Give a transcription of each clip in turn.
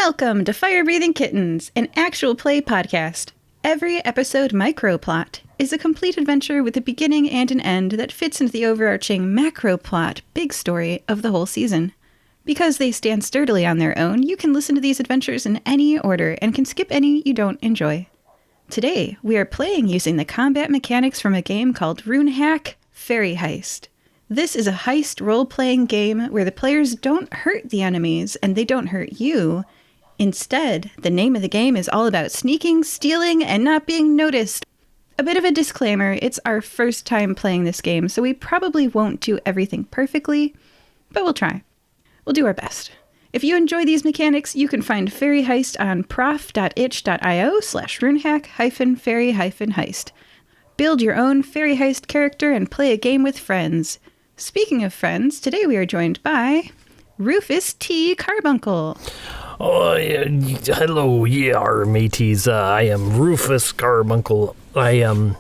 Welcome to Fire Breathing Kittens, an actual play podcast. Every episode microplot is a complete adventure with a beginning and an end that fits into the overarching macroplot big story of the whole season. Because they stand sturdily on their own, you can listen to these adventures in any order and can skip any you don't enjoy. Today, we are playing using the combat mechanics from a game called Runehack Fairy Heist. This is a heist role-playing game where the players don't hurt the enemies and they don't hurt you. Instead, the name of the game is all about sneaking, stealing, and not being noticed. A bit of a disclaimer, it's our first time playing this game, so we probably won't do everything perfectly, but we'll try. We'll do our best. If you enjoy these mechanics, you can find Fairy Heist on prof.itch.io/runehack-fairy-heist. Build your own Fairy Heist character and play a game with friends. Speaking of friends, today we are joined by Rufus T. Carbuncle. Oh, hello, mateys. I am Rufus Carbuncle. I am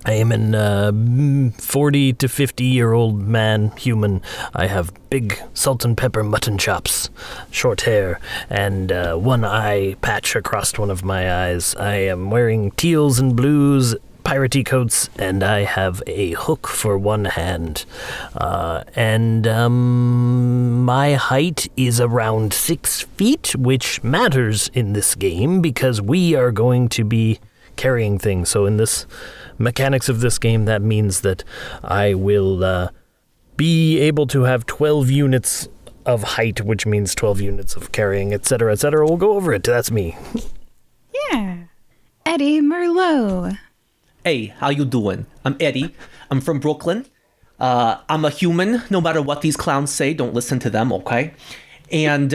an 40 to 50-year-old man, human. I have big salt and pepper mutton chops, short hair, and one eye patch across one of my eyes. I am wearing teals and blues, piratey coats, and I have a hook for one hand. My height is around 6 feet, which matters in this game because we are going to be carrying things. So in this mechanics of this game, that means that I will be able to have 12 units of height, which means 12 units of carrying, etc., etc. We'll go over it. That's me. Yeah. Eddie Merlot. Hey, how you doing? I'm Eddie. I'm from Brooklyn. I'm a human. No matter what these clowns say, don't listen to them, okay? And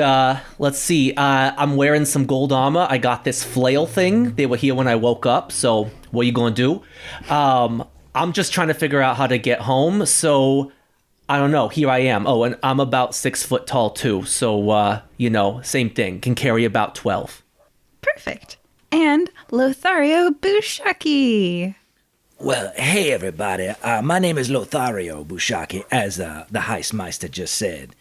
let's see. I'm wearing some gold armor. I got this flail thing. They were here when I woke up. So what are you going to do? I'm just trying to figure out how to get home. So I don't know. Here I am. Oh, and I'm about 6 foot tall too. So, same thing. Can carry about 12. Perfect. And Lothario Bushaki. Well, hey everybody, my name is Lothario Bushaki, as the Heistmeister just said.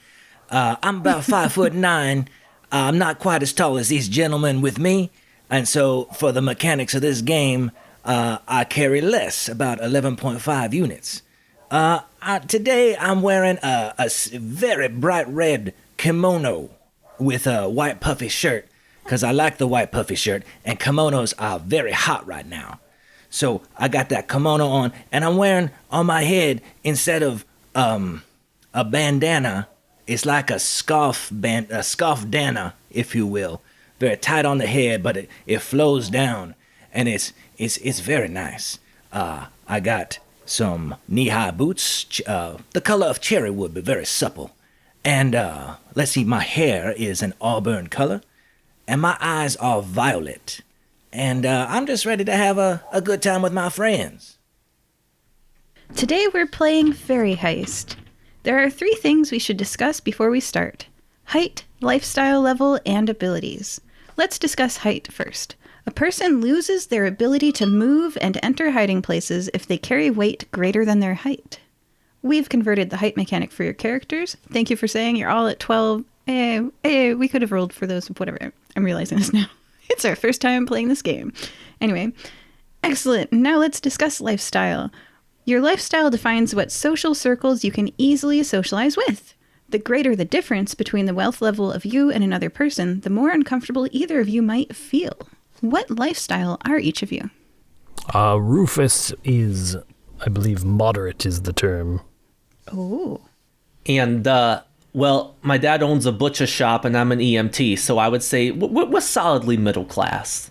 I'm about 5'9". I'm not quite as tall as these gentlemen with me, and so for the mechanics of this game, I carry less, about 11.5 units. Today I'm wearing a very bright red kimono with a white puffy shirt, because I like the white puffy shirt, and kimonos are very hot right now. So I got that kimono on, and I'm wearing on my head, instead of a bandana, it's like a scarf dana, if you will. Very tight on the head, but it flows down, and it's very nice. I got some knee-high boots, the color of cherry wood, but very supple. And let's see, my hair is an auburn color, and my eyes are violet. And I'm just ready to have a good time with my friends. Today we're playing Fairy Heist. There are 3 things we should discuss before we start: height, lifestyle level, and abilities. Let's discuss height first. A person loses their ability to move and enter hiding places if they carry weight greater than their height. We've converted the height mechanic for your characters. Thank you for saying you're all at 12. We could have rolled for those, whatever. I'm realizing this now. It's our first time playing this game. Anyway, excellent. Now let's discuss lifestyle. Your lifestyle defines what social circles you can easily socialize with. The greater the difference between the wealth level of you and another person, the more uncomfortable either of you might feel. What lifestyle are each of you? Rufus is, I believe, moderate is the term. Oh. And, well, my dad owns a butcher shop and I'm an EMT, so I would say we're solidly middle class.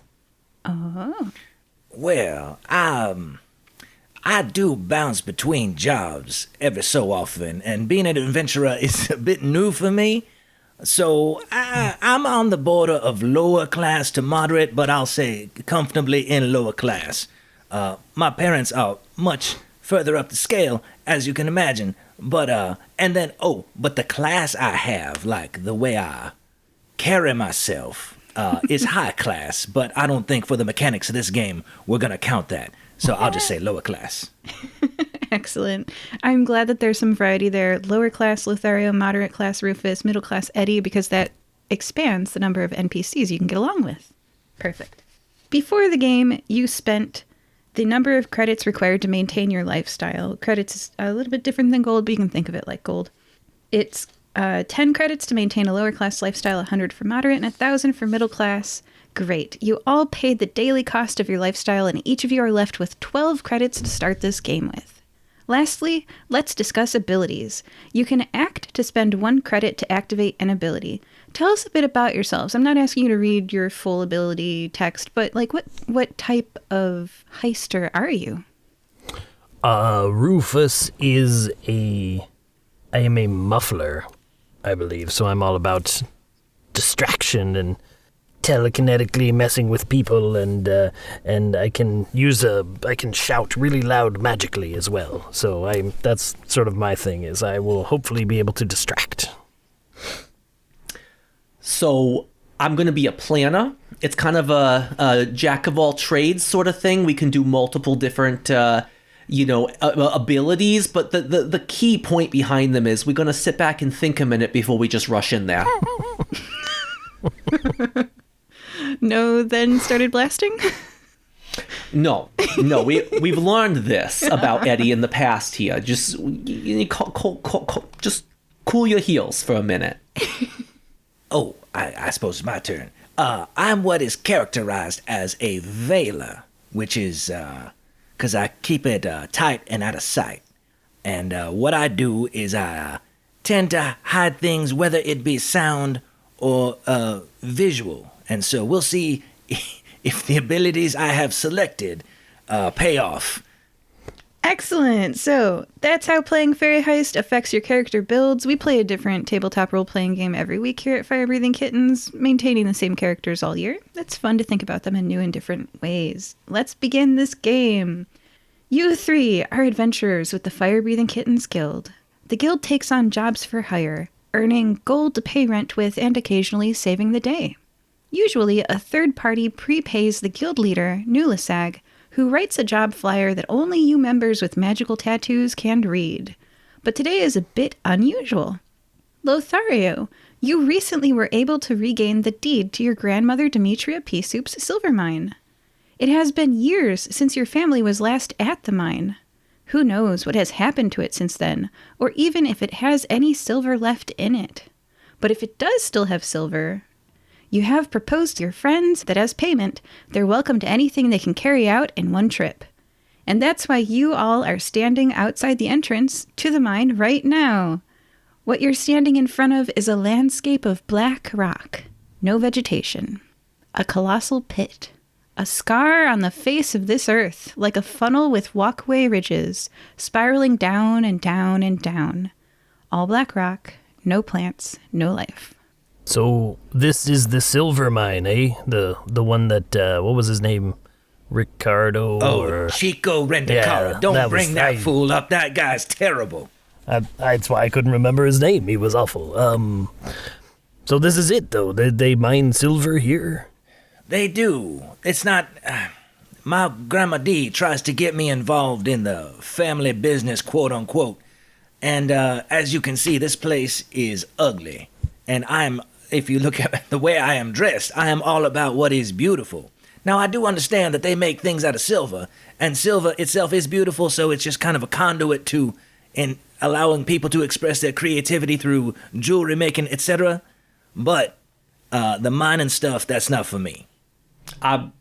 Oh. Well, I do bounce between jobs every so often, and being an adventurer is a bit new for me. So I'm on the border of lower class to moderate, but I'll say comfortably in lower class. My parents are much further up the scale, as you can imagine. But the class I have, like the way I carry myself, is high class. But I don't think for the mechanics of this game, we're going to count that. So I'll just say lower class. Excellent. I'm glad that there's some variety there. Lower class Lothario, moderate class Rufus, middle class Eddie, because that expands the number of NPCs you can get along with. Perfect. Before the game, you spent the number of credits required to maintain your lifestyle. Credits is a little bit different than gold, but you can think of it like gold. It's 10 credits to maintain a lower class lifestyle, 100 for moderate, and 1,000 for middle class. Great. You all paid the daily cost of your lifestyle, and each of you are left with 12 credits to start this game with. Lastly, let's discuss abilities. You can act to spend 1 credit to activate an ability. Tell us a bit about yourselves. I'm not asking you to read your full ability text, but like what type of heister are you? Rufus I am a muffler, I believe, so I'm all about distraction and telekinetically messing with people, and I can shout really loud magically as well. So that's sort of my thing, is I will hopefully be able to distract. So I'm going to be a planner. It's kind of a jack of all trades sort of thing. We can do multiple different abilities, but the key point behind them is we're going to sit back and think a minute before we just rush in there. No, then started blasting? No, we've learned this about Eddie in the past here. Just cool your heels for a minute. Oh, I suppose it's my turn. I'm what is characterized as a veiler, which is, because I keep it tight and out of sight. And what I do is I tend to hide things, whether it be sound or visual. And so we'll see if the abilities I have selected pay off. Excellent. So that's how playing Fairy Heist affects your character builds. We play a different tabletop role-playing game every week here at Fire Breathing Kittens, maintaining the same characters all year. It's fun to think about them in new and different ways. Let's begin this game. You 3 are adventurers with the Fire Breathing Kittens Guild. The guild takes on jobs for hire, earning gold to pay rent with and occasionally saving the day. Usually, a third party prepays the guild leader, Nulisag, who writes a job flyer that only you members with magical tattoos can read. But today is a bit unusual. Lothario, you recently were able to regain the deed to your grandmother Demetria Peasoup's silver mine. It has been years since your family was last at the mine. Who knows what has happened to it since then, or even if it has any silver left in it. But if it does still have silver, you have proposed to your friends that as payment, they're welcome to anything they can carry out in one trip. And that's why you all are standing outside the entrance to the mine right now. What you're standing in front of is a landscape of black rock, no vegetation, a colossal pit, a scar on the face of this earth, like a funnel with walkway ridges, spiraling down and down and down. All black rock, no plants, no life. So this is the silver mine, eh? The one that, what was his name? Ricardo? Oh, Chico Rendicara. Yeah, Don't bring that fool up. That guy's terrible. That's why I couldn't remember his name. He was awful. So this is it, though. They mine silver here? They do. It's not... my Grandma D tries to get me involved in the family business, quote-unquote. And as you can see, this place is ugly. And if you look at the way I am dressed, I am all about what is beautiful. Now, I do understand that they make things out of silver, and silver itself is beautiful, so it's just kind of a conduit to in allowing people to express their creativity through jewelry making, etc. But the mining stuff, that's not for me. I'm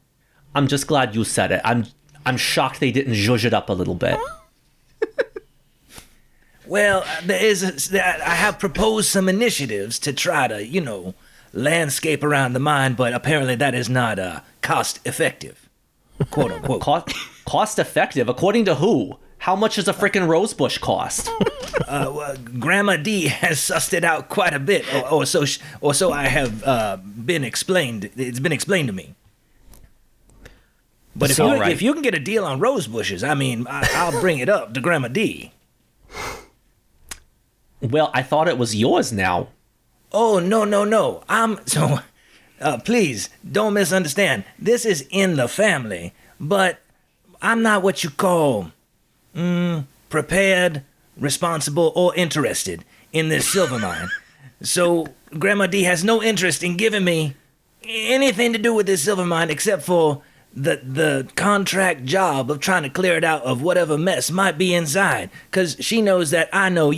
just glad you said it. I'm shocked they didn't zhuzh it up a little bit. Well, I have proposed some initiatives to try to, landscape around the mine, but apparently that is not cost effective, quote unquote. Cost effective? According to who? How much does a freaking rosebush cost? Grandma D has sussed it out quite a bit, or so I have been explained. It's been explained to me. But if you can get a deal on rose bushes, I'll bring it up to Grandma D. Well, I thought it was yours now. Oh, no. Please, don't misunderstand. This is in the family, but I'm not what you call prepared, responsible, or interested in this silver mine. So Grandma D has no interest in giving me anything to do with this silver mine except for the contract job of trying to clear it out of whatever mess might be inside. Because she knows that I know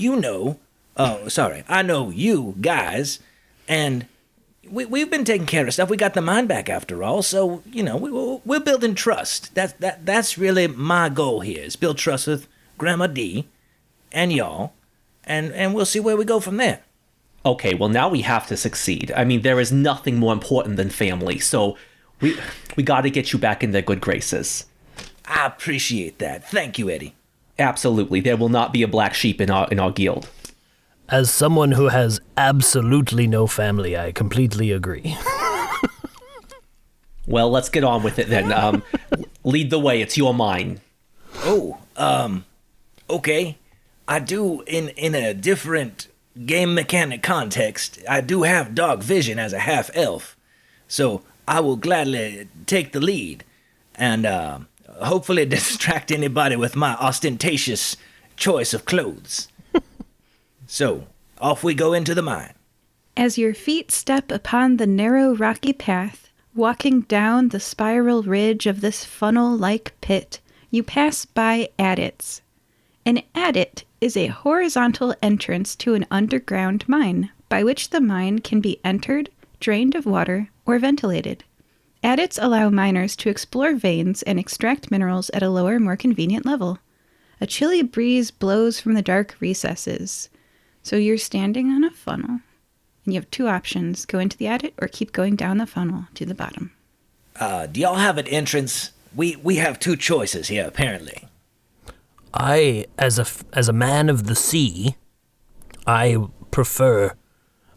I know you guys, and we've been taking care of stuff. We got the mine back after all, so, we're building trust. That's really my goal here, is build trust with Grandma D and y'all, and we'll see where we go from there. Okay, well, now we have to succeed. I mean, there is nothing more important than family, so we got to get you back in their good graces. I appreciate that. Thank you, Eddie. Absolutely. There will not be a black sheep in our guild. As someone who has absolutely no family, I completely agree. Well, let's get on with it then. Lead the way. It's your mine. Oh, okay. I do, in a different game mechanic context, I do have dark vision as a half-elf. So I will gladly take the lead and hopefully distract anybody with my ostentatious choice of clothes. So, off we go into the mine. As your feet step upon the narrow rocky path, walking down the spiral ridge of this funnel-like pit, you pass by adits. An adit is a horizontal entrance to an underground mine, by which the mine can be entered, drained of water, or ventilated. Adits allow miners to explore veins and extract minerals at a lower, more convenient level. A chilly breeze blows from the dark recesses. So you're standing on a funnel, and you have two options: go into the adit or keep going down the funnel to the bottom. Do y'all have an entrance? We have two choices here, apparently. I, as a man of the sea, I prefer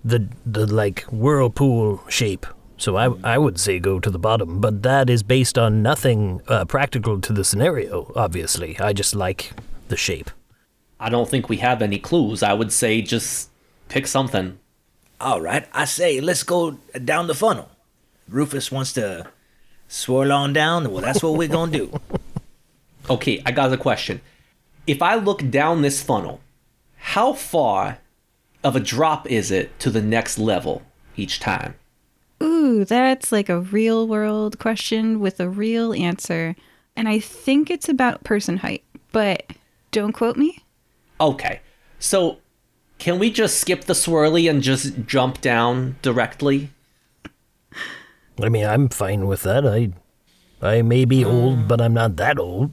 the like whirlpool shape. So I would say go to the bottom, but that is based on nothing practical to the scenario, obviously. I just like the shape. I don't think we have any clues. I would say just pick something. All right, I say let's go down the funnel. Rufus wants to swirl on down. Well, that's what we're going to do. Okay, I got a question. If I look down this funnel, how far of a drop is it to the next level each time? Ooh, that's like a real world question with a real answer. And I think it's about person height, but don't quote me. Okay, so can we just skip the swirly and just jump down directly? I mean, I'm fine with that. I may be old, but I'm not that old.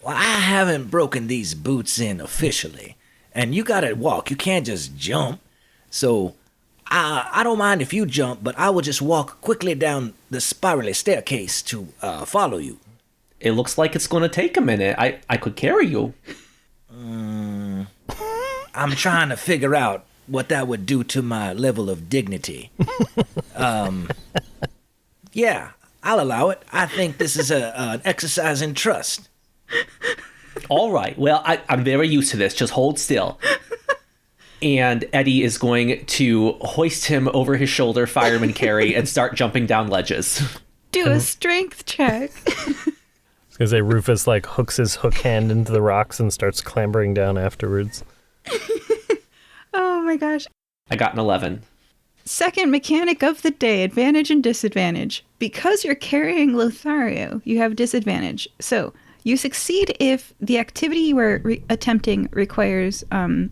Well, I haven't broken these boots in officially, and you gotta walk. You can't just jump. So I don't mind if you jump, but I will just walk quickly down the spirally staircase to follow you. It looks like it's going to take a minute. I could carry you. I'm trying to figure out what that would do to my level of dignity. Yeah, I'll allow it. I think this is an exercise in trust. All right. Well, I'm very used to this. Just hold still. And Eddie is going to hoist him over his shoulder, fireman carry, and start jumping down ledges. Do a strength check. I was gonna say Rufus hooks his hook hand into the rocks and starts clambering down afterwards. Oh my gosh. I got an 11. Second mechanic of the day, advantage and disadvantage. Because you're carrying Lothario, you have disadvantage. So you succeed if the activity you are attempting requires... one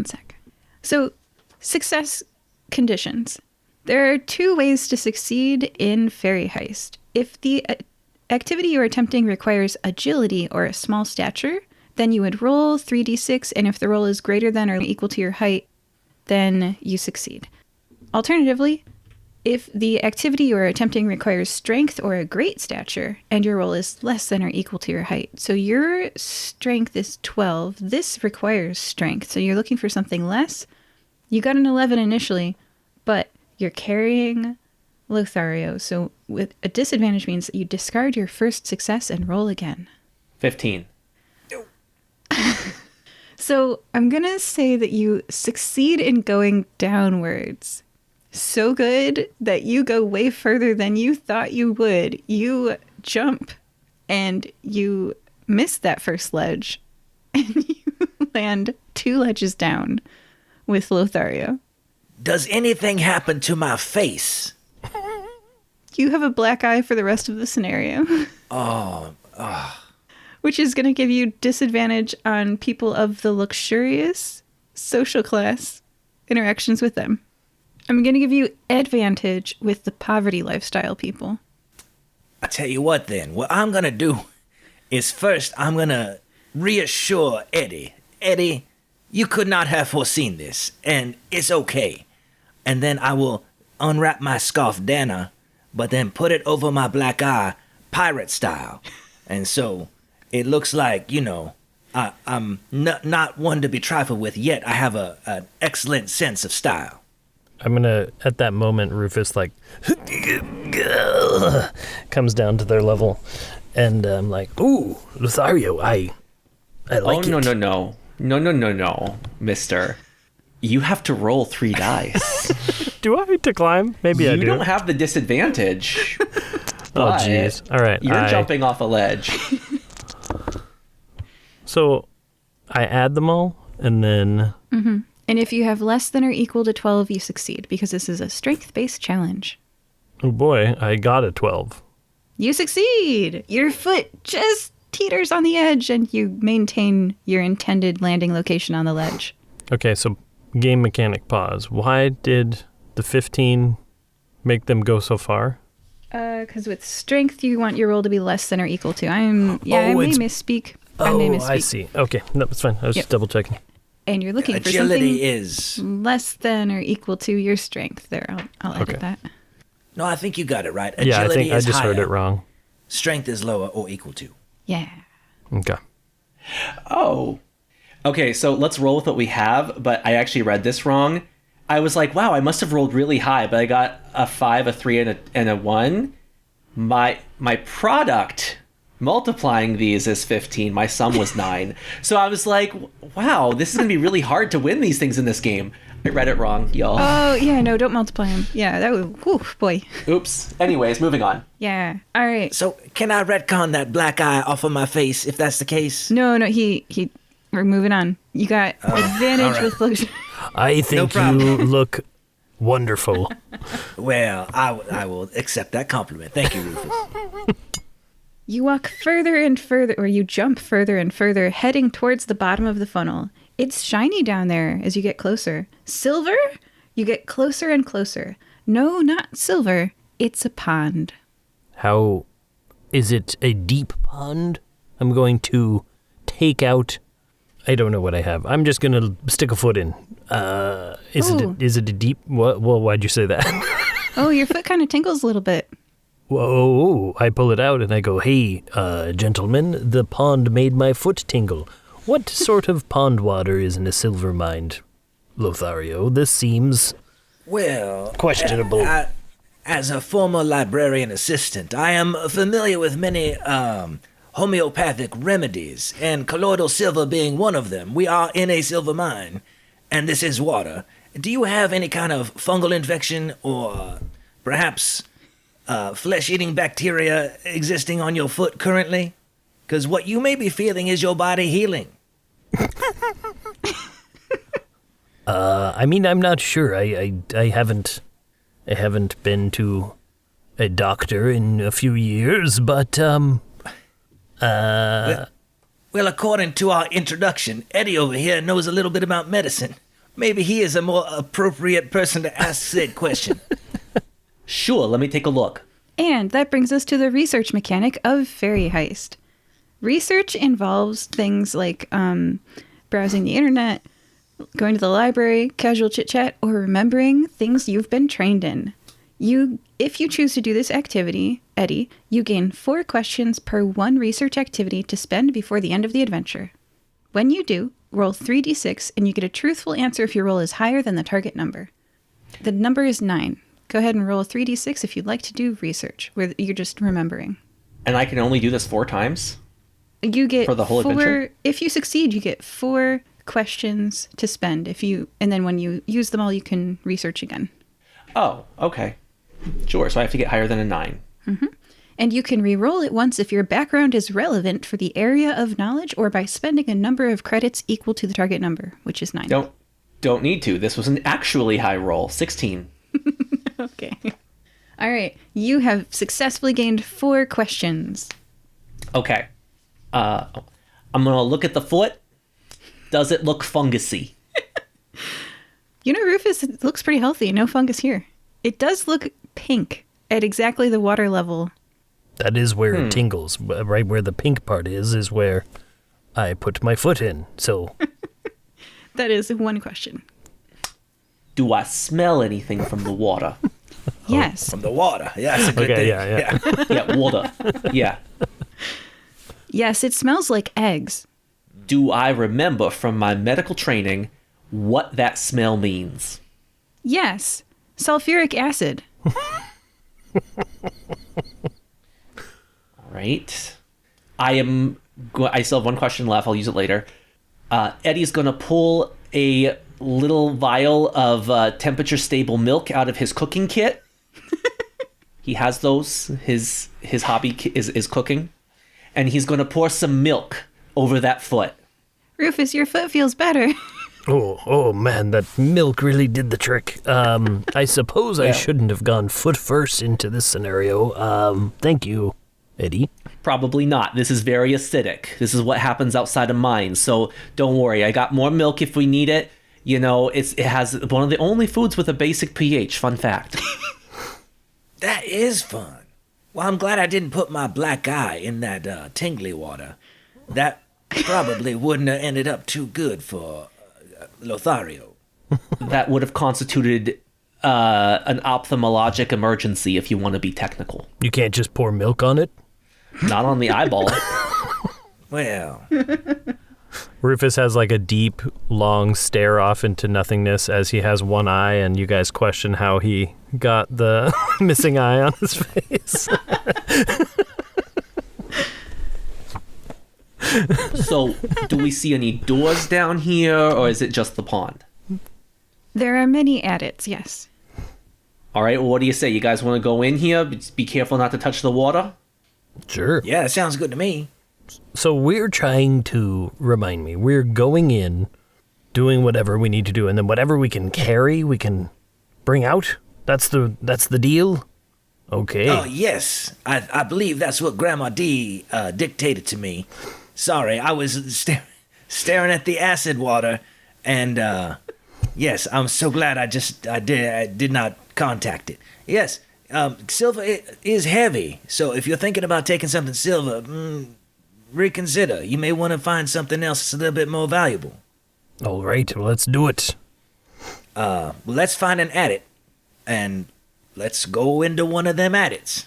sec. So success conditions. There are two ways to succeed in Fairy Heist. If the activity you are attempting requires agility or a small stature, then you would roll 3d6, and if the roll is greater than or equal to your height, then you succeed. Alternatively, if the activity you are attempting requires strength or a great stature, and your roll is less than or equal to your height. So your strength is 12. This requires strength. So you're looking for something less. You got an 11 initially, but you're carrying Lothario. So with a disadvantage means that you discard your first success and roll again. 15. So I'm going to say that you succeed in going downwards. So good that you go way further than you thought you would. You jump and you miss that first ledge and you land 2 ledges down, with Lothario. Does anything happen to my face? You have a black eye for the rest of the scenario. Which is going to give you disadvantage on people of the luxurious social class interactions with them. I'm going to give you advantage with the poverty lifestyle people. I tell you what then, what I'm going to do is first I'm going to reassure Eddie. Eddie, you could not have foreseen this, and it's okay. And then I will unwrap my scarf Dana, but then put it over my black eye, pirate style. And so it looks like, I'm not one to be trifled with yet. I have an excellent sense of style. I'm gonna, at that moment, Rufus, comes down to their level. And I'm like, ooh, Lothario, I like it. Oh, no, mister. You have to roll 3 dice. Do I to climb? Maybe I do. You don't have the disadvantage. Oh, jeez. All right. You're jumping off a ledge. So I add them all, and then... Mm-hmm. And if you have less than or equal to 12, you succeed, because this is a strength-based challenge. Oh boy, I got a 12. You succeed! Your foot just teeters on the edge, and you maintain your intended landing location on the ledge. Okay, so game mechanic pause. Why did the 15 make them go so far? Because with strength, you want your roll to be less than or equal to. I may misspeak. I see. Okay, no, it's fine. I was just double checking. And you're looking for Agility something is less than or equal to your strength. There, I'll edit that. No, I think you got it right. Yeah, I Agility think I is just higher. heard it wrong. Strength is lower or equal to. Yeah. Okay. Oh. Okay, so let's roll with what we have, but I actually read this wrong. I was like, wow, I must have rolled really high, but I got a 5, a 3, and a 1. My product multiplying these is 15. My sum was 9. So I was like, wow, this is going to be really hard to win these things in this game. I read it wrong, y'all. Oh, yeah, no, don't multiply them. Yeah, that would, whew, boy. Oops. Anyways, moving on. Yeah, all right. So can I retcon that black eye off of my face if that's the case? No, we're moving on. You got advantage with luxury. I think you look wonderful. Well, I will accept that compliment. Thank you, Rufus. You walk further and further, or you jump further and further, heading towards the bottom of the funnel. It's shiny down there as you get closer. Silver? You get closer and closer. No, not silver. It's a pond. How is it a deep pond? I'm going to take out... I don't know what I have. I'm just going to stick a foot in. Is it a deep... Well, why'd you say that? Oh, your foot kind of tingles a little bit. Whoa, I pull it out and I go, hey, gentlemen, the pond made my foot tingle. What sort of pond water is in a silver mine, Lothario? This seems... Well... questionable. As a former librarian assistant, I am familiar with many homeopathic remedies, and colloidal silver being one of them. We are in a silver mine, and this is water. Do you have any kind of fungal infection or perhaps flesh-eating bacteria existing on your foot currently? Because what you may be feeling is your body healing. I mean, I'm not sure. I haven't been to a doctor in a few years, but Well, according to our introduction, Eddie over here knows a little bit about medicine. Maybe he is a more appropriate person to ask said question. Sure, let me take a look. And that brings us to the research mechanic of Fairy Heist. Research involves things like browsing the internet, going to the library, casual chit-chat, or remembering things you've been trained in. If you choose to do this activity, Eddie, you gain 4 questions per 1 research activity to spend before the end of the adventure. When you do, roll 3d6 and you get a truthful answer if your roll is higher than the target number. The number is 9. Go ahead and roll 3d6 if you'd like to do research, where you're just remembering. And I can only do this 4 times? You get for the whole adventure? If you succeed, you get 4 questions to spend. And then when you use them all, you can research again. Oh, okay. Sure, so I have to get higher than a 9. Mm-hmm. And you can re-roll it once if your background is relevant for the area of knowledge or by spending a number of credits equal to the target number, which is 9. Don't need to. This was an actually high roll. 16. Okay. All right. You have successfully gained 4 questions. Okay. I'm going to look at the foot. Does it look fungusy? You know, Rufus, it looks pretty healthy. No fungus here. It does look pink at exactly the water level. That is where it tingles. Right where the pink part is where I put my foot in. So That is 1 question. Do I smell anything from the water? Yes. From the water. Yeah, that's a good Okay, thing. yeah. Yeah, water. Yeah. Yes, it smells like eggs. Do I remember from my medical training what that smell means? Yes. Sulfuric acid. All right. I still have 1 question left. I'll use it later. Eddie's going to pull a little vial of temperature-stable milk out of his cooking kit. He has those. His hobby is cooking. And he's going to pour some milk over that foot. Rufus, your foot feels better. Oh man, that milk really did the trick. I suppose I shouldn't have gone foot first into this scenario. Thank you, Eddie. Probably not. This is very acidic. This is what happens outside of mines. So don't worry. I got more milk if we need it. You know, it has one of the only foods with a basic pH. Fun fact. That is fun. Well, I'm glad I didn't put my black eye in that tingly water. That probably wouldn't have ended up too good for Lothario. That would have constituted an ophthalmologic emergency if you want to be technical. You can't just pour milk on it? Not on the eyeball. Well, Rufus has like a deep, long stare off into nothingness as he has one eye, and you guys question how he got the missing eye on his face. So, do we see any doors down here, or is it just the pond? There are many adits, yes. All right, well, what do you say? You guys want to go in here? Be careful not to touch the water? Sure. yeah, it sounds good to me. So we're trying to, remind me, we're going in, doing whatever we need to do, and then whatever we can carry, we can bring out? That's the deal? Okay. Oh, yes. I believe that's what Grandma D dictated to me. Sorry, I was staring at the acid water, and yes, I'm so glad I did not contact it. Yes, silver is heavy, so if you're thinking about taking something silver, reconsider. You may want to find something else that's a little bit more valuable. All right, well, let's do it. Well, let's find an adit, and let's go into one of them adits.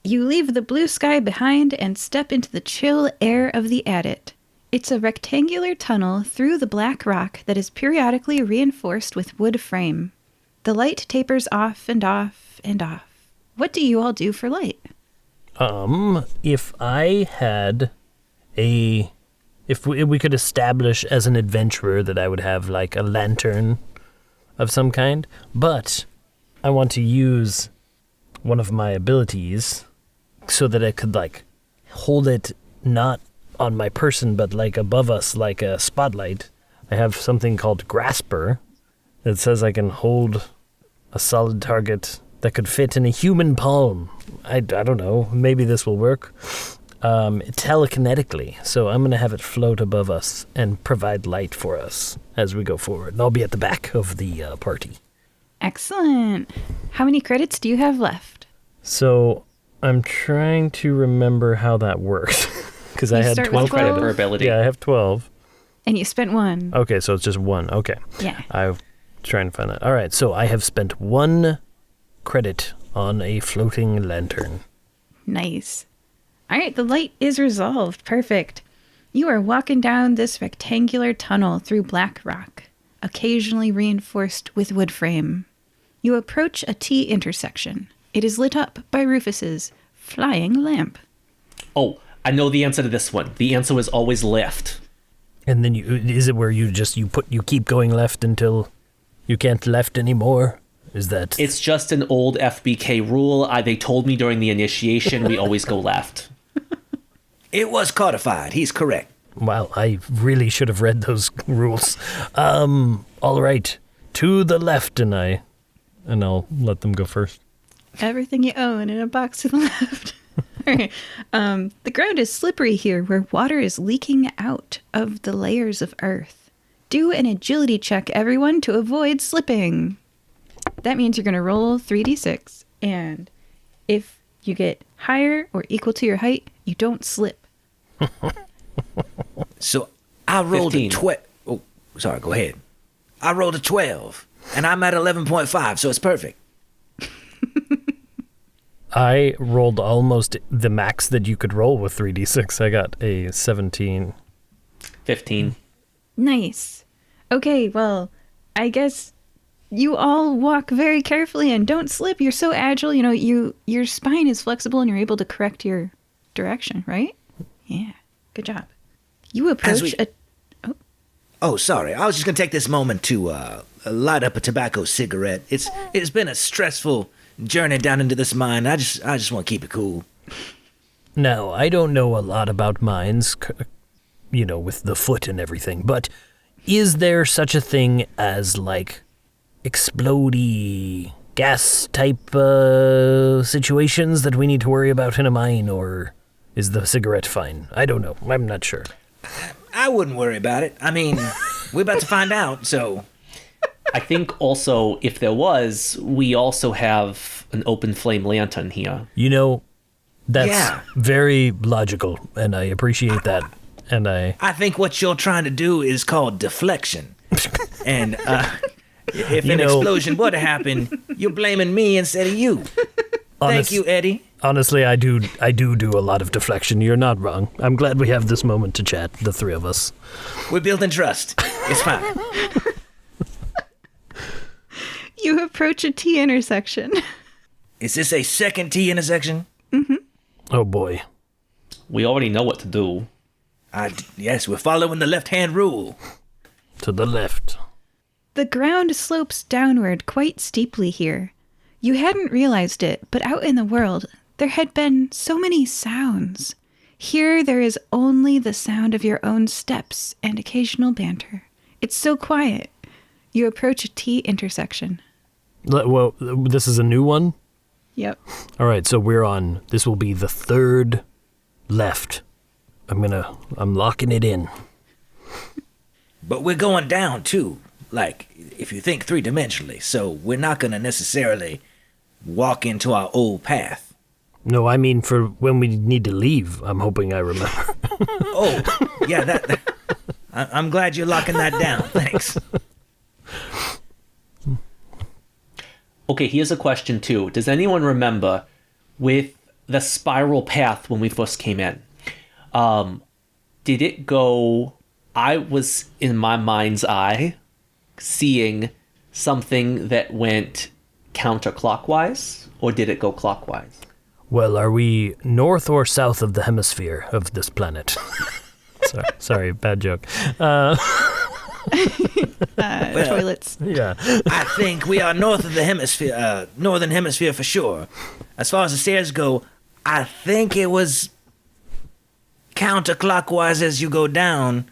You leave the blue sky behind and step into the chill air of the adit. It's a rectangular tunnel through the black rock that is periodically reinforced with wood frame. The light tapers off and off and off. What do you all do for light? If I had if we could establish as an adventurer that I would have like a lantern of some kind, but I want to use one of my abilities so that I could like hold it not on my person but like above us like a spotlight. I have something called Grasper that says I can hold a solid target that could fit in a human palm. I don't know, maybe this will work. Telekinetically, so I'm going to have it float above us and provide light for us as we go forward. And I'll be at the back of the party. Excellent. How many credits do you have left? So I'm trying to remember how that works. Because I had start 12 with 12? Credit per ability. Yeah, I have 12. And you spent 1. Okay, so it's just 1. Okay. Yeah. I'm trying to find that. All right, so I have spent 1 credit on a floating lantern. Nice. All right, the light is resolved. Perfect. You are walking down this rectangular tunnel through black rock, occasionally reinforced with wood frame. You approach a T intersection. It is lit up by Rufus's flying lamp. Oh, I know the answer to this one. The answer is always left. And then is it where you keep going left until you can't left anymore? Is that... It's just an old FBK rule. They told me during the initiation we always go left. It was codified. He's correct. Wow, I really should have read those rules. All right. To the left, and I'll let them go first. Everything you own in a box to the left. All right. The ground is slippery here where water is leaking out of the layers of earth. Do an agility check, everyone, to avoid slipping. That means you're going to roll 3d6, and if you get higher or equal to your height, you don't slip. So I rolled 15. a 12. Oh, sorry, go ahead. I rolled a 12, and I'm at 11.5, so it's perfect. I rolled almost the max that you could roll with 3d6. I got a 17. 15. Nice. Okay, well, I guess you all walk very carefully and don't slip. You're so agile, your spine is flexible and you're able to correct your direction, right? Yeah, good job. You approach Oh, sorry. I was just going to take this moment to light up a tobacco cigarette. It's been a stressful journey down into this mine. I just want to keep it cool. Now, I don't know a lot about mines, with the foot and everything, but is there such a thing as, explodey gas type situations that we need to worry about in a mine, or is the cigarette fine? I don't know. I'm not sure. I wouldn't worry about it. I mean, we're about to find out, so... I think also, if there was, we also have an open flame lantern here. That's very logical, and I appreciate that. And I think what you're trying to do is called deflection. And if an explosion were to happen, you're blaming me instead of you. Thank you, Eddie. Honestly, I do a lot of deflection. You're not wrong. I'm glad we have this moment to chat, the three of us. We're building trust. It's fine. You approach a T intersection. Is this a second T intersection? Mm-hmm. Oh, boy. We already know what to do. Yes, we're following the left-hand rule. To the left. The ground slopes downward quite steeply here. You hadn't realized it, but out in the world, there had been so many sounds. Here there is only the sound of your own steps and occasional banter. It's so quiet. You approach a T intersection. Well, this is a new one? Yep. All right, so this will be the third left. I'm locking it in. But we're going down, too. If you think three-dimensionally. So we're not going to necessarily walk into our old path. No, I mean for when we need to leave. I'm hoping I remember. Oh, yeah, I'm glad you're locking that down. Thanks. Okay, here's a question too. Does anyone remember with the spiral path when we first came in? Did it go... I was, in my mind's eye, seeing something that went counterclockwise, or did it go clockwise? Well, are we north or south of the hemisphere of this planet? Sorry, bad joke. Toilets. Yeah. I think we are north of the hemisphere, northern hemisphere for sure. As far as the stairs go, I think it was counterclockwise as you go down.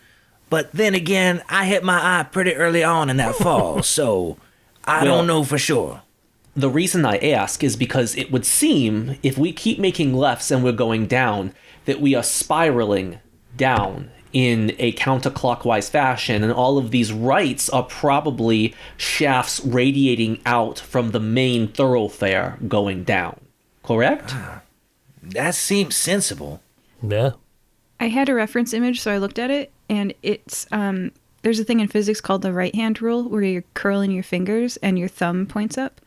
But then again, I hit my eye pretty early on in that fall, so I don't know for sure. The reason I ask is because it would seem, if we keep making lefts and we're going down, that we are spiraling down in a counterclockwise fashion, and all of these rights are probably shafts radiating out from the main thoroughfare going down. Correct? That seems sensible. Yeah. I had a reference image, so I looked at it, and it's there's a thing in physics called the right-hand rule, where you're curling your fingers and your thumb points up.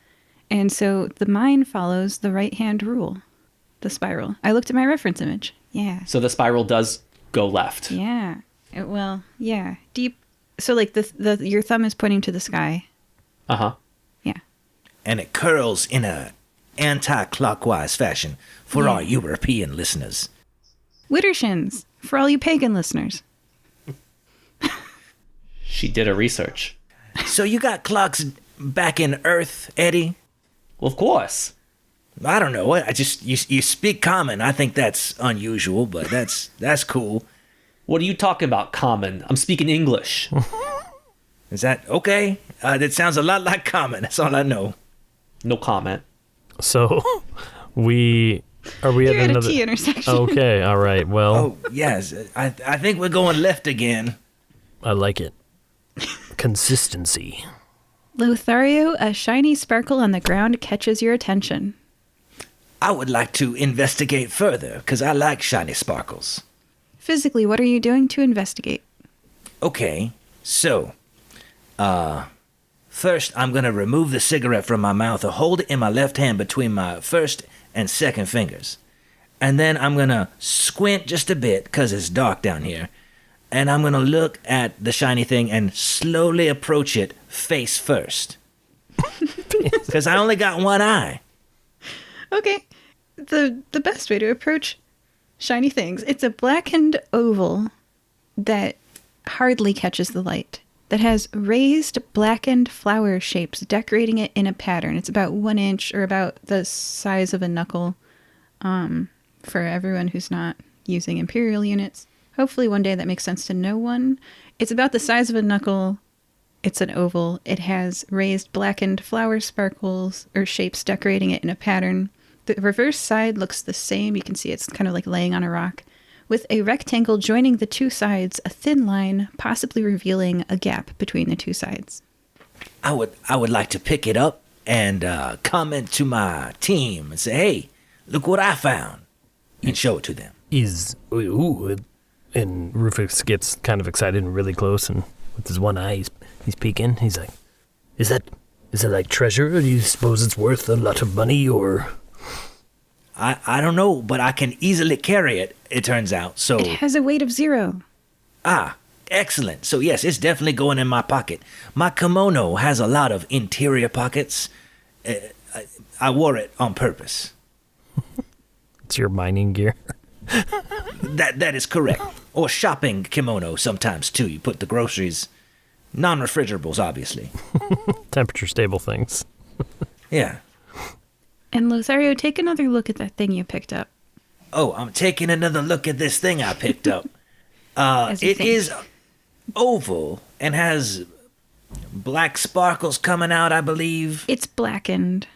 And so the mine follows the right-hand rule, the spiral. I looked at my reference image. Yeah. So the spiral does go left. Yeah. Yeah. Deep. So your thumb is pointing to the sky. Uh-huh. Yeah. And it curls in a anti-clockwise fashion for our European listeners. Widdershins, for all you pagan listeners. She did her research. So you got clocks back in Earth, Eddie? Well, of course. I don't know. You speak common. I think that's unusual, but that's cool. What are you talking about, common? I'm speaking English. Is that okay? That sounds a lot like common. That's all I know. No comment. So, are we You're at at another a T intersection. Okay, all right. Well, Oh, yes. I think we're going left again. I like it. Consistency. Lothario, a shiny sparkle on the ground catches your attention. I would like to investigate further, because I like shiny sparkles. Physically, what are you doing to investigate? Okay, so, first I'm going to remove the cigarette from my mouth and hold it in my left hand between my first and second fingers. And then I'm going to squint just a bit, because it's dark down here. And I'm going to look at the shiny thing and slowly approach it face first. Because I only got one eye. Okay, the best way to approach shiny things. It's a blackened oval that hardly catches the light, that has raised blackened flower shapes decorating it in a pattern. It's about 1 inch or about the size of a knuckle, for everyone who's not using imperial units. Hopefully one day that makes sense to no one. It's about the size of a knuckle. It's an oval. It has raised blackened flower sparkles or shapes decorating it in a pattern. The reverse side looks the same. You can see it's kind of like laying on a rock, with a rectangle joining the two sides, a thin line, possibly revealing a gap between the two sides. I would like to pick it up and comment to my team and say, hey, look what I found. And show it to them. And Rufus gets kind of excited and really close, and with his one eye, he's peeking. He's like, is that like treasure? Do you suppose it's worth a lot of money, or? I don't know, but I can easily carry it, it turns out. So It has a weight of 0. Ah, excellent. So yes, it's definitely going in my pocket. My kimono has a lot of interior pockets. I wore it on purpose. It's your mining gear. That is correct. Or shopping kimono sometimes too. You put the groceries, non-refrigerables, obviously. Temperature stable things. Yeah. And Lothario, take another look at that thing you picked up. Oh, I'm taking another look at this thing I picked up. As you It think. is oval and has black sparkles coming out, I believe. It's blackened.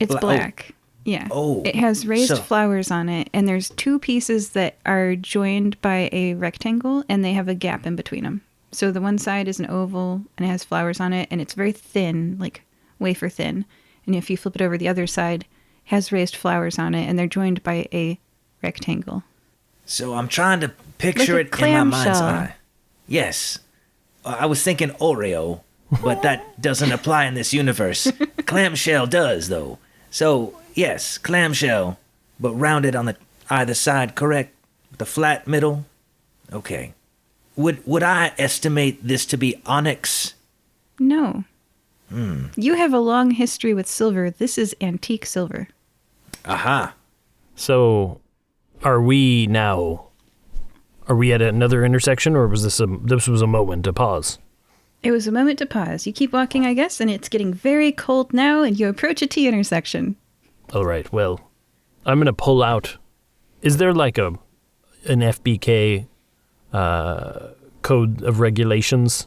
It's Bla- oh. black. Yeah. Oh, It has raised so- flowers on it, and there's 2 pieces that are joined by a rectangle, and they have a gap in between them. So the one side is an oval, and it has flowers on it, and it's very thin, like wafer thin. And if you flip it over, the other side has raised flowers on it, and they're joined by a rectangle. So I'm trying to picture Like a it in my mind's clamshell. eye. Yes. I was thinking Oreo, but that doesn't apply in this universe. Clamshell does, though. So, yes, clamshell, but rounded on the either side, correct? The flat middle? Okay. Would I estimate this to be onyx? No. You have a long history with silver. This is antique silver. Aha. So, are we at another intersection, or was this was a moment to pause? It was a moment to pause. You keep walking, I guess, and it's getting very cold now, and you approach a T intersection. All right. Well, I'm gonna pull out. Is there like an FBK code of regulations?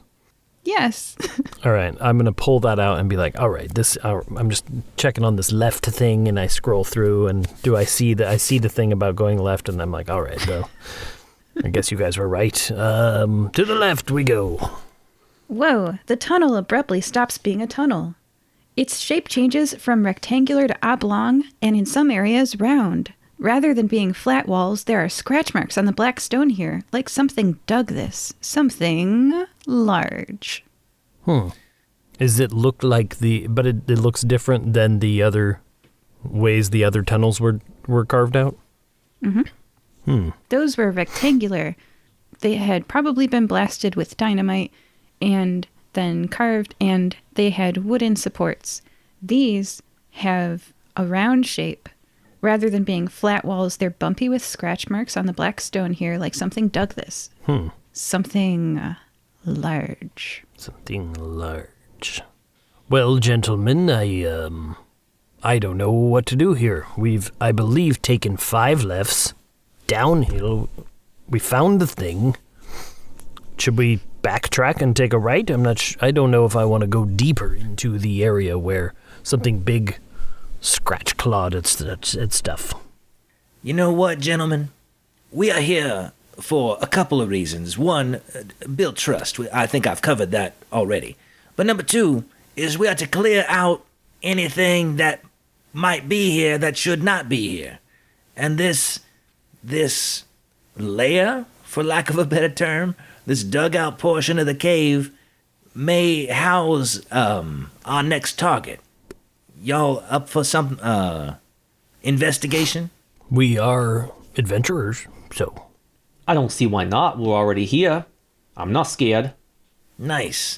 Yes. All right, I'm gonna pull that out and be like, all right, I'm just checking on this left thing, and I scroll through, and I see the thing about going left, and I'm like, all right, well, I guess you guys were right. To the left we go. Whoa, the tunnel abruptly stops being a tunnel. Its shape changes from rectangular to oblong, and in some areas, round. Rather than being flat walls, there are scratch marks on the black stone here, like something dug this. Something large. Is it look like but it looks different than the other ways the other tunnels were carved out? Those were rectangular. They had probably been blasted with dynamite and then carved, and they had wooden supports. These have a round shape. Rather than being flat walls, they're bumpy with scratch marks on the black stone here, like something dug this. Something large. Something large. Well, gentlemen, I don't know what to do here. We've, I believe, taken 5 lefts, downhill. We found the thing. should we backtrack and take a right? I don't know if I want to go deeper into the area where something big scratch-clawed its stuff. You know what, gentlemen? We are here for a couple of reasons. One, build trust. I think I've covered that already. But number two is we are to clear out anything that might be here that should not be here. And this lair, for lack of a better term, this dugout portion of the cave may house our next target. Y'all up for some investigation? We are adventurers, so... I don't see why not. We're already here. I'm not scared. Nice.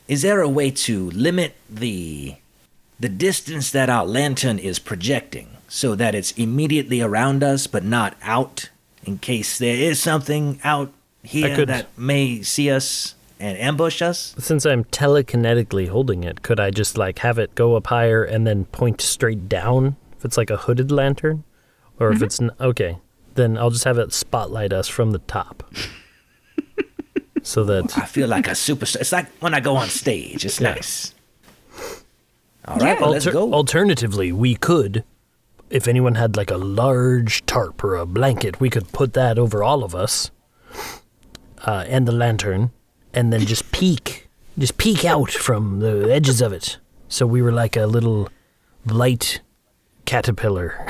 Is there a way to limit the distance that our lantern is projecting so that it's immediately around us but not out in case there is something out here that may see us and ambush us? Since I'm telekinetically holding it, could I just have it go up higher and then point straight down if it's like a hooded lantern? Or if it's... Okay. Then I'll just have it spotlight us from the top. So that... I feel like a superstar. It's like when I go on stage. It's nice. All right, well, let's go. Alternatively, we could, if anyone had a large tarp or a blanket, we could put that over all of us and the lantern, and then just peek out from the edges of it. So we were like a little light caterpillar.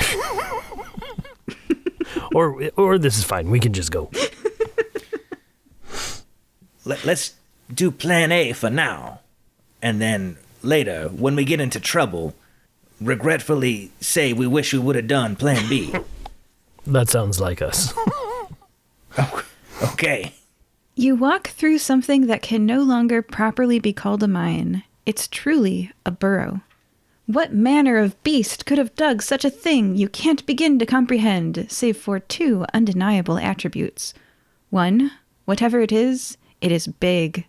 Or this is fine. We can just go. Let's do plan A for now. And then later, when we get into trouble, regretfully say we wish we would have done plan B. That sounds like us. Okay. You walk through something that can no longer properly be called a mine. It's truly a burrow. What manner of beast could have dug such a thing you can't begin to comprehend, save for two undeniable attributes. One, whatever it is big.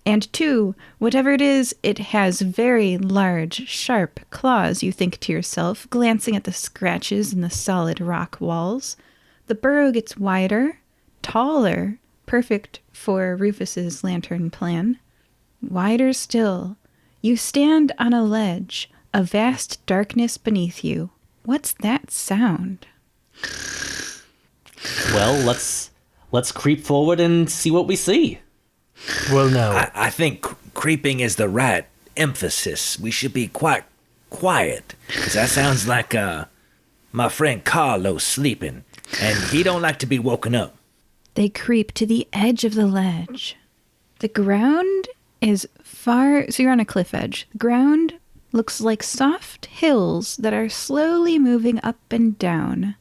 And two, whatever it is, it has very large, sharp claws, you think to yourself, glancing at the scratches in the solid rock walls. The burrow gets wider, taller, perfect for Rufus's lantern plan. Wider still. You stand on a ledge, a vast darkness beneath you. What's that sound? Well, let's creep forward and see what we see. Well, no. I think creeping is the right emphasis. We should be quite quiet, because that sounds like my friend Carlos sleeping, and he don't like to be woken up. They creep to the edge of the ledge. The ground is far... So you're on a cliff edge. The ground looks like soft hills that are slowly moving up and down.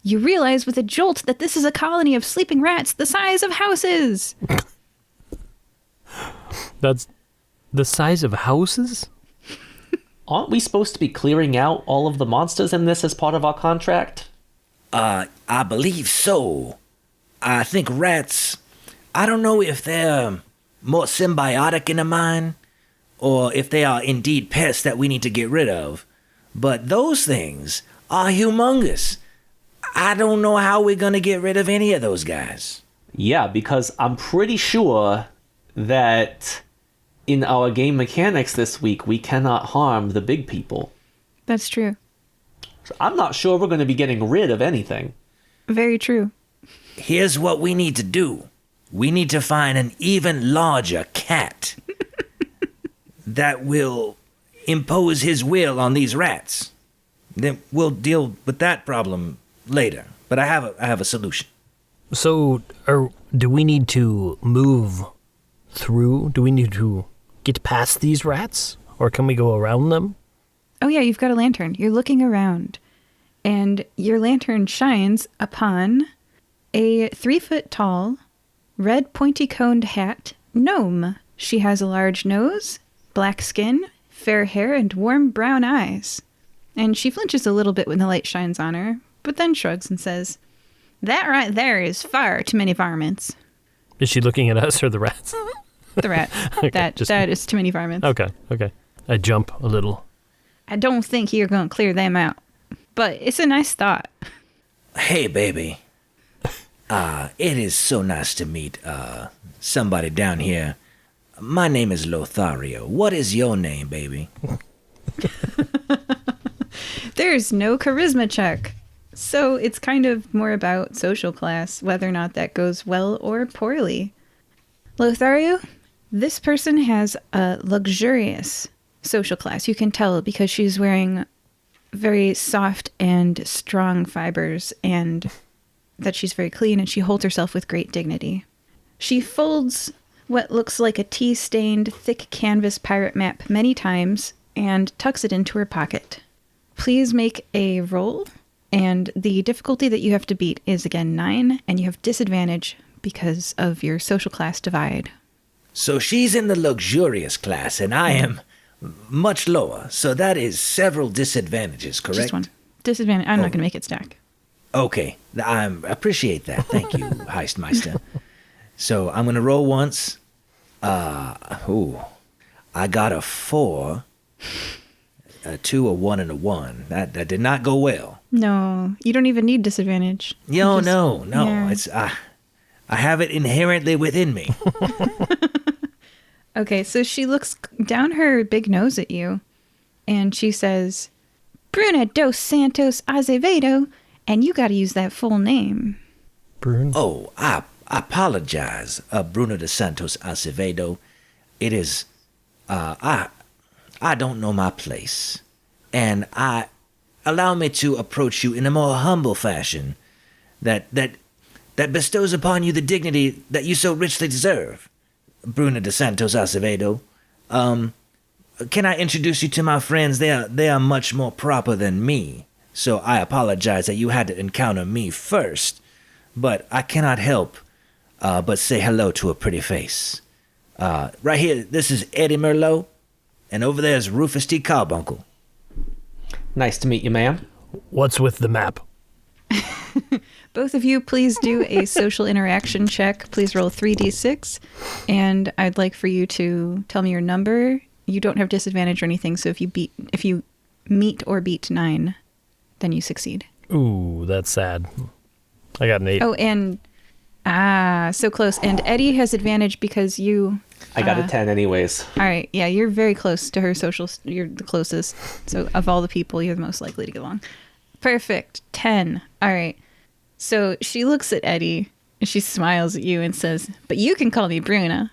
You realize with a jolt that this is a colony of sleeping rats the size of houses. That's the size of houses? Aren't we supposed to be clearing out all of the monsters in this as part of our contract? I believe so. I think rats, I don't know if they're more symbiotic in a mine, or if they are indeed pests that we need to get rid of. But those things are humongous. I don't know how we're going to get rid of any of those guys. Yeah, because I'm pretty sure that in our game mechanics this week, we cannot harm the big people. That's true. So I'm not sure we're going to be getting rid of anything. Very true. Here's what we need to do. We need to find an even larger cat that will impose his will on these rats. Then we'll deal with that problem later. But I have a solution. So, do we need to move through? Do we need to get past these rats? Or can we go around them? Oh yeah, you've got a lantern. You're looking around. And your lantern shines upon a 3-foot-tall, red pointy-coned hat gnome. She has a large nose, black skin, fair hair, and warm brown eyes. And she flinches a little bit when the light shines on her, but then shrugs and says, "That right there is far too many varmints." Is she looking at us or the rats? The rat. Okay, that is too many varmints. Okay. I jump a little. I don't think you're going to clear them out. But it's a nice thought. Hey, baby. It is so nice to meet, somebody down here. My name is Lothario. What is your name, baby? There's no charisma check. So it's kind of more about social class, whether or not that goes well or poorly. Lothario, this person has a luxurious social class. You can tell because she's wearing very soft and strong fibers, and that she's very clean, and she holds herself with great dignity. She folds what looks like a tea-stained, thick canvas pirate map many times and tucks it into her pocket. Please make a roll, and the difficulty that you have to beat is again 9, and you have disadvantage because of your social class divide. So she's in the luxurious class, and I am much lower. So that is several disadvantages, correct? Just one. Disadvantage. I'm not going to make it stack. Okay, I appreciate that. Thank you, Heistmeister. So I'm going to roll once. I got a 4, a 2, a 1, and a 1. That did not go well. No, you don't even need disadvantage. No. Yeah. It's I have it inherently within me. Okay, so she looks down her big nose at you, and she says, Bruna dos Santos Azevedo, and you gotta use that full name. Bruno? Oh, I apologize, Bruno de Santos Acevedo. It is, I don't know my place, and allow me to approach you in a more humble fashion that bestows upon you the dignity that you so richly deserve. Bruno de Santos Acevedo. Can I introduce you to my friends? They are much more proper than me, so I apologize that you had to encounter me first, but I cannot help but say hello to a pretty face. Right here, this is Eddie Merlot, and over there is Rufus T. Carbuncle. Nice to meet you, ma'am. What's with the map? Both of you, please do a social interaction check. Please roll 3d6, and I'd like for you to tell me your number. You don't have disadvantage or anything, so if you meet or beat 9, then you succeed. Ooh, that's sad. I got an 8. Oh, and so close. And Eddie has advantage because you. I got a 10 anyways. All right, yeah, you're very close to her social. You're the closest. So of all the people, you're the most likely to get along. Perfect. 10. All right. So she looks at Eddie and she smiles at you and says, "But you can call me Bruna."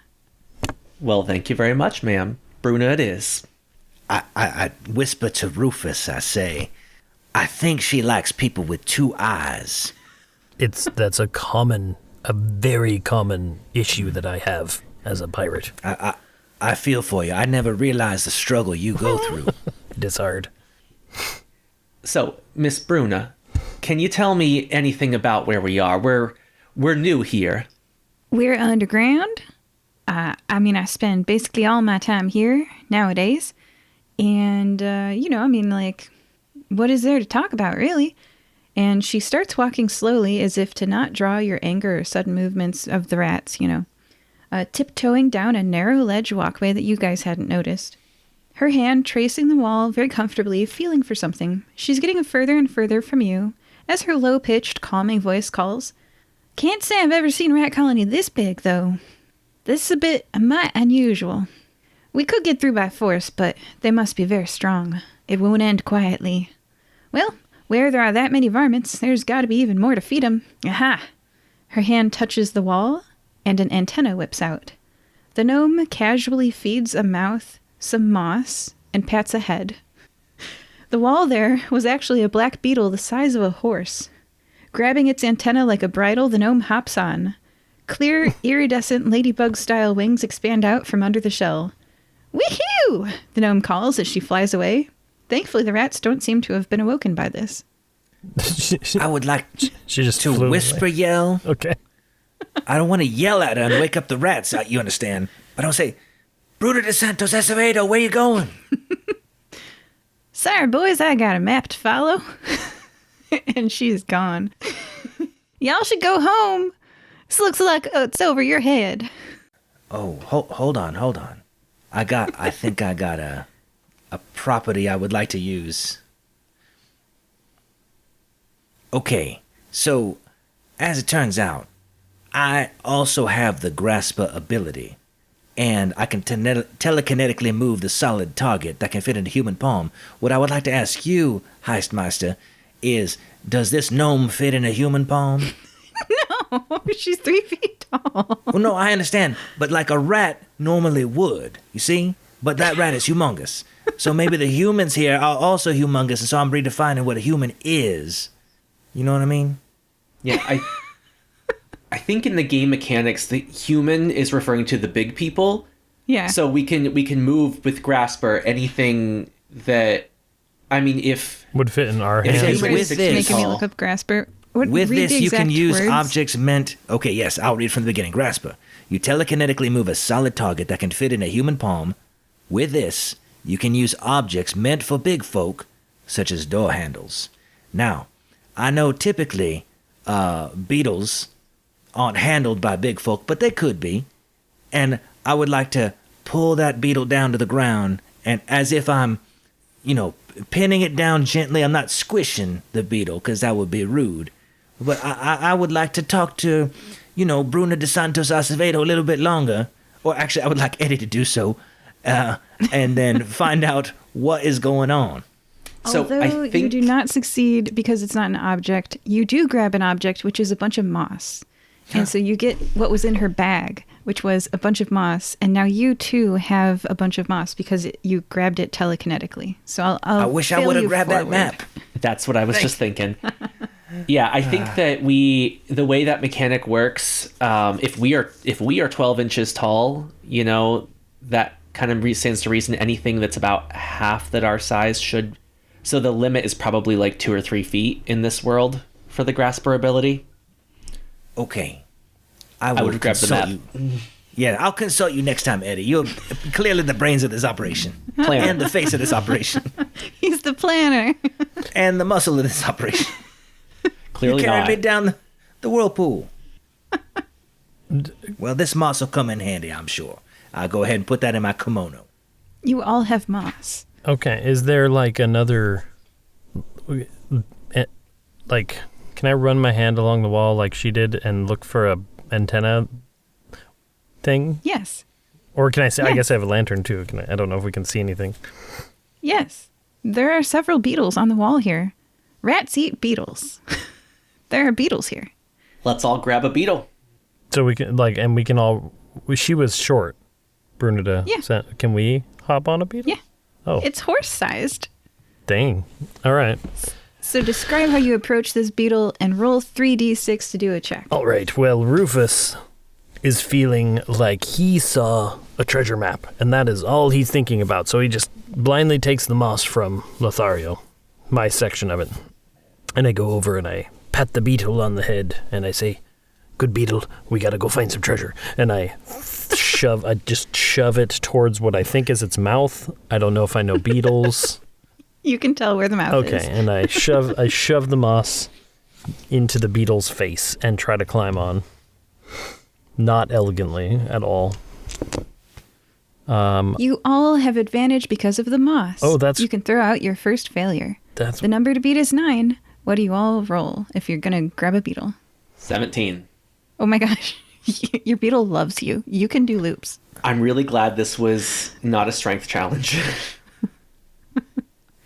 Well, thank you very much, ma'am. Bruna it is. I whisper to Rufus, I say, I think she likes people with 2 eyes. That's a very common issue that I have as a pirate. I feel for you. I never realized the struggle you go through. It is hard. So, Miss Bruna, can you tell me anything about where we are? We're new here. We're underground. I spend basically all my time here nowadays. And, what is there to talk about, really? And she starts walking slowly as if to not draw your anger or sudden movements of the rats, tiptoeing down a narrow ledge walkway that you guys hadn't noticed. Her hand tracing the wall very comfortably, feeling for something. She's getting further and further from you as her low-pitched, calming voice calls. Can't say I've ever seen a rat colony this big, though. This is a bit mite unusual. We could get through by force, but they must be very strong. It won't end quietly. Well, where there are that many varmints, there's got to be even more to feed 'em. Aha! Her hand touches the wall, and an antenna whips out. The gnome casually feeds a mouth, some moss, and pats a head. The wall there was actually a black beetle the size of a horse. Grabbing its antenna like a bridle, the gnome hops on. Clear, iridescent ladybug-style wings expand out from under the shell. Wee-hoo! The gnome calls as she flies away. Thankfully, the rats don't seem to have been awoken by this. I would like She just to flew whisper away. yell. Okay. I don't want to yell at her and wake up the rats, you understand? But I don't say, Bruno de Santos Acevedo, where you going? Sorry, boys, I got a map to follow. And she's gone. Y'all should go home. This looks like it's over your head. Oh, hold on. I think I got a property I would like to use. Okay, so as it turns out, I also have the Grasper ability, and I can telekinetically move the solid target that can fit in a human palm. What I would like to ask you, Heistmeister, is, does this gnome fit in a human palm? No, she's 3 feet tall. Well, no, I understand, but like a rat normally would, you see? But that rat is humongous. So maybe the humans here are also humongous, and so I'm redefining what a human is. You know what I mean? Yeah, I think in the game mechanics, the human is referring to the big people. Yeah. So we can move with Grasper anything that, I mean, if Would fit in our if hands. says anybody with is 6 this- feet Making me tall- look up Grasper. What, With read this, the you can exact use words. objects meant... Okay, yes, I'll read from the beginning. Grasper. You telekinetically move a solid target that can fit in a human palm. With this, you can use objects meant for big folk, such as door handles. Now, I know typically beetles aren't handled by big folk, but they could be. And I would like to pull that beetle down to the ground, and as if I'm, pinning it down gently. I'm not squishing the beetle, because that would be rude. But I would like to talk to, Bruno de Santos Acevedo a little bit longer. Or actually, I would like Eddie to do so. And then find out what is going on. So Although I you think do not succeed because it's not an object, you do grab an object, which is a bunch of moss. And so you get what was in her bag, which was a bunch of moss. And now you, too, have a bunch of moss because you grabbed it telekinetically. So I wish I fail would have you grabbed that forward. map. that's what I was just thinking. Yeah, I think that the way that mechanic works, if we are 12 inches tall, that kind of stands to reason anything that's about half that our size should. So the limit is probably like 2 or 3 feet in this world for the Grasper ability. Okay. I will would grab the consult map. you. Yeah, I'll consult you next time, Eddie. You're clearly the brains of this operation. Planner. And the face of this operation. He's the planner. And the muscle of this operation. Clearly You carried not. me down the whirlpool. Well, this moss will come in handy, I'm sure. I'll go ahead and put that in my kimono. You all have moss. Okay, is there like another... Like, can I run my hand along the wall like she did and look for a antenna thing? Yes. Or can I say, I Yeah. guess I have a lantern too. I don't know if we can see anything. Yes. There are several beetles on the wall here. Rats eat beetles. There are beetles here. Let's all grab a beetle. So we can, and we can all... She was short, Brunida. Yeah. Can we hop on a beetle? Yeah. Oh, It's horse-sized. dang. All right. So describe how you approach this beetle and roll 3d6 to do a check. All right. Well, Rufus is feeling like he saw a treasure map, and that is all he's thinking about. So he just blindly takes the moss from Lothario, my section of it. And I go over and I pat the beetle on the head, and I say, "Good beetle, we gotta go find some treasure." And I just shove it towards what I think is its mouth. I don't know if I know beetles. You can tell where the mouth is. Okay, and I shove the moss into the beetle's face and try to climb on. Not elegantly at all. You all have advantage because of the moss. Oh, that's- You can throw out your first failure. That's The number to beat is 9. What do you all roll if you're going to grab a beetle? 17. Oh my gosh. Your beetle loves you. You can do loops. I'm really glad this was not a strength challenge.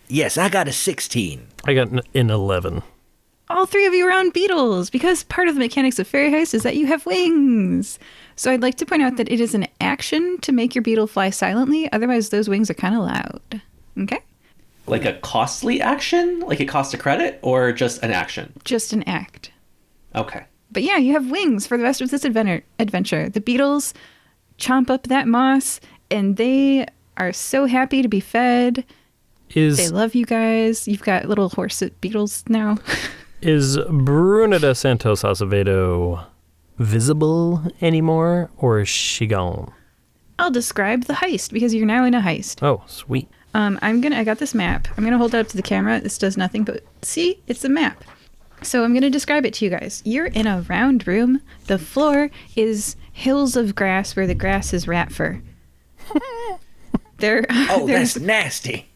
Yes, I got a 16. I got an 11. All 3 of you are on beetles because part of the mechanics of Fairy Heist is that you have wings. So I'd like to point out that it is an action to make your beetle fly silently. Otherwise, those wings are kind of loud. Okay? Like a costly action? Like it costs a credit? Or just an action? Just an act. Okay. But yeah, you have wings for the rest of this adventure. The beetles chomp up that moss, and they are so happy to be fed. They Is love you guys. You've got little horse beetles now. Brunida Santos Acevedo visible anymore, or is she gone? I'll describe the heist because you're now in a heist. Oh, sweet. I got this map. I'm gonna hold it up to the camera. This does nothing but see, it's a map. So I'm gonna describe it to you guys. You're in a round room. The floor is hills of grass where the grass is rat fur. Oh, there's that's nasty.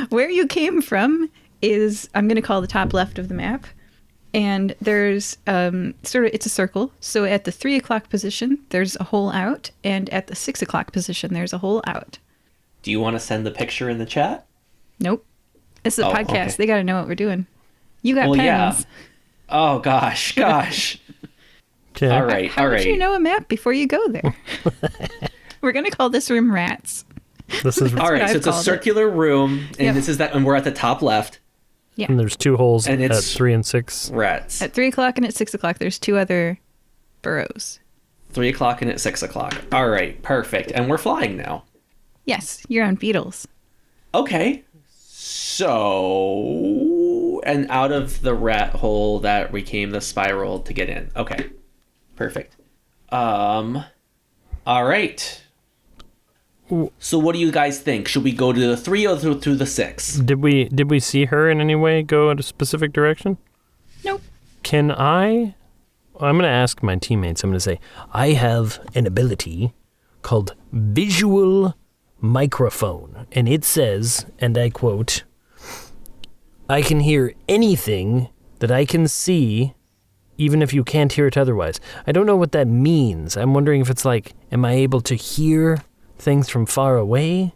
where you came from is I'm gonna call the top left of the map. And there's it's a circle. So at the 3 o'clock position, there's a hole out. And at the 6 o'clock position, there's a hole out. Do you want to send the picture in the chat? Nope. This is a podcast. Okay. They got to know what we're doing. You got pens. Yeah. Oh, gosh. Okay. All right. How would you know a map before you go there? We're going to call this room Rats. This is All right. So it's a circular room, and Yep. and we're at the top left. Yeah. and there's 2 holes And at it's- 3 and 6. Rats. At 3 o'clock and at 6 o'clock, there's 2 other burrows. 3 o'clock and at 6 o'clock. All right. Perfect. And we're flying now. Yes, you're on beetles. Okay. So, and out of the rat hole that became the spiral to get in. Okay. Perfect. All right. So what do you guys think? Should we go to the 3 or to the 6? Did we see her in any way go in a specific direction? Nope. I'm going to ask my teammates. I'm going to say, I have an ability called Visual Microphone. And it says, and I quote, I can hear anything that I can see, even if you can't hear it otherwise. I don't know what that means. I'm wondering if it's like, am I able to hear things from far away?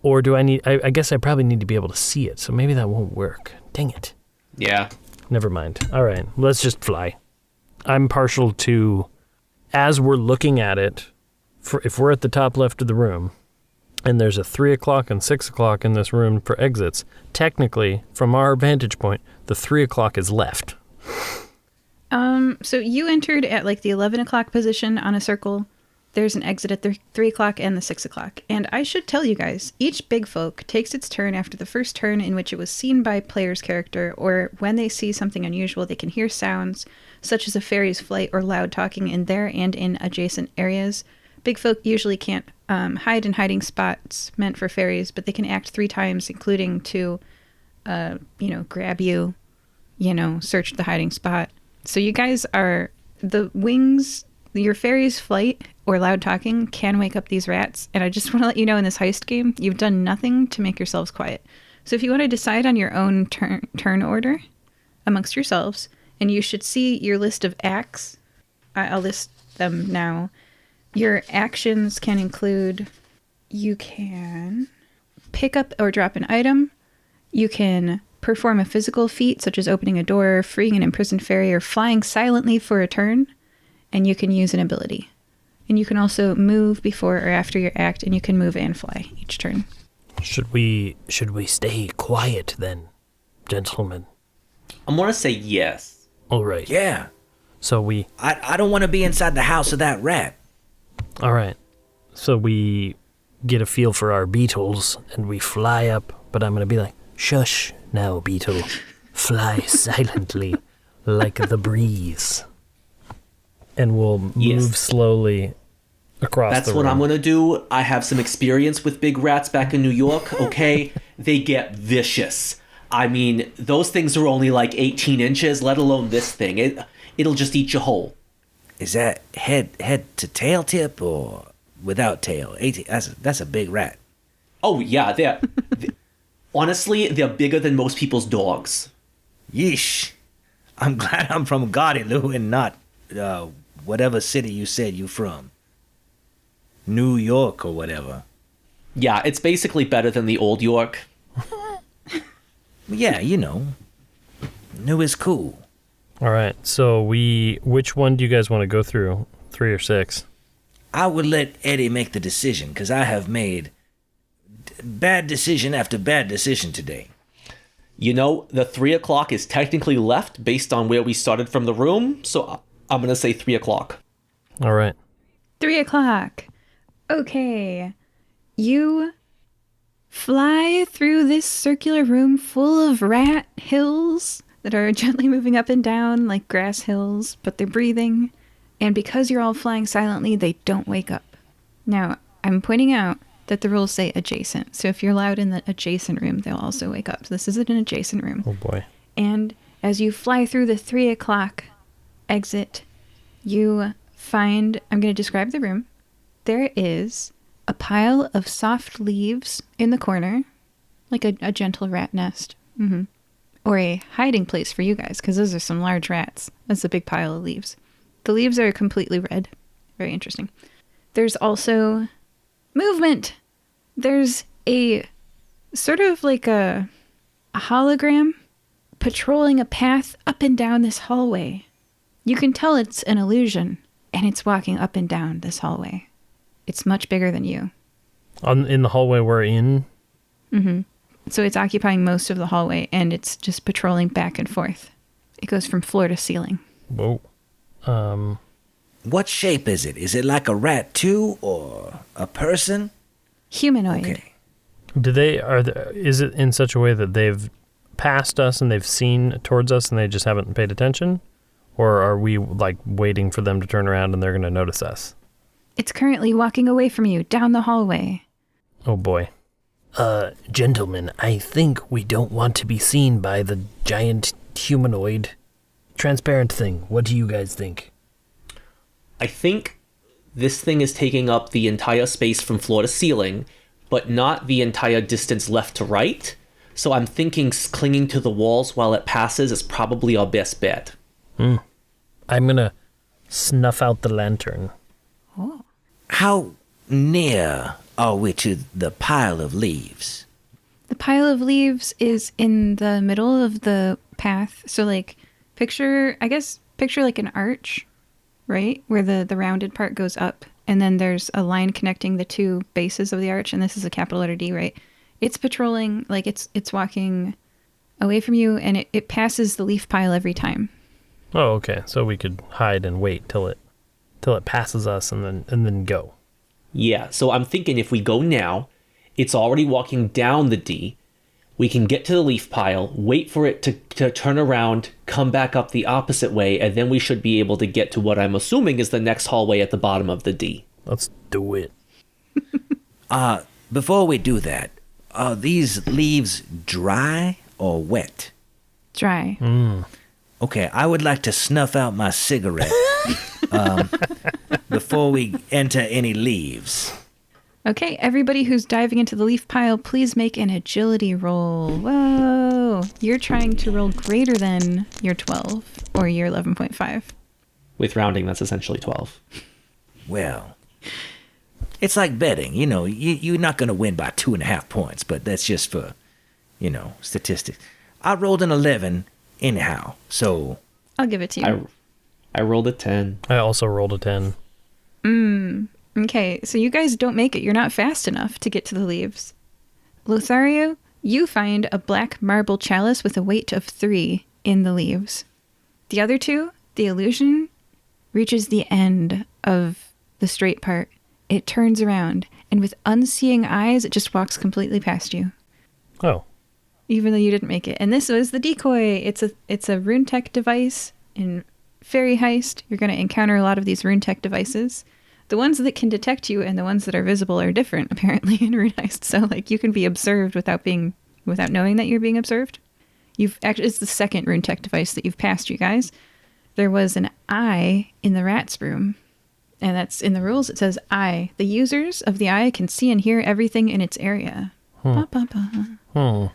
Or do I guess I probably need to be able to see it. So maybe that won't work. Dang it. Yeah. Never mind. All right, let's just fly. I'm partial to, as we're looking at it, if we're at the top left of the room, and there's a 3 o'clock and 6 o'clock in this room for exits, technically, from our vantage point, the 3 o'clock is left. So you entered at like the 11 o'clock position on a circle. There's an exit at the 3 o'clock and the 6 o'clock. And I should tell you guys, each big folk takes its turn after the first turn in which it was seen by player's character, or when they see something unusual, they can hear sounds, such as a fairy's flight or loud talking in there and in adjacent areas. Big folk usually can't hide in hiding spots meant for fairies, but they can act 3 times, including to, grab you, search the hiding spot. So you guys are, the wings, your fairy's flight or loud talking can wake up these rats. And I just want to let you know, in this heist game, you've done nothing to make yourselves quiet. So if you want to decide on your own turn order amongst yourselves, and you should see your list of acts, I'll list them now. Your actions can include, you can pick up or drop an item, you can perform a physical feat such as opening a door, freeing an imprisoned fairy, or flying silently for a turn, and you can use an ability. And you can also move before or after your act, and you can move and fly each turn. Should we stay quiet then, gentlemen? I'm going to say yes. All right. Yeah. So I don't want to be inside the house of that rat. all right. So we get a feel for our beetles and we fly up, but I'm going to be like, shush now, beetle. Fly silently like the breeze. And we'll move slowly across That's the what room. I'm going to do. I have some experience with big rats back in New York, okay? They get vicious. I mean, those things are only like 18 inches, let alone this thing. It'll just eat you whole. Is that head to tail tip or without tail? 18, that's a big rat. Oh, yeah, honestly, they're bigger than most people's dogs. Yeesh. I'm glad I'm from Gaudilou and not whatever city you said you from. New York or whatever. Yeah, it's basically better than the old York. Yeah, New is cool. All right. So which one do you guys want to go through? 3 or 6? I would let Eddie make the decision because I have made bad decision after bad decision today. The 3 o'clock is technically left based on where we started from the room, so I'm going to say 3 o'clock. All right. 3 o'clock. Okay. You fly through this circular room full of rat hills that are gently moving up and down like grass hills, but they're breathing. And because you're all flying silently, they don't wake up. Now, I'm pointing out that the rules say adjacent. So if you're loud in the adjacent room, they'll also wake up. So this isn't an adjacent room. Oh, boy. And as you fly through the 3 o'clock exit, you find, I'm going to describe the room. There is a pile of soft leaves in the corner, like a gentle rat nest. or a hiding place for you guys, because those are some large rats. That's a big pile of leaves. The leaves are completely red. Very interesting. There's also movement. There's a sort of like a hologram patrolling a path up and down this hallway. You can tell it's an illusion, and it's walking up and down this hallway. It's much bigger than you. In the hallway we're in? Mm-hmm. So it's occupying most of the hallway, and it's just patrolling back and forth. It goes from floor to ceiling. Whoa. What shape is it? Is it like a rat too, or a person? Humanoid. Okay. Is it in such a way that they've passed us and they've seen towards us and they just haven't paid attention? Or are we like waiting for them to turn around and they're going to notice us? It's currently walking away from you down the hallway. Oh boy. Gentlemen, I think we don't want to be seen by the giant humanoid transparent thing. What do you guys think? I think this thing is taking up the entire space from floor to ceiling, but not the entire distance left to right. So I'm thinking clinging to the walls while it passes is probably our best bet. I'm going to snuff out the lantern. Oh. How near are we to the pile of leaves? The pile of leaves is in the middle of the path. So like picture like an arch, right? Where the rounded part goes up. And then there's a line connecting the two bases of the arch. And this is a capital letter D, right? It's patrolling, like it's walking away from you, and it passes the leaf pile every time. Oh, okay. So we could hide and wait till it passes us and then go. Yeah, so I'm thinking if we go now, it's already walking down the D. We can get to the leaf pile, wait for it to turn around, come back up the opposite way, and then we should be able to get to what I'm assuming is the next hallway at the bottom of the D. Let's do it. Before we do that, are these leaves dry or wet? Dry. Okay, I would like to snuff out my cigarette before we enter any leaves. Okay, everybody who's diving into the leaf pile, please make an agility roll. Whoa. You're trying to roll greater than your 12 or your 11.5. With rounding, that's essentially 12. Well, it's like betting. You know, you're not going to win by 2.5 points, but that's just for, statistics. I rolled an 11 anyhow, so... I'll give it to you. I rolled a 10. I also rolled a 10. Okay, so you guys don't make it. You're not fast enough to get to the leaves. Lothario, you find a black marble chalice with a weight of 3 in the leaves. The other two, the illusion, reaches the end of the straight part. It turns around, and with unseeing eyes, it just walks completely past you. Oh. Even though you didn't make it. And this was the decoy. It's a Runehack device. In Fairy Heist, you're going to encounter a lot of these Runehack devices. The ones that can detect you and the ones that are visible are different, apparently, in Rune Heist. So, like, you can be observed without knowing that you're being observed. It's the second Runehack device that you've passed, you guys. There was an eye in the rat's room, and that's in the rules. It says, "Eye. The users of the eye can see and hear everything in its area." Ba, ba, ba.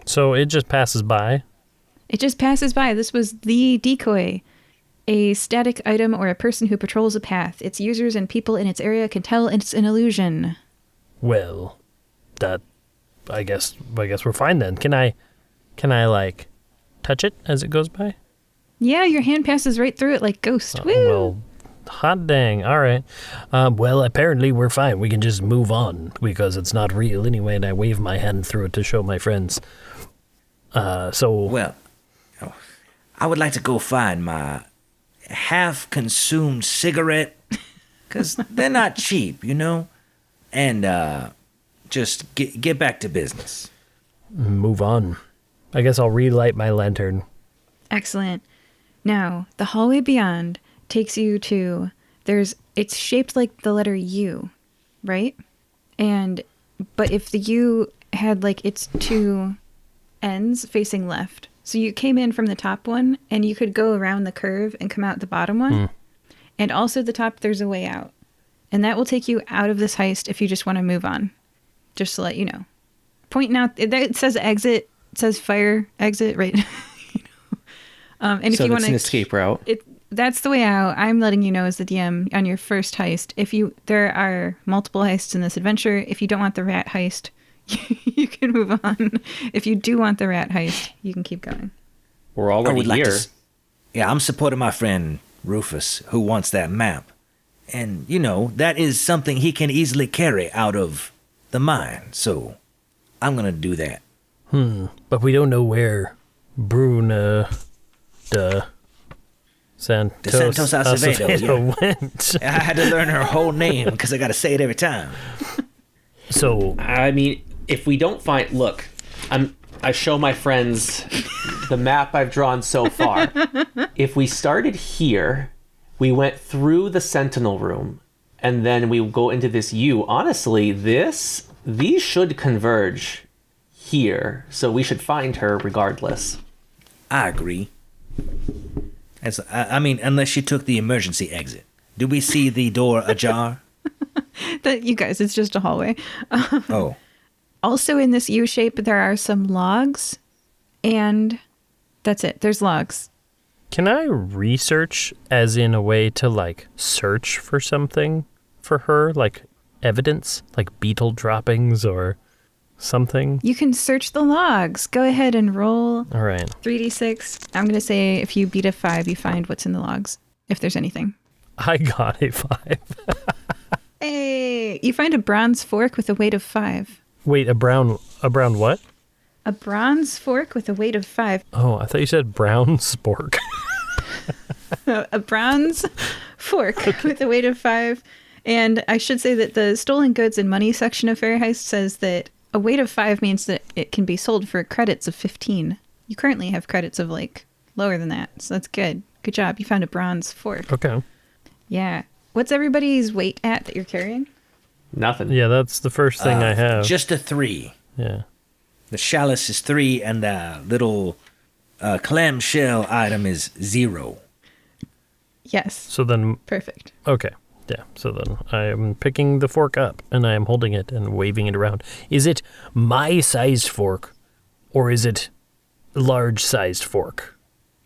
So it just passes by? It just passes by. This was the decoy. A static item or a person who patrols a path. Its users and people in its area can tell it's an illusion. Well, I guess we're fine then. Can I like touch it as it goes by? Yeah, your hand passes right through it like Ghost. Woo! Well, hot dang. All right. Well, apparently we're fine. We can just move on because it's not real anyway, and I wave my hand through it to show my friends. Well, I would like to go find my half-consumed cigarette, because they're not cheap, and just get back to business. Move on. I guess I'll relight my lantern. Excellent. Now, the hallway beyond takes you to, it's shaped like the letter U, right? But if the U had like its two ends facing left, so you came in from the top one and you could go around the curve and come out the bottom one. And also at the top, there's a way out. And that will take you out of this heist if you just want to move on. Just to let you know. Pointing out, it says exit says fire exit, right? And if So you that's want an escape route. that's the way out. I'm letting you know as the DM on your first heist. There are multiple heists in this adventure. If you don't want the rat heist, you can move on. If you do want the rat heist, you can keep going. We're already here. Yeah, I'm supporting my friend Rufus, who wants that map. And, that is something he can easily carry out of the mine. So I'm going to do that. But we don't know where Bruna de Santos Acevedo went. I had to learn her whole name because I got to say it every time. So, I mean, if we don't find... Look, I show my friends the map I've drawn so far. If we started here, we went through the Sentinel room, and then we go into this U. Honestly, these should converge here, so we should find her regardless. I agree. Unless she took the emergency exit. Do we see the door ajar? That you guys, it's just a hallway. Oh. Also in this U shape, there are some logs, and that's it. There's logs. can I research as in a way to, search for something for her? Like evidence? Like beetle droppings or something? You can search the logs. Go ahead and roll All right. 3d6. I'm going to say if you beat a 5, you find what's in the logs, if there's anything. I got a 5. Hey, you find a bronze fork with a weight of 5. Wait, a brown what? A bronze fork with a weight of 5. Oh, I thought you said brown spork. A bronze fork with a weight of 5. And I should say that the stolen goods and money section of Fairy Heist says that a weight of 5 means that it can be sold for credits of 15. You currently have credits of lower than that. So that's good. Good job. You found a bronze fork. Okay. Yeah. What's everybody's weight at that you're carrying? Nothing. Yeah, that's the first thing I have. Just a 3. Yeah. The chalice is 3, and the little clamshell item is 0. Yes. So then, Perfect. okay. Yeah, so then I am picking the fork up, and I am holding it and waving it around. Is it my sized fork, or is it a large-sized fork?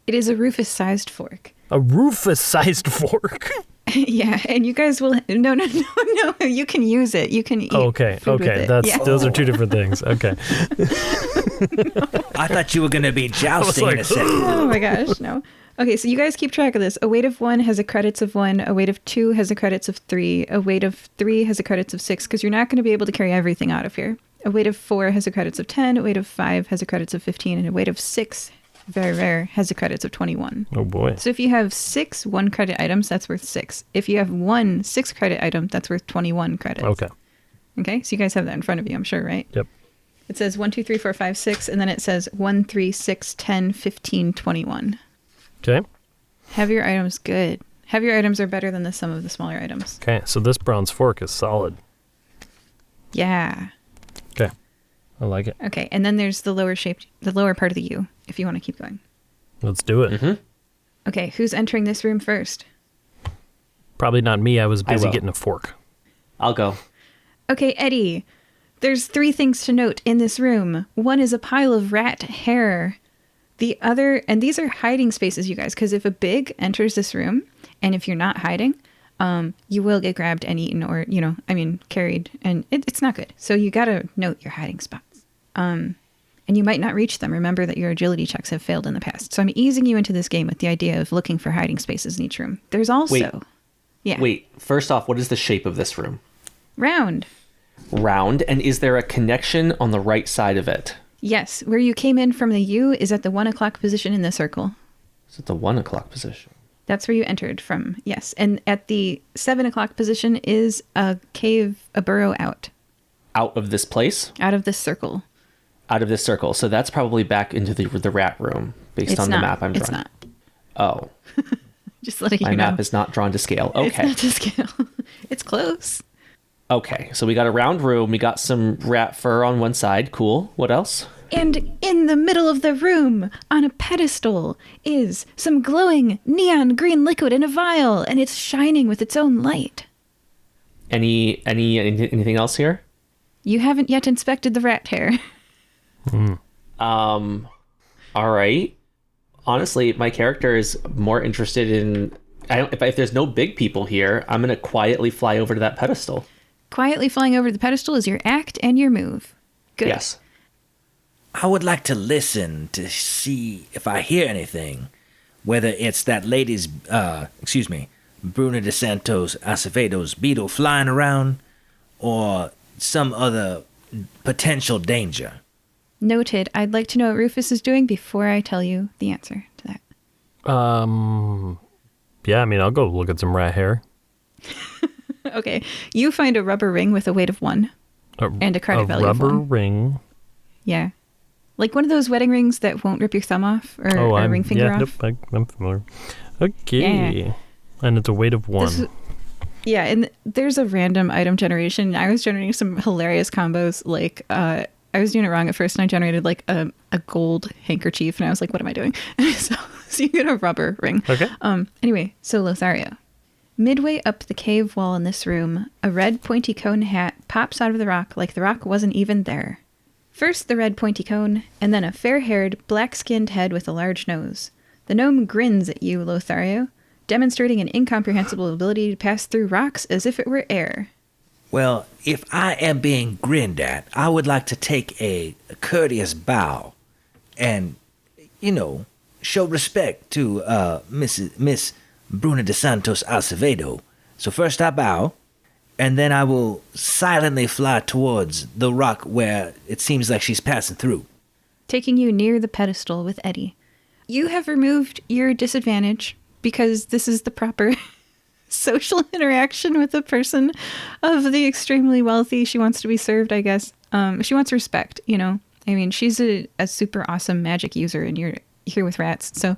It is a Rufus-sized fork. A Rufus-sized fork? Yeah, and you guys will... No. You can use it. You can eat Okay, food with it. that's Yeah. those are two different things. Okay. I thought you were going to be jousting in a second. Oh my gosh, no. Okay, so you guys keep track of this. A weight of 1 has a credits of 1. A weight of 2 has a credits of 3. A weight of 3 has a credits of 6, because you're not going to be able to carry everything out of here. A weight of 4 has a credits of 10. A weight of 5 has a credits of 15. And a weight of 6, very rare, has a credits of 21. Oh boy. So if you have 6 1-credit items, that's worth 6. If you have 1 6-credit item, that's worth 21 credits. Okay. Okay, so you guys have that in front of you, I'm sure, right? Yep. It says 1, 2, 3, 4, 5, 6, and then it says 1, 3, 6, 10, 15, 21. Okay. Heavier items, good. Heavier items are better than the sum of the smaller items. Okay, so this bronze fork is solid. Yeah. Okay. I like it. Okay, and then there's the lower part of the U, if you want to keep going. Let's do it. Mm-hmm. Okay, who's entering this room first? Probably not me. I was busy will. getting a fork. I'll go. Okay, Eddie, there's 3 things to note in this room. 1 is a pile of rat hair. The other, and these are hiding spaces, you guys, because if a big enters this room, and if you're not hiding, you will get grabbed and eaten or, carried, and it's not good. So you got to note your hiding spots. And you might not reach them. Remember that your agility checks have failed in the past. So I'm easing you into this game with the idea of looking for hiding spaces in each room. There's also... Wait, first off, what is the shape of this room? Round. Round, and is there a connection on the right side of it? Yes, where you came in from the U is at the 1 o'clock position in the circle. Is it the 1 o'clock position? That's where you entered from, yes. And at the 7 o'clock position is a cave, a burrow out. Out of this place? Out of this circle. Out of this circle. So that's probably back into the rat room, based on the map I'm drawing. It's not. Oh. Just letting you know. My map is not drawn to scale. Okay. It's not to scale. It's close. Okay, so we got a round room. We got some rat fur on one side. Cool. What else? And in the middle of the room, on a pedestal, is some glowing neon green liquid in a vial, and it's shining with its own light. Anything else here? You haven't yet inspected the rat hair. All right. Honestly, my character is more interested in... if there's no big people here, I'm going to quietly fly over to that pedestal. Quietly flying over the pedestal is your act and your move. Good. Yes. I would like to listen to see if I hear anything, whether it's that lady's, Bruna de Santos Acevedo's beetle flying around, or some other potential danger. Noted. I'd like to know what Rufus is doing before I tell you the answer to that. Yeah, I mean, I'll go look at some rat hair. Okay. You find a rubber ring with a weight of 1 and a credit value of 1. A rubber ring. Yeah. Like one of those wedding rings that won't rip your thumb off or a ring finger off. Nope, I'm familiar. Okay. Yeah. And it's a weight of 1. Yeah, and there's a random item generation. I was generating some hilarious combos. Like, I was doing it wrong at first, and I generated like a gold handkerchief, and I was like, what am I doing? so you get a rubber ring. Okay. Anyway, so Lothario. Midway up the cave wall in this room, a red pointy cone hat pops out of the rock like the rock wasn't even there. First the red pointy cone, and then a fair-haired, black-skinned head with a large nose. The gnome grins at you, Lothario, demonstrating an incomprehensible ability to pass through rocks as if it were air. Well, if I am being grinned at, I would like to take a courteous bow and, show respect to Miss Bruna de Santos Acevedo. So first I bow, and then I will silently fly towards the rock where it seems like she's passing through. Taking you near the pedestal with Eddie. You have removed your disadvantage because this is the proper social interaction with a person of the extremely wealthy. She wants to be served, I guess. She wants respect, I mean, she's a super awesome magic user, and you're here with rats. So,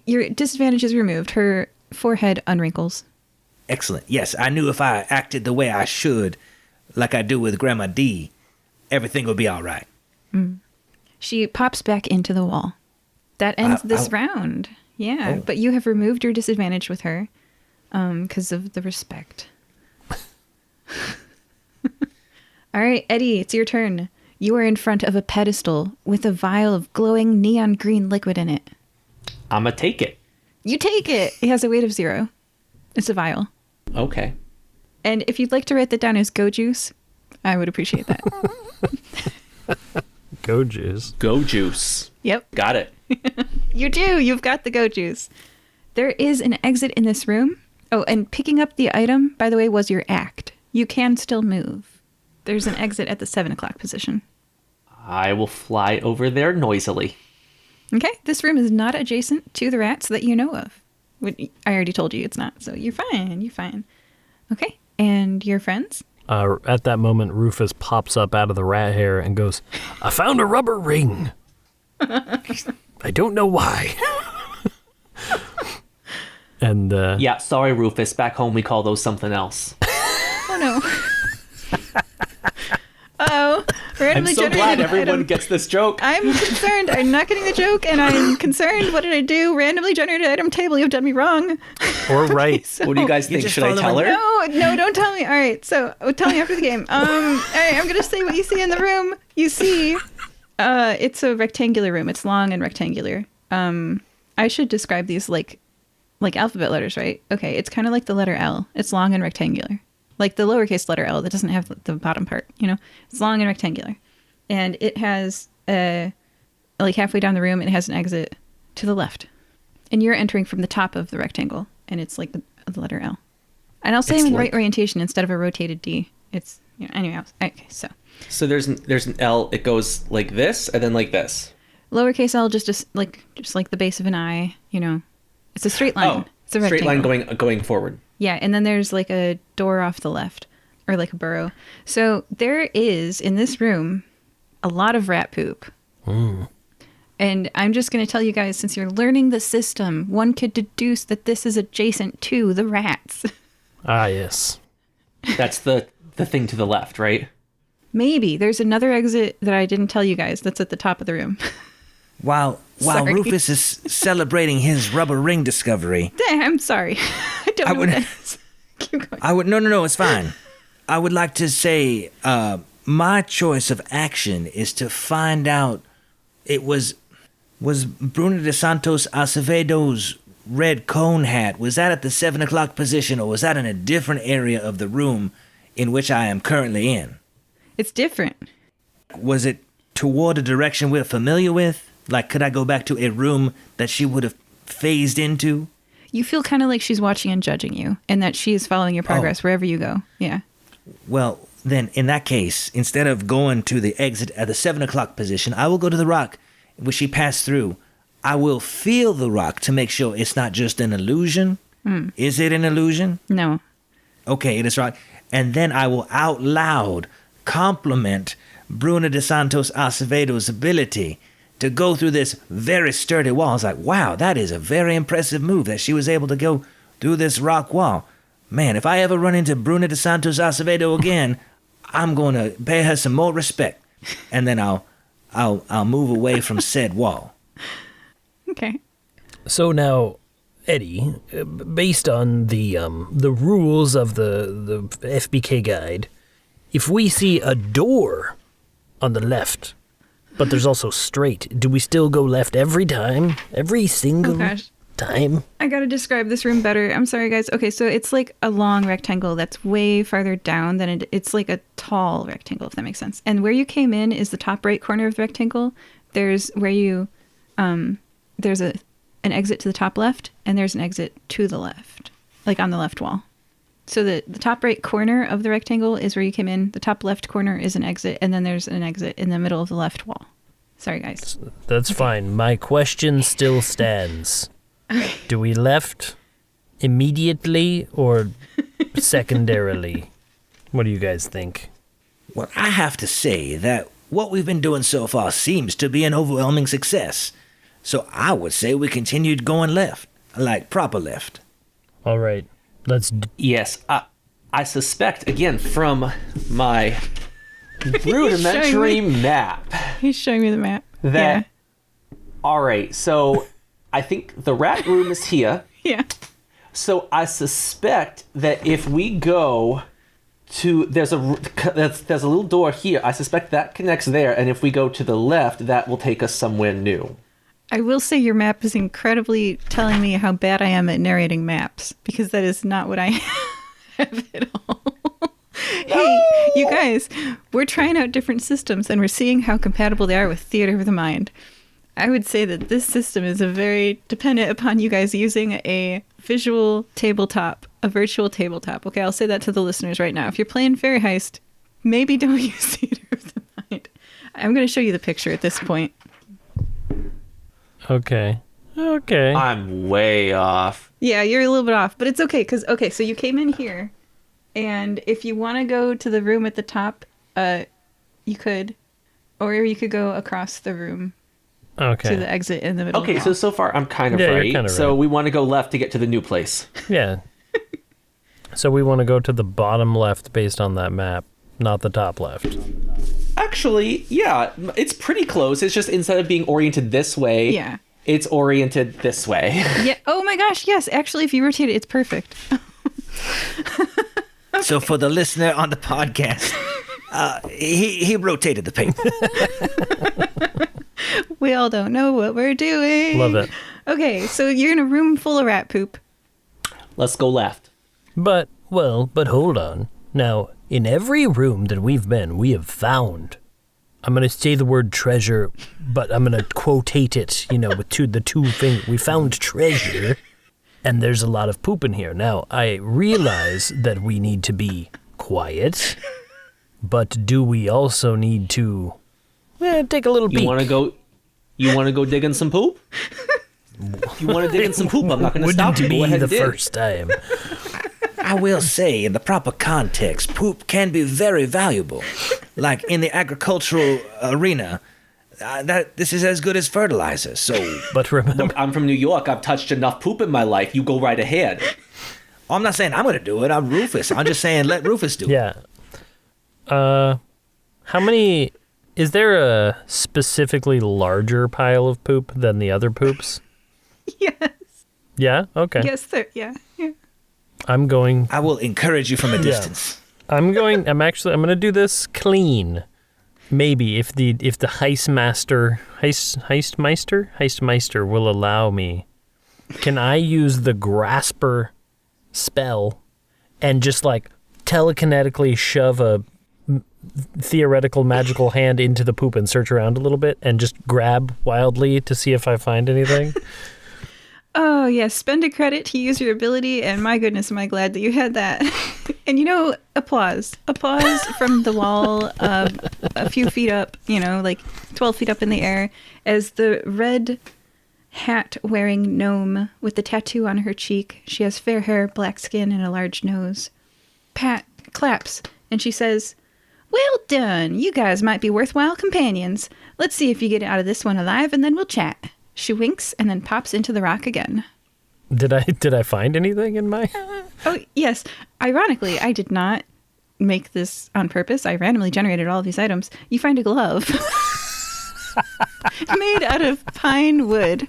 your disadvantage is removed. Her forehead unwrinkles. Excellent. Yes, I knew if I acted the way I should, like I do with Grandma D, everything will be all right. She pops back into the wall. That ends this round. Yeah, but you have removed your disadvantage with her because of the respect. All right, Eddie, it's your turn. You are in front of a pedestal with a vial of glowing neon green liquid in it. I'm going to take it. You take it. It has a weight of 0. It's a vial. Okay. And if you'd like to write that down as go juice, I would appreciate that. Go juice. Go juice. Yep. Got it. You do. You've got the go juice. There is an exit in this room. Oh, and picking up the item, by the way, was your act. You can still move. There's an exit at the 7 o'clock position. I will fly over there noisily. Okay. This room is not adjacent to the rats that you know of. I already told you it's not, so you're fine. You're fine. Okay. And your friends? At that moment, Rufus pops up out of the rat hair and goes, I found a rubber ring. I don't know why. And yeah, sorry, Rufus. Back home, we call those something else. Oh, no. Oh, I'm so glad everyone gets this joke. I'm concerned. I'm not getting the joke, and I'm concerned. What did I do? Randomly generated item table. You've done me wrong. Or right. So, what do you guys think? Should I tell her? No, don't tell me. All right, so tell me after the game. All right, I'm gonna say what you see in the room. You see, it's a rectangular room. It's long and rectangular. I should describe these like alphabet letters, right? Okay, it's kind of like the letter L. It's long and rectangular. Like the lowercase letter L that doesn't have the bottom part, It's long and rectangular. And it has, like halfway down the room, it has an exit to the left. And you're entering from the top of the rectangle, and it's like the letter L. And I'll say them in right orientation instead of a rotated D. It's, anyway, okay, so. So there's an L, it goes like this, and then like this. Lowercase L, just like the base of an I, It's a straight line. Oh, it's a straight rectangle. line going forward. Yeah, and then there's like a door off the left, or like a burrow. So there is, in this room, a lot of rat poop. And I'm just going to tell you guys, since you're learning the system, one could deduce that this is adjacent to the rats. Ah, yes. That's the thing to the left, right? Maybe. There's another exit that I didn't tell you guys that's at the top of the room. While Sorry. Rufus is celebrating his rubber ring discovery, I'm sorry. I don't know what that is. Keep going. No, it's fine. I would like to say, my choice of action is to find out it was Bruno de Santos Acevedo's red cone hat. Was that at the 7 o'clock position, or was that in a different area of the room in which I am currently in? It's different. Was it toward a direction we're familiar with? Like, could I go back to a room that she would have phased into? You feel kind of like she's watching and judging you, and that she is following your progress wherever you go. Yeah. Well, then, in that case, instead of going to the exit at the 7 o'clock position, I will go to the rock which she passed through. I will feel the rock to make sure it's not just an illusion. Is it an illusion? No. Okay, it is right. And then I will out loud compliment Bruno de Santos Acevedo's ability to go through this very sturdy wall. I was like, wow, that is a very impressive move that she was able to go through this rock wall. Man, if I ever run into Bruno de Santos Acevedo again, I'm going to pay her some more respect. And then I'll move away from said wall. Okay. So now, Eddie, based on the rules of the FBK guide, if we see a door on the left, but there's also straight, do we still go left every time? Every single time? I gotta describe this room better. I'm sorry, guys. Okay, so it's like a long rectangle that's way farther down than it's like a tall rectangle, if that makes sense. And where you came in is the top right corner of the rectangle. There's where you, there's an exit to the top left, and there's an exit to the left, like on the left wall. So the top right corner of the rectangle is where you came in. The top left corner is an exit, and then there's an exit in the middle of the left wall. Sorry, guys. That's fine. My question still stands. Okay. Do we left immediately or secondarily? What do you guys think? Well, I have to say that what we've been doing so far seems to be an overwhelming success. So I would say we continued going left, like proper left. All right. Yes, I suspect, again, from my rudimentary map. He's showing me the map. That, all right, so I think the rat room is here. Yeah. So I suspect that if we go to, there's a little door here. I suspect that connects there, and if we go to the left, that will take us somewhere new. I will say your map is incredibly telling me how bad I am at narrating maps, because that is not what I have at all. Hey, you guys, we're trying out different systems and we're seeing how compatible they are with Theater of the Mind. I would say that this system is very dependent upon you guys using a visual tabletop, a virtual tabletop. Okay, I'll say that to the listeners right now. If you're playing Fairy Heist, maybe don't use Theater of the Mind. I'm going to show you the picture at this point. Okay. I'm way off. Yeah, you're a little bit off, but it's okay, because, okay, so you came in here, and if you want to go to the room at the top, you could, or you could go across the room to the exit in the middle. Okay, so far I'm kind of right. Kind of so right. we want to go left to get to the new place. Yeah. So we want to go to the bottom left based on that map, not the top left. Actually, yeah, it's pretty close. It's just instead of being oriented this way, it's oriented this way. Yeah. Oh my gosh, yes. Actually, if you rotate it, it's perfect. Okay. So for the listener on the podcast, he rotated the paper. We all don't know what we're doing. Love it. Okay, so you're in a room full of rat poop. Let's go left. But hold on. Now, in every room that we've been, we have found. I'm going to say the word treasure, but I'm going to quotate it, with the two fingers. We found treasure, and there's a lot of poop in here. Now, I realize that we need to be quiet, but do we also need to take a little peek? You want to go dig in some poop? You want to dig in some poop? I'm not going to stop you. Go ahead, the dig. first time. I will say, in the proper context, poop can be very valuable. Like in the agricultural arena, this is as good as fertilizer. So, but remember, look, I'm from New York. I've touched enough poop in my life. You go right ahead. I'm not saying I'm going to do it. I'm Rufus. I'm just saying let Rufus do it. Yeah. How many? Is there a specifically larger pile of poop than the other poops? Yes. Yeah. Okay. Yes, there. Yeah. I will encourage you from a distance. I'm gonna do this clean. Maybe if the Heistmeister will allow me, can I use the Grasper spell and just like telekinetically shove a theoretical magical hand into the poop and search around a little bit and just grab wildly to see if I find anything? Oh, yes. Spend a credit to use your ability, and my goodness, am I glad that you had that. And, applause. Applause from the wall a few feet up, like 12 feet up in the air, as the red hat-wearing gnome with the tattoo on her cheek, she has fair hair, black skin, and a large nose, Pat claps, and she says, "Well done. You guys might be worthwhile companions. Let's see if you get out of this one alive, and then we'll chat." She winks and then pops into the rock again. Did I find anything in my... Oh, yes. Ironically, I did not make this on purpose. I randomly generated all of these items. You find a glove made out of pine wood.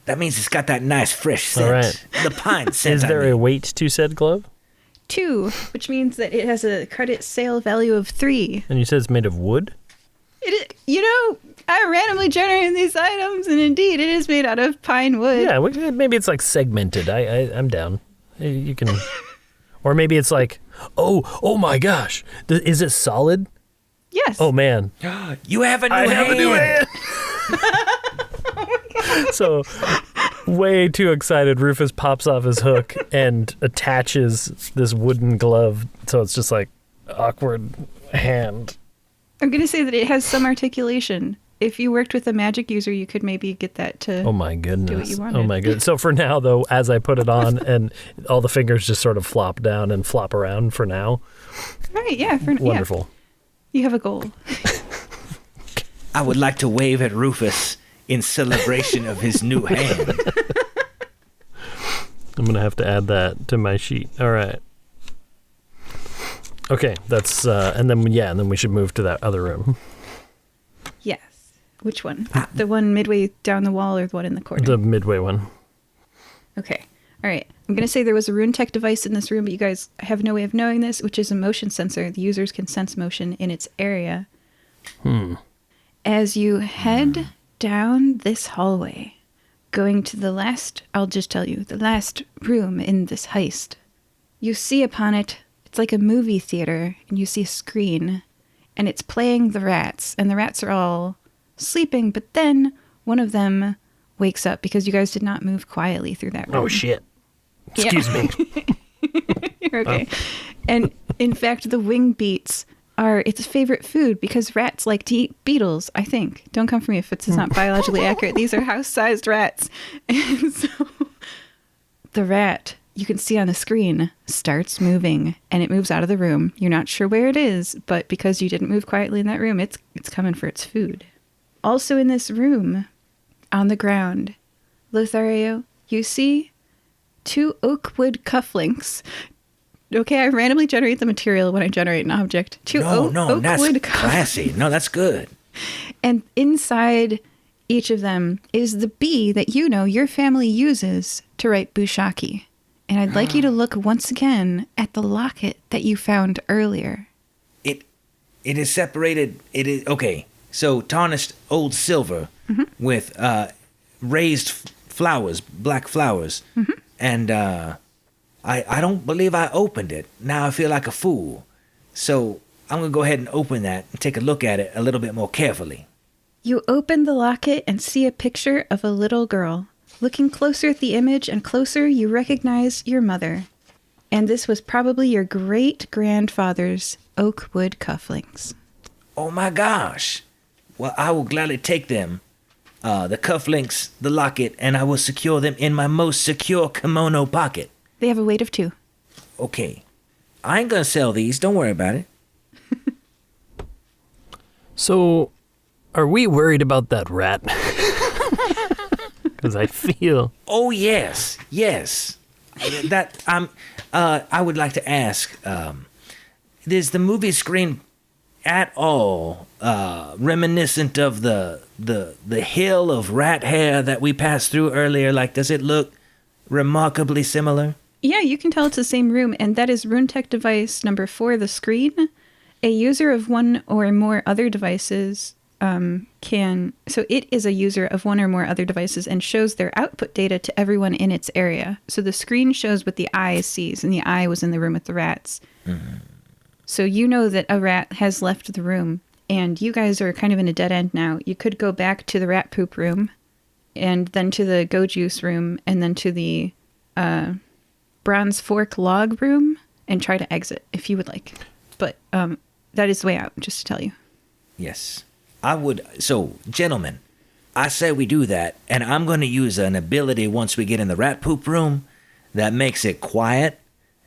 That means it's got that nice fresh scent. All right. The pine scent. Is there a weight to said glove? 2, which means that it has a credit sale value of 3. And you said it's made of wood? I randomly generated these items, and indeed, it is made out of pine wood. Yeah, maybe it's like segmented. I'm down. You can... Or maybe it's like, oh my gosh. Is it solid? Yes. Oh, man. You have a new hand. So, way too excited, Rufus pops off his hook and attaches this wooden glove. So it's just like awkward hand. I'm going to say that it has some articulation. If you worked with a magic user, you could maybe get that to Oh my goodness. do what you wanted. Oh my goodness. So for now, though, as I put it on and all the fingers just sort of flop down and flop around for now. Right, yeah. Wonderful. Yeah. You have a goal. I would like to wave at Rufus in celebration of his new hand. I'm going to have to add that to my sheet. All right. Okay, that's, and then we should move to that other room. Yes. Which one? The one midway down the wall or the one in the corner? The midway one. Okay. All right. I'm going to say there was a rune tech device in this room, but you guys have no way of knowing this, which is a motion sensor. The users can sense motion in its area. As you head down this hallway, going to the last room in this heist, you see upon it, it's like a movie theater, and you see a screen, and it's playing the rats, and the rats are all sleeping, but then one of them wakes up because you guys did not move quietly through that room. Oh, shit. Excuse me. You're okay. And in fact, the wing beets are its favorite food because rats like to eat beetles, I think. Don't come for me if it's not biologically accurate. These are house-sized rats. And so the rat, you can see on the screen, starts moving, and it moves out of the room. You're not sure where it is, but because you didn't move quietly in that room, it's coming for its food. Also in this room, on the ground, Lothario, you see 2 oak wood cufflinks. Okay, I randomly generate the material when I generate an object. Oak that's wood classy. No, that's good. And inside each of them is the bee that your family uses to write bushaki. And I'd like you to look once again at the locket that you found earlier. It is separated. It is okay. So tarnished old silver with raised flowers, black flowers, and I don't believe I opened it. Now I feel like a fool. So I'm gonna go ahead and open that and take a look at it a little bit more carefully. You open the locket and see a picture of a little girl. Looking closer at the image and closer, you recognize your mother. And this was probably your great-grandfather's oak wood cufflinks. Oh my gosh. Well, I will gladly take them. The cufflinks, the locket, and I will secure them in my most secure kimono pocket. They have a weight of 2. Okay. I ain't gonna sell these. Don't worry about it. So, are we worried about that rat? Because I feel... Oh, yes. I would like to ask, is the movie screen at all reminiscent of the hill of rat hair that we passed through earlier? Like, does it look remarkably similar? Yeah, you can tell it's the same room, and that is Runehack device number 4, the screen. A user of one or more other devices so it is a user of one or more other devices and shows their output data to everyone in its area. So the screen shows what the eye sees, and the eye was in the room with the rats. Mm-hmm. So you know that a rat has left the room, and you guys are kind of in a dead end now. You could go back to the rat poop room, and then to the go juice room, and then to the bronze fork log room, and try to exit if you would like. But that is the way out, just to tell you. Yes. I would. So, gentlemen, I say we do that, and I'm going to use an ability once we get in the rat poop room that makes it quiet,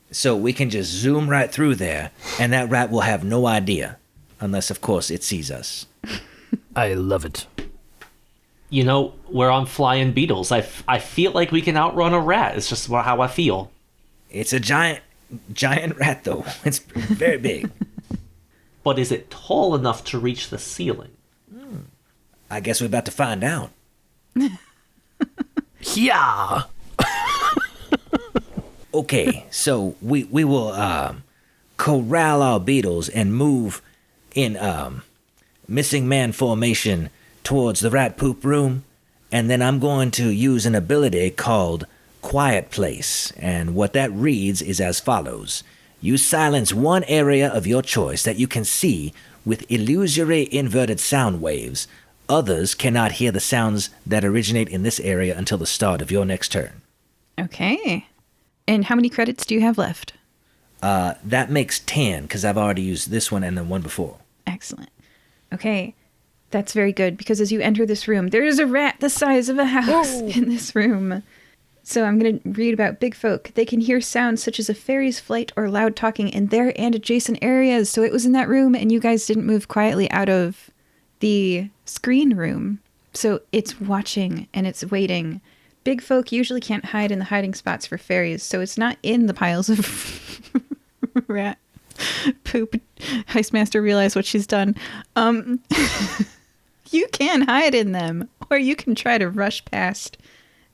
so we can just zoom right through there, and that rat will have no idea, unless, of course, it sees us. I love it. You know, we're on flying beetles. I feel like we can outrun a rat. It's just how I feel. It's a giant rat, though. It's very big. But is it tall enough to reach the ceiling? I guess we're about to find out. Yeah. Okay, so we will corral our beetles and move in missing man formation towards the rat poop room, and then I'm going to use an ability called Quiet Place, and what that reads is as follows. You silence one area of your choice that you can see with illusory inverted sound waves. Others cannot hear the sounds that originate in this area until the start of your next turn. Okay. And how many credits do you have left? That makes 10, because I've already used this one and the one before. Excellent. Okay. That's very good, because as you enter this room, there is a rat the size of a house in this room. So I'm going to read about big folk. They can hear sounds such as a fairy's flight or loud talking in their and adjacent areas. So it was in that room, and you guys didn't move quietly out of the screen room. So it's watching and it's waiting. Big folk usually can't hide in the hiding spots for fairies, so it's not in the piles of rat poop. Heistmaster realized what she's done. You can hide in them, or you can try to rush past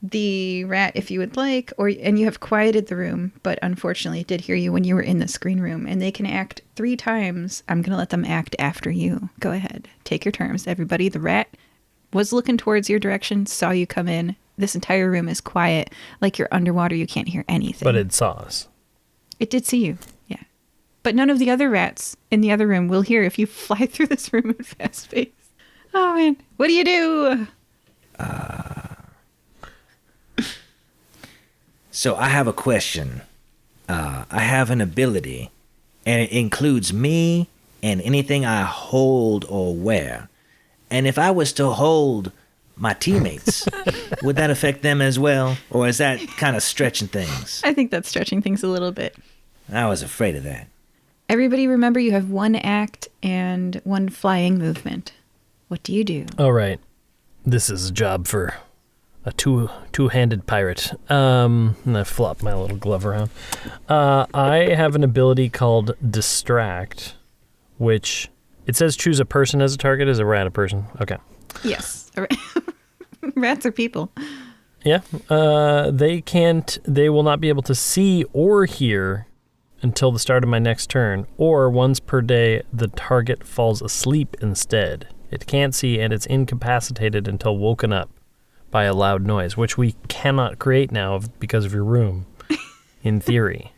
the rat if you would like, and you have quieted the room, but unfortunately it did hear you when you were in the screen room, and they can act 3 times. I'm going to let them act after you. Go ahead. Take your turns, everybody. The rat was looking towards your direction, saw you come in. This entire room is quiet. Like you're underwater, you can't hear anything. But it saw us. It did see you, yeah. But none of the other rats in the other room will hear if you fly through this room at fast pace. Oh, man. What do you do? So I have a question. I have an ability, and it includes me and anything I hold or wear. And if I was to hold my teammates, would that affect them as well? Or is that kind of stretching things? I think that's stretching things a little bit. I was afraid of that. Everybody remember you have 1 act and 1 flying movement. What do you do? All right. This is a job for a two-handed pirate. And I flop my little glove around. I have an ability called Distract, which it says choose a person as a target. Is a rat a person? Okay. Yes. Rats are people. Yeah. They will not be able to see or hear until the start of my next turn, or once per day, the target falls asleep instead. It can't see, and it's incapacitated until woken up by a loud noise, which we cannot create now because of your room, in theory.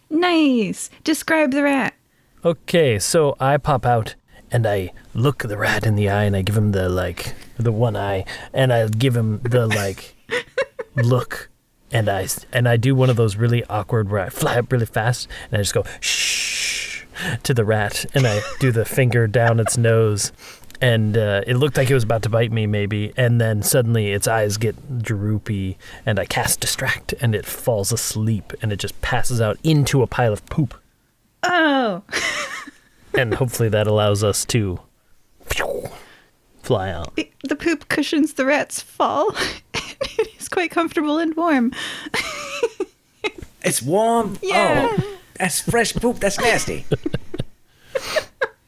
Nice. Describe the rat. Okay, so I pop out, and I look the rat in the eye, and I give him the one eye, and I give him the, look, and I do one of those really awkward where I fly up really fast, and I just go, shh, to the rat, and I do the finger down its nose. And it looked like it was about to bite me, maybe. And then suddenly its eyes get droopy, and I cast Distract, and it falls asleep, and it just passes out into a pile of poop. Oh. And hopefully that allows us to fly out. The poop cushions the rat's fall. It is quite comfortable and warm. It's warm? Yeah. Oh, that's fresh poop. That's nasty.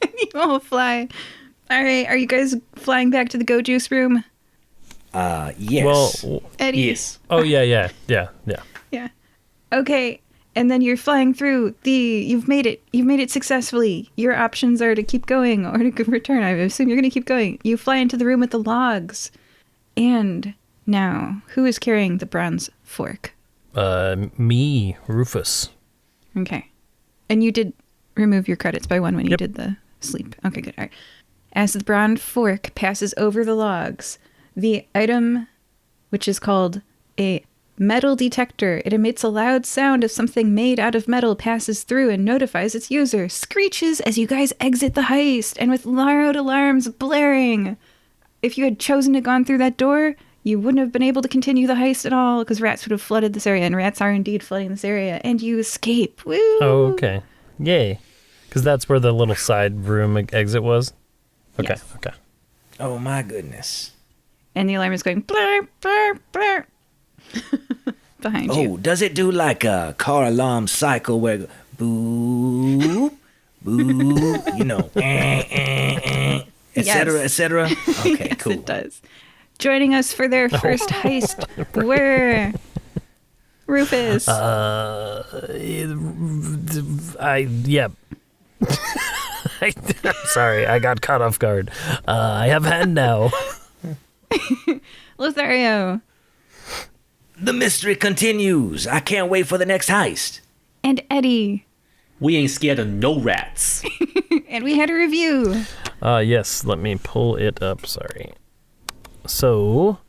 You all fly. All right, are you guys flying back to the Go Juice room? Yes. Well, Eddie? Yes. oh, yeah. Yeah. Okay, And then you're flying through you've made it successfully. Your options are to keep going or to return. I assume you're going to keep going. You fly into the room with the logs. And now, who is carrying the bronze fork? Me, Rufus. Okay. And you did remove your credits by 1 when you did the sleep. Okay, good. All right. As the bronze fork passes over the logs, the item, which is called a metal detector, it emits a loud sound as something made out of metal passes through and notifies its user, screeches as you guys exit the heist, and with loud alarms blaring. If you had chosen to gone through that door, you wouldn't have been able to continue the heist at all because rats would have flooded this area, and rats are indeed flooding this area, and you escape. Woo! Oh, okay. Yay. Because that's where the little side room exit was? Okay, Yes. okay. Oh, my goodness. And the alarm is going blur, blur, blur behind you. Oh, does it do like a car alarm cycle where boo, boo, you know, et cetera, et cetera? Okay, Yes, cool. it does. Joining us for their first heist were Rufus. I'm sorry, I got caught off guard. I have hand now. Lothario. The mystery continues. I can't wait for the next heist. And Eddie. We ain't scared of no rats. And we had a review. Yes, let me pull it up, sorry. So,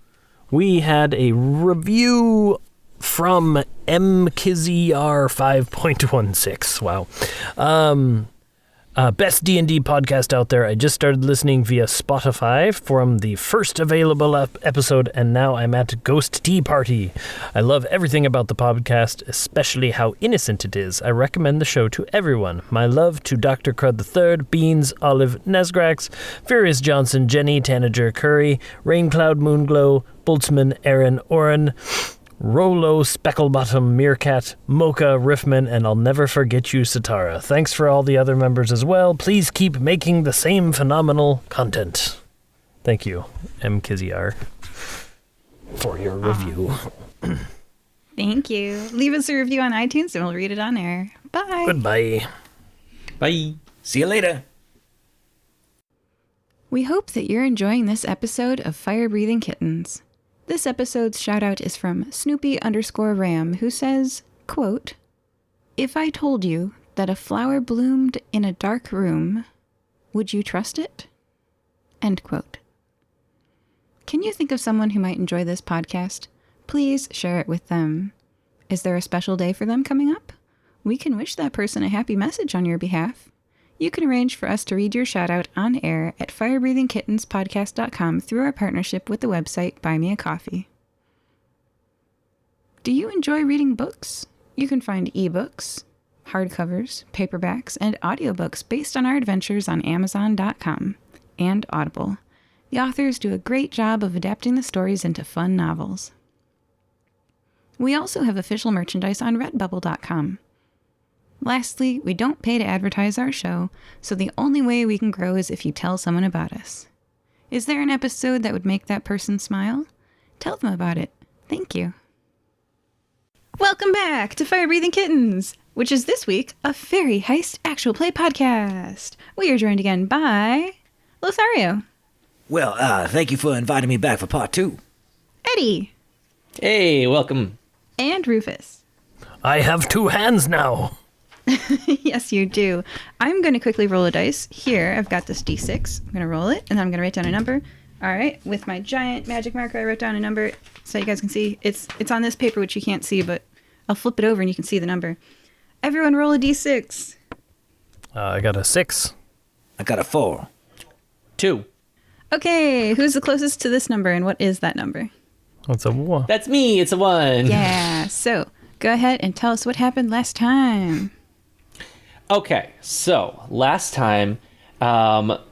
we had a review from MKZR 5.16. Wow. Best D&D podcast out there. I just started listening via Spotify from the first available episode, and now I'm at Ghost Tea Party. I love everything about the podcast, especially how innocent it is. I recommend the show to everyone. My love to Dr. Crud III, Beans, Olive, Nesgrax, Furious Johnson, Jenny, Tanager, Curry, Raincloud, Moonglow, Boltzmann, Aaron, Oren, Rolo, Specklebottom, Meerkat, Mocha, Riffman, and I'll never forget you, Satara. Thanks for all the other members as well. Please keep making the same phenomenal content. Thank you, MKZR, for your review. Thank you. Leave us a review on iTunes and we'll read it on air. Bye. Goodbye. Bye. See you later. We hope that you're enjoying this episode of Fire Breathing Kittens. This episode's shout out is from Snoopy_Ram, who says, quote, "If I told you that a flower bloomed in a dark room, would you trust it?" End quote. Can you think of someone who might enjoy this podcast? Please share it with them. Is there a special day for them coming up? We can wish that person a happy message on your behalf. You can arrange for us to read your shout out on air at firebreathingkittenspodcast.com through our partnership with the website Buy Me a Coffee. Do you enjoy reading books? You can find ebooks, hardcovers, paperbacks, and audiobooks based on our adventures on Amazon.com and Audible. The authors do a great job of adapting the stories into fun novels. We also have official merchandise on Redbubble.com. Lastly, we don't pay to advertise our show, so the only way we can grow is if you tell someone about us. Is there an episode that would make that person smile? Tell them about it. Thank you. Welcome back to Fire Breathing Kittens, which is this week a Fairy Heist actual play podcast. We are joined again by Lothario. Well, thank you for inviting me back for part 2. Eddie. Hey, welcome. And Rufus. I have 2 hands now. Yes, you do. I'm going to quickly roll a dice. Here, I've got this d6. I'm going to roll it, and then I'm going to write down a number. All right, with my giant magic marker, I wrote down a number so you guys can see. It's on this paper, which you can't see, but I'll flip it over and you can see the number. Everyone roll a d6. I got a 6. I got a 4. 2. Okay, who's the closest to this number, and what is that number? That's a 1. That's me. It's a 1. Yeah, so go ahead and tell us what happened last time. Okay, so last time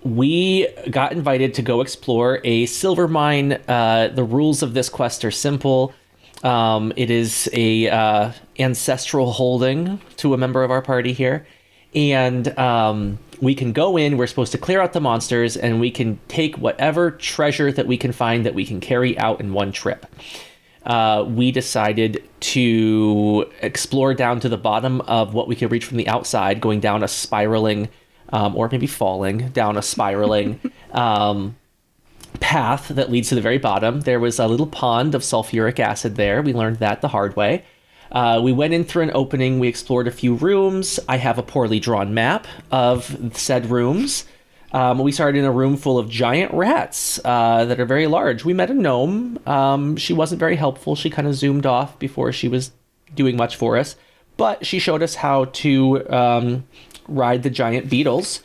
we got invited to go explore a silver mine. The rules of this quest are simple. It is a ancestral holding to a member of our party here. And we can go in, we're supposed to clear out the monsters, and we can take whatever treasure that we can find that we can carry out in one trip. we decided to explore down to the bottom of what we could reach from the outside, going down a spiraling, or maybe falling down a spiraling path that leads to the very bottom. There was a little pond of sulfuric acid there. We learned that the hard way. We went in through an opening. We explored a few rooms. I have a poorly drawn map of said rooms. We started in a room full of giant rats that are very large. We met a gnome. She wasn't very helpful. She kind of zoomed off before she was doing much for us. But she showed us how to ride the giant beetles.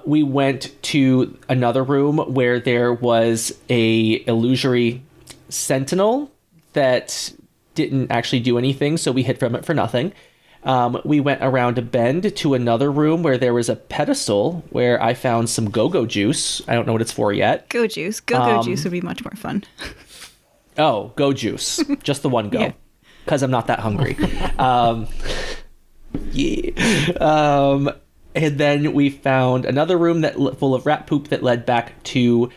We went to another room where there was a illusory sentinel that didn't actually do anything, so we hid from it for nothing. We went around a bend to another room where there was a pedestal where I found some go-go juice. I don't know what it's for yet. Go juice. Go juice would be much more fun. Oh, go juice. Just the one go. Because I'm not that hungry. And then we found another room full of rat poop that led back to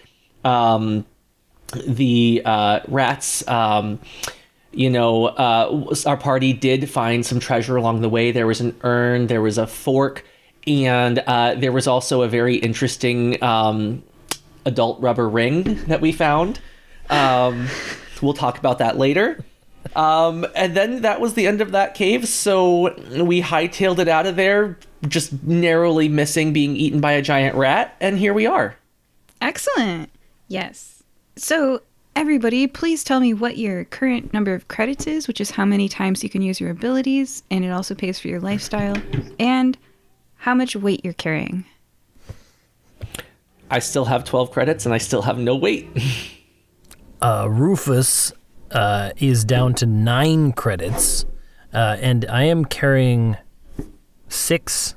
the rats. Our party did find some treasure along the way. There was an urn, there was a fork, and there was also a very interesting adult rubber ring that we found. We'll talk about that later. And then that was the end of that cave, so we hightailed it out of there, just narrowly missing being eaten by a giant rat, and here we are. Excellent. Yes. So, everybody, please tell me what your current number of credits is, which is how many times you can use your abilities, and it also pays for your lifestyle, and how much weight you're carrying. I still have 12 credits, and I still have no weight. Rufus is down to 9 credits, and I am carrying 6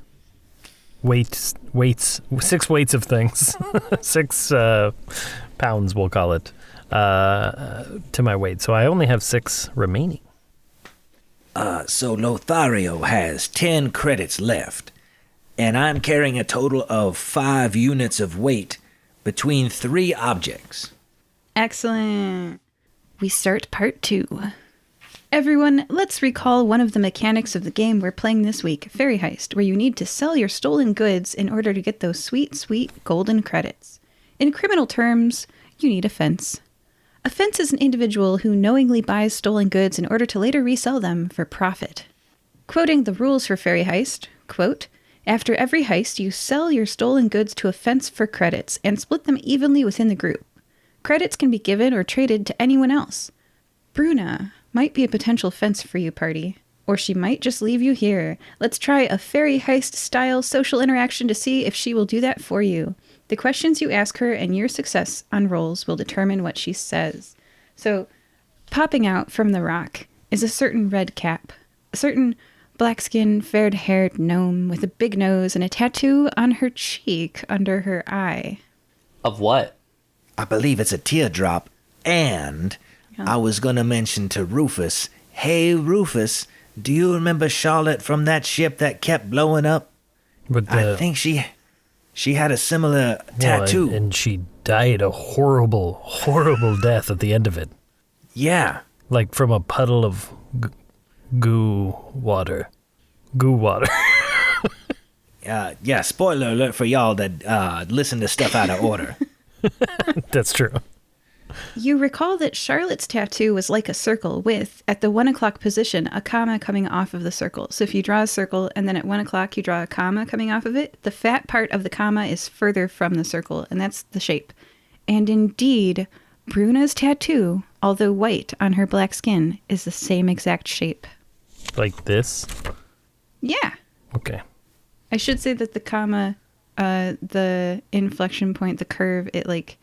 weights of things. 6 pounds, we'll call it, to my weight. So I only have 6 remaining. So Lothario has 10 credits left, and I'm carrying a total of 5 units of weight between 3 objects. Excellent. We start part 2. Everyone, let's recall one of the mechanics of the game we're playing this week, Fairy Heist, where you need to sell your stolen goods in order to get those sweet, sweet golden credits. In criminal terms, you need a fence. A fence is an individual who knowingly buys stolen goods in order to later resell them for profit. Quoting the rules for Fairy Heist, quote, "After every heist, you sell your stolen goods to a fence for credits and split them evenly within the group. Credits can be given or traded to anyone else. Bruna might be a potential fence for you, party. Or she might just leave you here. Let's try a Fairy Heist-style social interaction to see if she will do that for you. The questions you ask her and your success on rolls will determine what she says." So, popping out from the rock is a certain red cap, a certain black-skinned, fair-haired gnome with a big nose and a tattoo on her cheek under her eye. Of what? I believe it's a teardrop, and I was going to mention to Rufus, "Hey, Rufus, do you remember Charlotte from that ship that kept blowing up? I think she had a similar tattoo." And she died a horrible, horrible death at the end of it. Yeah. Like from a puddle of goo water. Goo water. Yeah, spoiler alert for y'all that listen to stuff out of order. That's true. You recall that Charlotte's tattoo was like a circle with, at the 1 o'clock position, a comma coming off of the circle. So if you draw a circle and then at 1 o'clock you draw a comma coming off of it, the fat part of the comma is further from the circle, and that's the shape. And indeed, Bruna's tattoo, although white on her black skin, is the same exact shape. Like this? Yeah. Okay. I should say that the comma, the inflection point, the curve, it like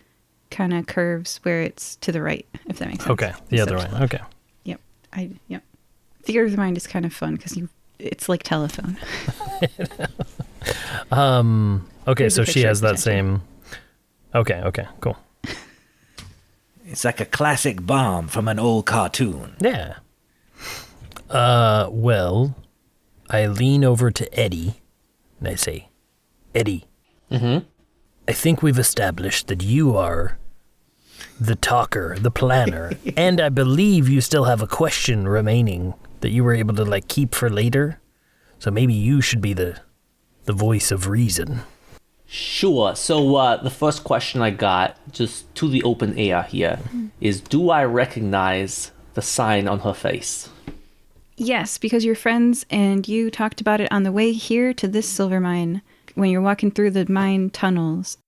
kind of curves where it's to the right, if that makes sense. Okay, the other way. Okay. Yep. Yep. Theater of the mind is kind of fun because it's like telephone. Okay, Here's so a she picture has of the that same. Okay, cool. It's like a classic bomb from an old cartoon. Yeah. Well, I lean over to Eddie and I say, "Eddie, I think we've established that you are the talker, the planner, and I believe you still have a question remaining that you were able to like keep for later. So maybe you should be the voice of reason. Sure. So the first question I got, just to the open air here, is do I recognize the sign on her face? Yes, because you're friends and you talked about it on the way here to this silver mine when you're walking through the mine tunnels.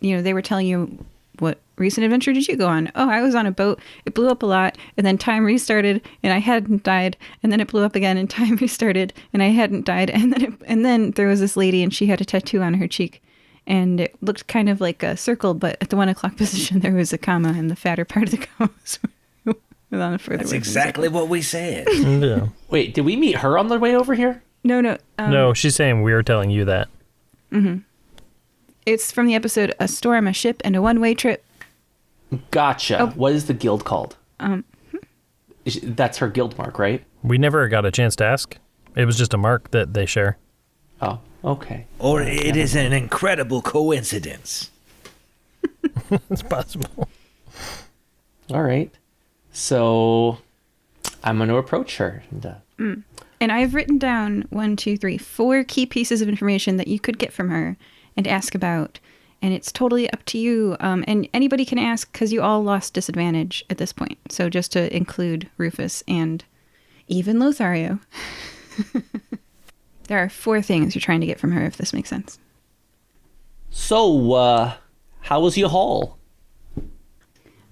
You know, they were telling you, what recent adventure did you go on? Oh, I was on a boat. It blew up a lot, and then time restarted, and I hadn't died, and then it blew up again, and time restarted, and I hadn't died, and then there was this lady, and she had a tattoo on her cheek, and it looked kind of like a circle, but at the 1 o'clock position there was a comma, and the fatter part of the comma was on the further. That's exactly what we said. Yeah. Wait, did we meet her on the way over here? No. No, she's saying we are telling you that. Mm-hmm. It's from the episode A Storm, a Ship, and a One-Way Trip. Gotcha. Oh. What is the guild called? That's her guild mark, right? We never got a chance to ask. It was just a mark that they share. Oh, okay. Or it is an incredible coincidence. It's possible. All right. So I'm going to approach her. And I've written down 4 key pieces of information that you could get from her and ask about. And it's totally up to you. And anybody can ask because you all lost disadvantage at this point. So just to include Rufus and even Lothario. There are 4 things you're trying to get from her, if this makes sense. So, how was your haul?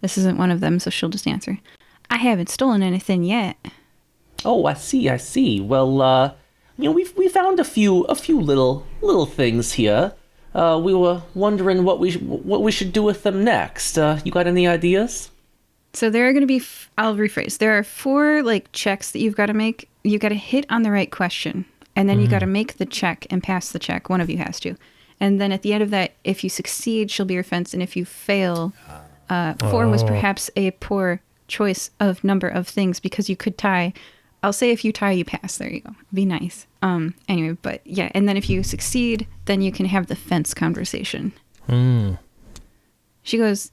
This isn't one of them, so she'll just answer. I haven't stolen anything yet. Oh, I see. Well, we found a few little things here. We were wondering what we should do with them next. You got any ideas? So there are going to be, I'll rephrase. There are 4 checks that you've got to make. You've got to hit on the right question, and then you got to make the check and pass the check. One of you has to. And then at the end of that, if you succeed, she'll be your fence, and if you fail, 4 was perhaps a poor choice of number of things because you could tie. I'll say if you tie, you pass. There you go. Be nice. Anyway, but yeah. And then if you succeed, then you can have the fence conversation. She goes,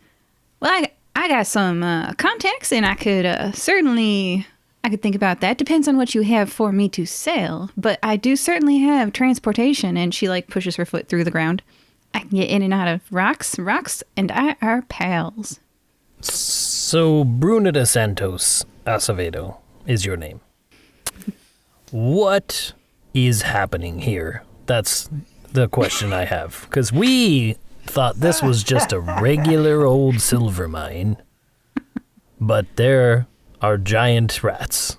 well, I got some contacts and I could I could think about that. Depends on what you have for me to sell. But I do certainly have transportation. And she pushes her foot through the ground. I can get in and out of rocks. Rocks and I are pals. So Bruna Santos Acevedo is your name. What is happening here? That's the question I have. Because we thought this was just a regular old silver mine. But there are giant rats.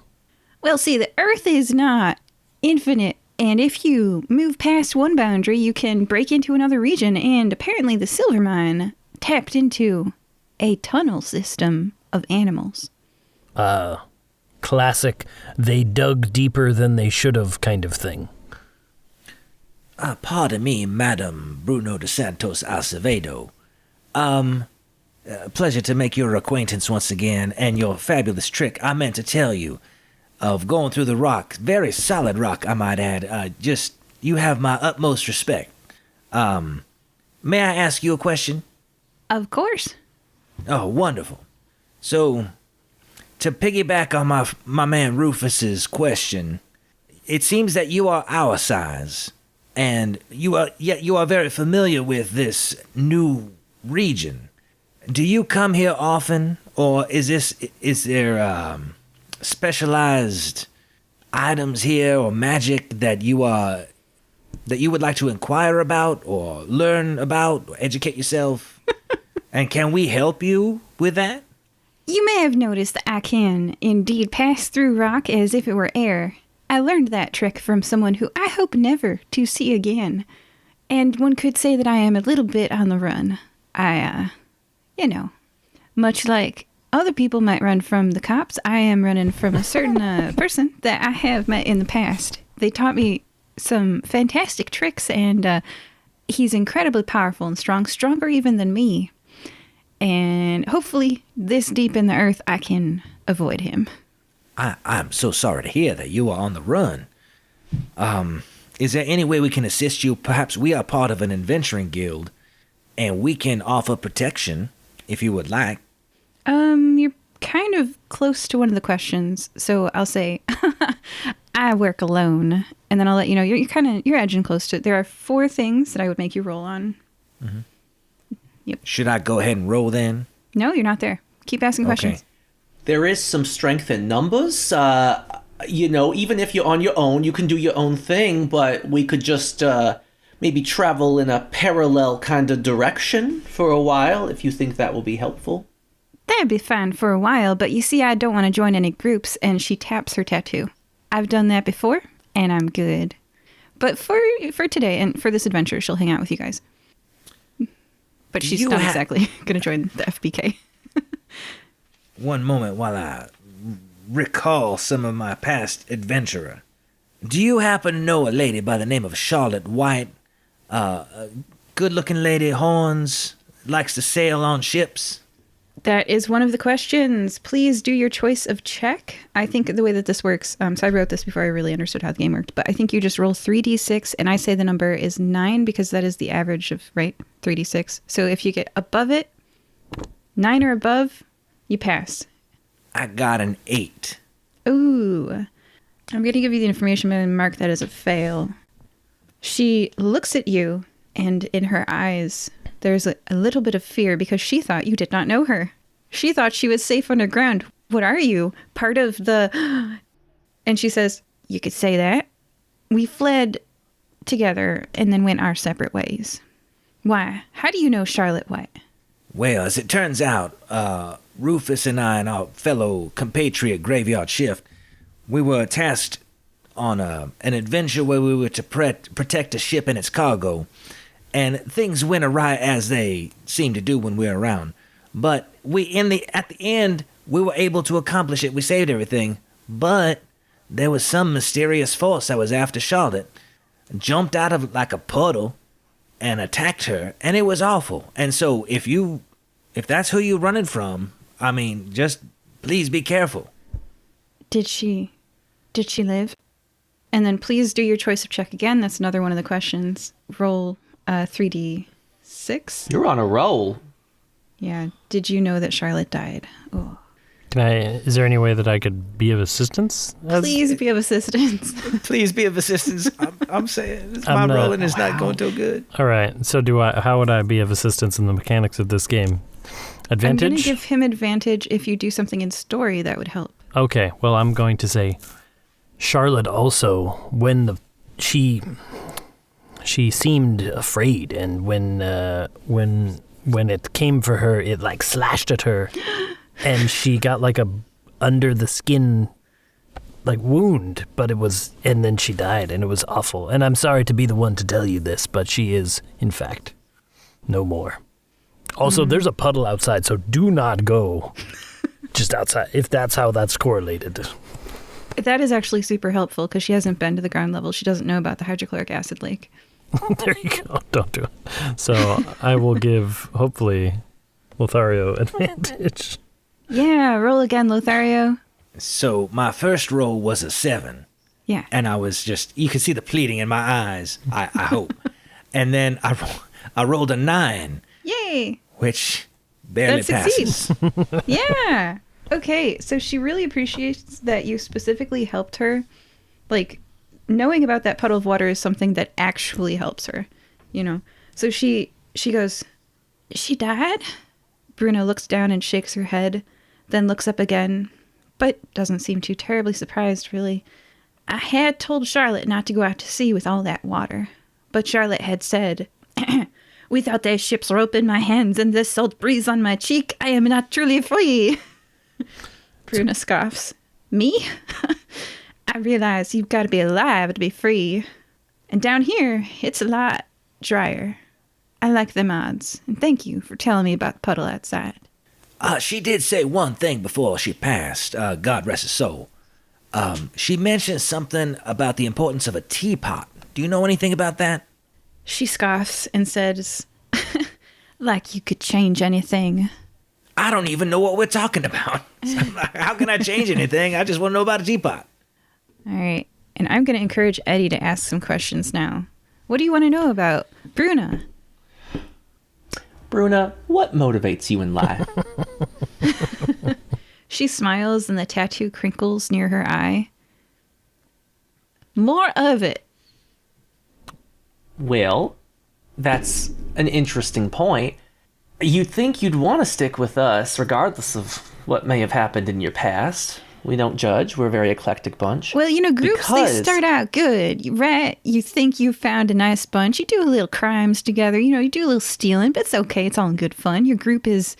Well, see, the Earth is not infinite. And if you move past one boundary, you can break into another region. And apparently the silver mine tapped into a tunnel system of animals. Classic, they dug deeper than they should have kind of thing. Pardon me, Madam Bruno de Santos Acevedo. Pleasure to make your acquaintance once again, and your fabulous trick I meant to tell you of going through the rock. Very solid rock, I might add. You have my utmost respect. May I ask you a question? Of course. Oh, wonderful. So, to piggyback on my man Rufus's question, it seems that you are our size, and you are very familiar with this new region. Do you come here often, or is there specialized items here or magic that you would like to inquire about or learn about or educate yourself? And can we help you with that? You may have noticed that I can indeed pass through rock as if it were air. I learned that trick from someone who I hope never to see again. And one could say that I am a little bit on the run. Much like other people might run from the cops, I am running from a certain person that I have met in the past. They taught me some fantastic tricks, and he's incredibly powerful and strong, stronger even than me. And hopefully, this deep in the earth, I can avoid him. I'm so sorry to hear that you are on the run. Is there any way we can assist you? Perhaps we are part of an adventuring guild, and we can offer protection, if you would like. You're kind of close to one of the questions, so I'll say I work alone, and then I'll let you know you're edging close to it. There are 4 things that I would make you roll on. Mm-hmm. Yep. Should I go ahead and roll then? No, you're not there. Keep asking questions. There is some strength in numbers. Even if you're on your own, you can do your own thing, but we could just maybe travel in a parallel kind of direction for a while, if you think that will be helpful. That'd be fine for a while, but you see, I don't want to join any groups, and she taps her tattoo. I've done that before, and I'm good. But for today, and for this adventure, she'll hang out with you guys. But she's not exactly going to join the FBK. One moment while I recall some of my past adventurer. Do you happen to know a lady by the name of Charlotte White? A good-looking lady, horns, likes to sail on ships? That is one of the questions. Please do your choice of check. I think the way that this works, so I wrote this before I really understood how the game worked, but I think you just roll 3d6, and I say the number is 9 because that is the average of, 3d6. So if you get above it, 9 or above, you pass. I got an 8. Ooh. I'm going to give you the information, but mark that as a fail. She looks at you, and in her eyes, there's a little bit of fear because she thought you did not know her. She thought she was safe underground. What are you? Part of the... And she says, you could say that. We fled together and then went our separate ways. Why? How do you know Charlotte White? Well, as it turns out, Rufus and I and our fellow compatriot Graveyard Shift, we were tasked on an adventure where we were to protect a ship and its cargo. And things went awry as they seem to do when we're around. But at the end, we were able to accomplish it. We saved everything. But there was some mysterious force that was after Charlotte, jumped out of like a puddle and attacked her, and it was awful. And so if that's who you're running from, I mean, just please be careful. Did she live? And then please do your choice of check again. That's another one of the questions. Roll 3d6. You're on a roll. Yeah. Did you know that Charlotte died? Oh. Is there any way that I could be of assistance? Please be of assistance. Please be of assistance. I'm saying my rolling is not going too good. All right. So how would I be of assistance in the mechanics of this game? Advantage? I'm going to give him advantage if you do something in story that would help. Okay. Well, I'm going to say Charlotte also, when she seemed afraid, and when it came for her, it like slashed at her. And she got like a under the skin like wound, and then she died, and it was awful. And I'm sorry to be the one to tell you this, but she is, in fact, no more. Also, there's a puddle outside, so do not go just outside, if that's how that's correlated. That is actually super helpful, because she hasn't been to the ground level. She doesn't know about the hydrochloric acid lake. There you go. Don't do it. So I will give, hopefully, Lothario advantage. Yeah, roll again, Lothario. So my first roll was a 7. Yeah. And I was you could see the pleading in my eyes, I hope. And then I rolled a 9. Yay. Which barely passes. Yeah. Okay, so she really appreciates that you specifically helped her. Like, knowing about that puddle of water is something that actually helps her, So she goes, she died? Bruna looks down and shakes her head, then looks up again, but doesn't seem too terribly surprised, really. I had told Charlotte not to go out to sea with all that water, but Charlotte had said, without their ship's rope in my hands and this salt breeze on my cheek, I am not truly free. Bruna scoffs. Me? I realize you've got to be alive to be free. And down here, it's a lot drier. I like them odds, and thank you for telling me about the puddle outside. She did say one thing before she passed, God rest her soul. She mentioned something about the importance of a teapot. Do you know anything about that? She scoffs and says, like you could change anything. I don't even know what we're talking about. How can I change anything? I just want to know about a teapot. All right, and I'm going to encourage Eddie to ask some questions now. What do you want to know about Bruna? Bruna, what motivates you in life? She smiles and the tattoo crinkles near her eye. More of it. Well, that's an interesting point. You'd think you'd want to stick with us, regardless of what may have happened in your past. We don't judge. We're a very eclectic bunch. Well, groups, they start out good, right? You think you found a nice bunch. You do a little crimes together. You do a little stealing, but it's okay. It's all in good fun. Your group is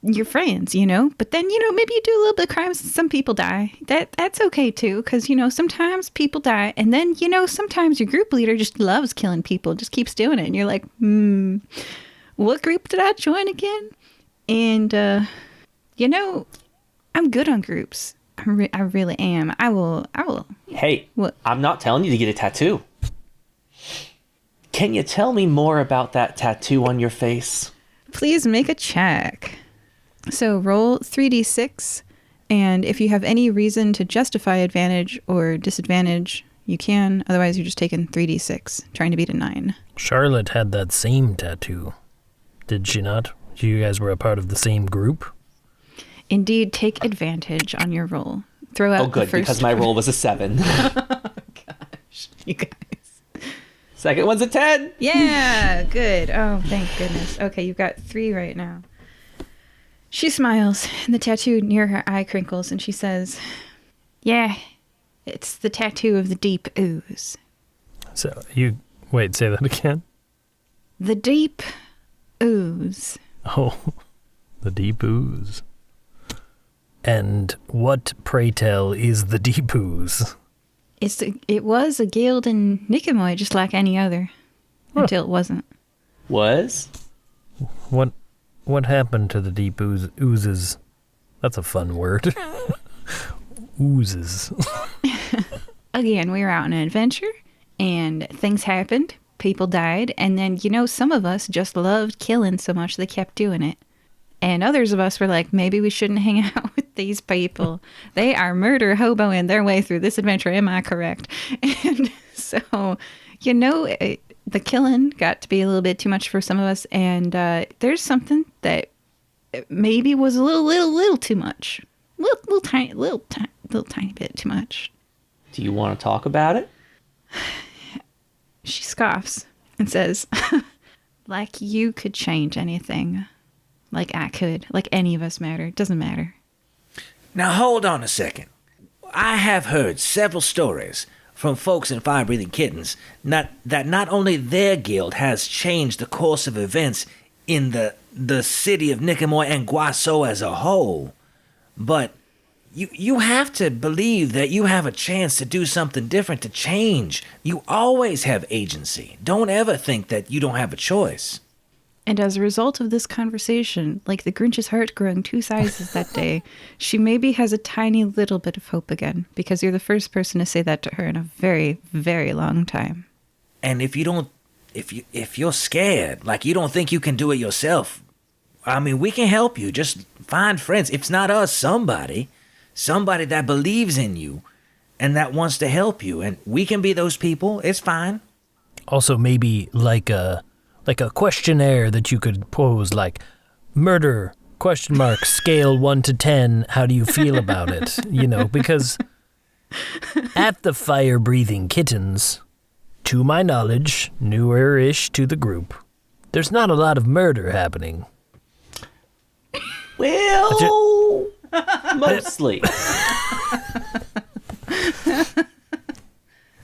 your friends, But then, maybe you do a little bit of crimes and some people die. That's okay, too, because, sometimes people die. And then, sometimes your group leader just loves killing people, just keeps doing it. And you're like, what group did I join again? And, I'm good on groups. I really am. I will. Hey, what? I'm not telling you to get a tattoo. Can you tell me more about that tattoo on your face? Please make a check. So roll 3d6, and if you have any reason to justify advantage or disadvantage, you can. Otherwise, you're just taking 3d6, trying to beat a 9. Charlotte had that same tattoo. Did she not? You guys were a part of the same group? Indeed, take advantage on your roll. Throw out Oh, good, the first because my roll was a 7. Oh, gosh, you guys. Second one's a 10. Yeah, good. Oh, thank goodness. Okay, you've got 3 right now. She smiles, and the tattoo near her eye crinkles, and she says, yeah, it's the tattoo of the deep ooze. So, wait, say that again? The deep ooze. Oh, the deep ooze. And what, pray tell, is the deep ooze? It was a Gildan Nicomoy, just like any other, until it wasn't. Was? What happened to the deep oozes? That's a fun word. Oozes. Again, we were out on an adventure, and things happened. People died, and then, some of us just loved killing so much they kept doing it. And others of us were like, maybe we shouldn't hang out with these people. They are murder hoboing their way through this adventure. Am I correct? And so, the killing got to be a little bit too much for some of us. And there's something that maybe was a little too much. Little tiny bit too much. Do you want to talk about it? She scoffs and says, like you could change anything. Like I could. Like any of us matter. It doesn't matter. Now hold on a second. I have heard several stories from folks in Fire-Breathing Kittens that not only their guild has changed the course of events in the city of Nicomoy and Guaso as a whole, but you have to believe that you have a chance to do something different, to change. You always have agency. Don't ever think that you don't have a choice. And as a result of this conversation, like the Grinch's heart growing 2 sizes that day, she maybe has a tiny little bit of hope again, because you're the first person to say that to her in a very, very long time. And if you're scared, like you don't think you can do it yourself, I mean, we can help you. Just find friends. If it's not us, somebody that believes in you and that wants to help you. And we can be those people. It's fine. Also, maybe like a questionnaire that you could pose, like murder, ? Scale 1 to 10. How do you feel about it? Because at the Fire-Breathing Kittens, to my knowledge, newer-ish to the group, there's not a lot of murder happening. Well, mostly.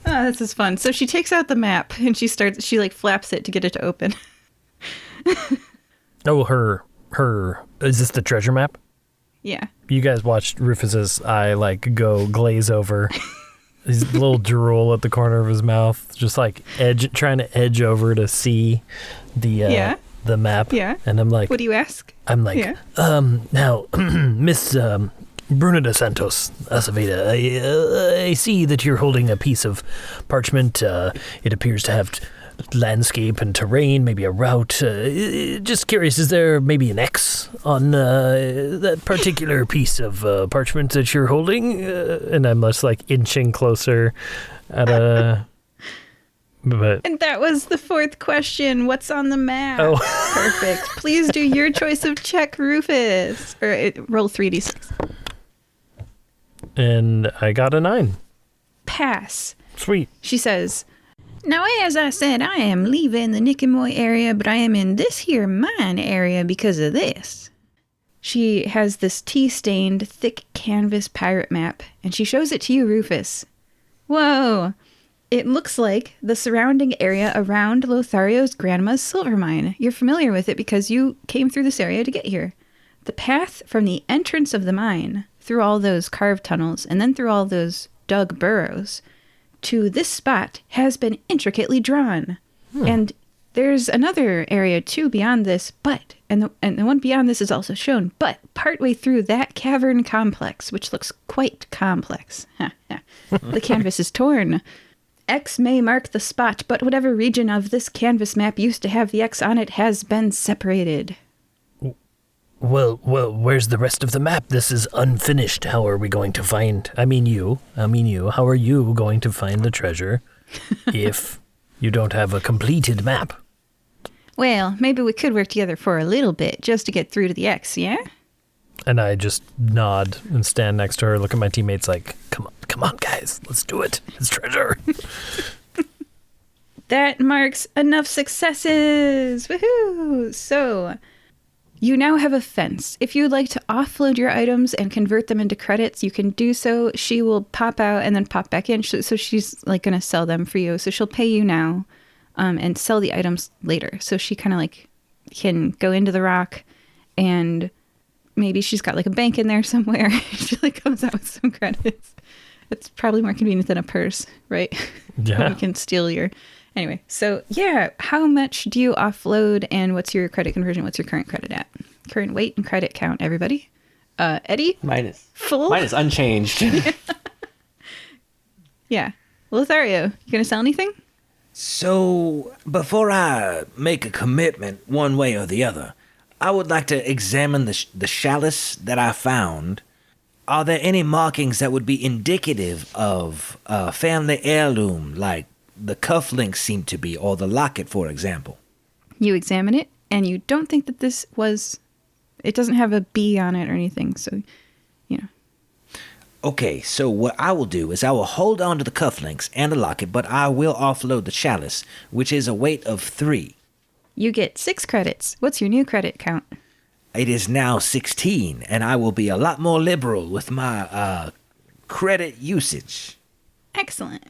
Oh, this is fun. So she takes out the map and she flaps it to get it to open. Oh, is this the treasure map? Yeah. You guys watched Rufus's eye go glaze over. His little drool at the corner of his mouth, just trying to edge over to see the map. Yeah. And I'm like, what do you ask? I'm like, yeah. Now, Miss Bruna de Santos Aceveda, I see that you're holding a piece of parchment. It appears to have landscape and terrain, maybe a route. Just curious, is there maybe an X on that particular piece of parchment that you're holding? And I'm just inching closer at But And that was the fourth question. What's on the map? Oh. Perfect. Please do your choice of check, Rufus. Roll 3d6. and I got a 9. Pass. Sweet. She says, now, as I said, I am leaving the Nicomoy area, but I am in this here mine area because of this. She has this tea-stained, thick canvas pirate map, and she shows it to you, Rufus. Whoa! It looks like the surrounding area around Lothario's grandma's silver mine. You're familiar with it because you came through this area to get here. The path from the entrance of the mine, through all those carved tunnels, and then through all those dug burrows, to this spot has been intricately drawn. And there's another area too beyond this, and the one beyond this is also shown, but partway through that cavern complex, which looks quite complex, the canvas is torn. X may mark the spot, but whatever region of this canvas map used to have the X on it has been separated. Well, where's the rest of the map? This is unfinished. How are we going to find... I mean you. How are you going to find the treasure if you don't have a completed map? Well, maybe we could work together for a little bit just to get through to the X, yeah? And I just nod and stand next to her, look at my teammates like, come on, guys, let's do it. It's treasure. That marks enough successes! Woohoo! So, you now have a fence. If you would like to offload your items and convert them into credits, you can do so. She will pop out and then pop back in. So she's like going to sell them for you. So she'll pay you now and sell the items later. So she kind of like can go into the rock and maybe she's got like a bank in there somewhere. She like comes out with some credits. It's probably more convenient than a purse, right? Yeah. You can steal your... Anyway, so yeah, how much do you offload and what's your credit conversion? What's your current credit at? Current weight and credit count, everybody. Eddie? Minus. Full? Mine is unchanged. Yeah. Lothario, you gonna sell anything? So, before I make a commitment one way or the other, I would like to examine the chalice that I found. Are there any markings that would be indicative of a family heirloom, like the cufflinks seem to be, or the locket, for example? You examine it, and you don't think that this was... It doesn't have a B on it or anything, so, you know. Okay, so what I will do is I will hold on to the cufflinks and the locket, but I will offload the chalice, which is a weight of 3. You get 6 credits. What's your new credit count? It is now 16, and I will be a lot more liberal with my credit usage. Excellent.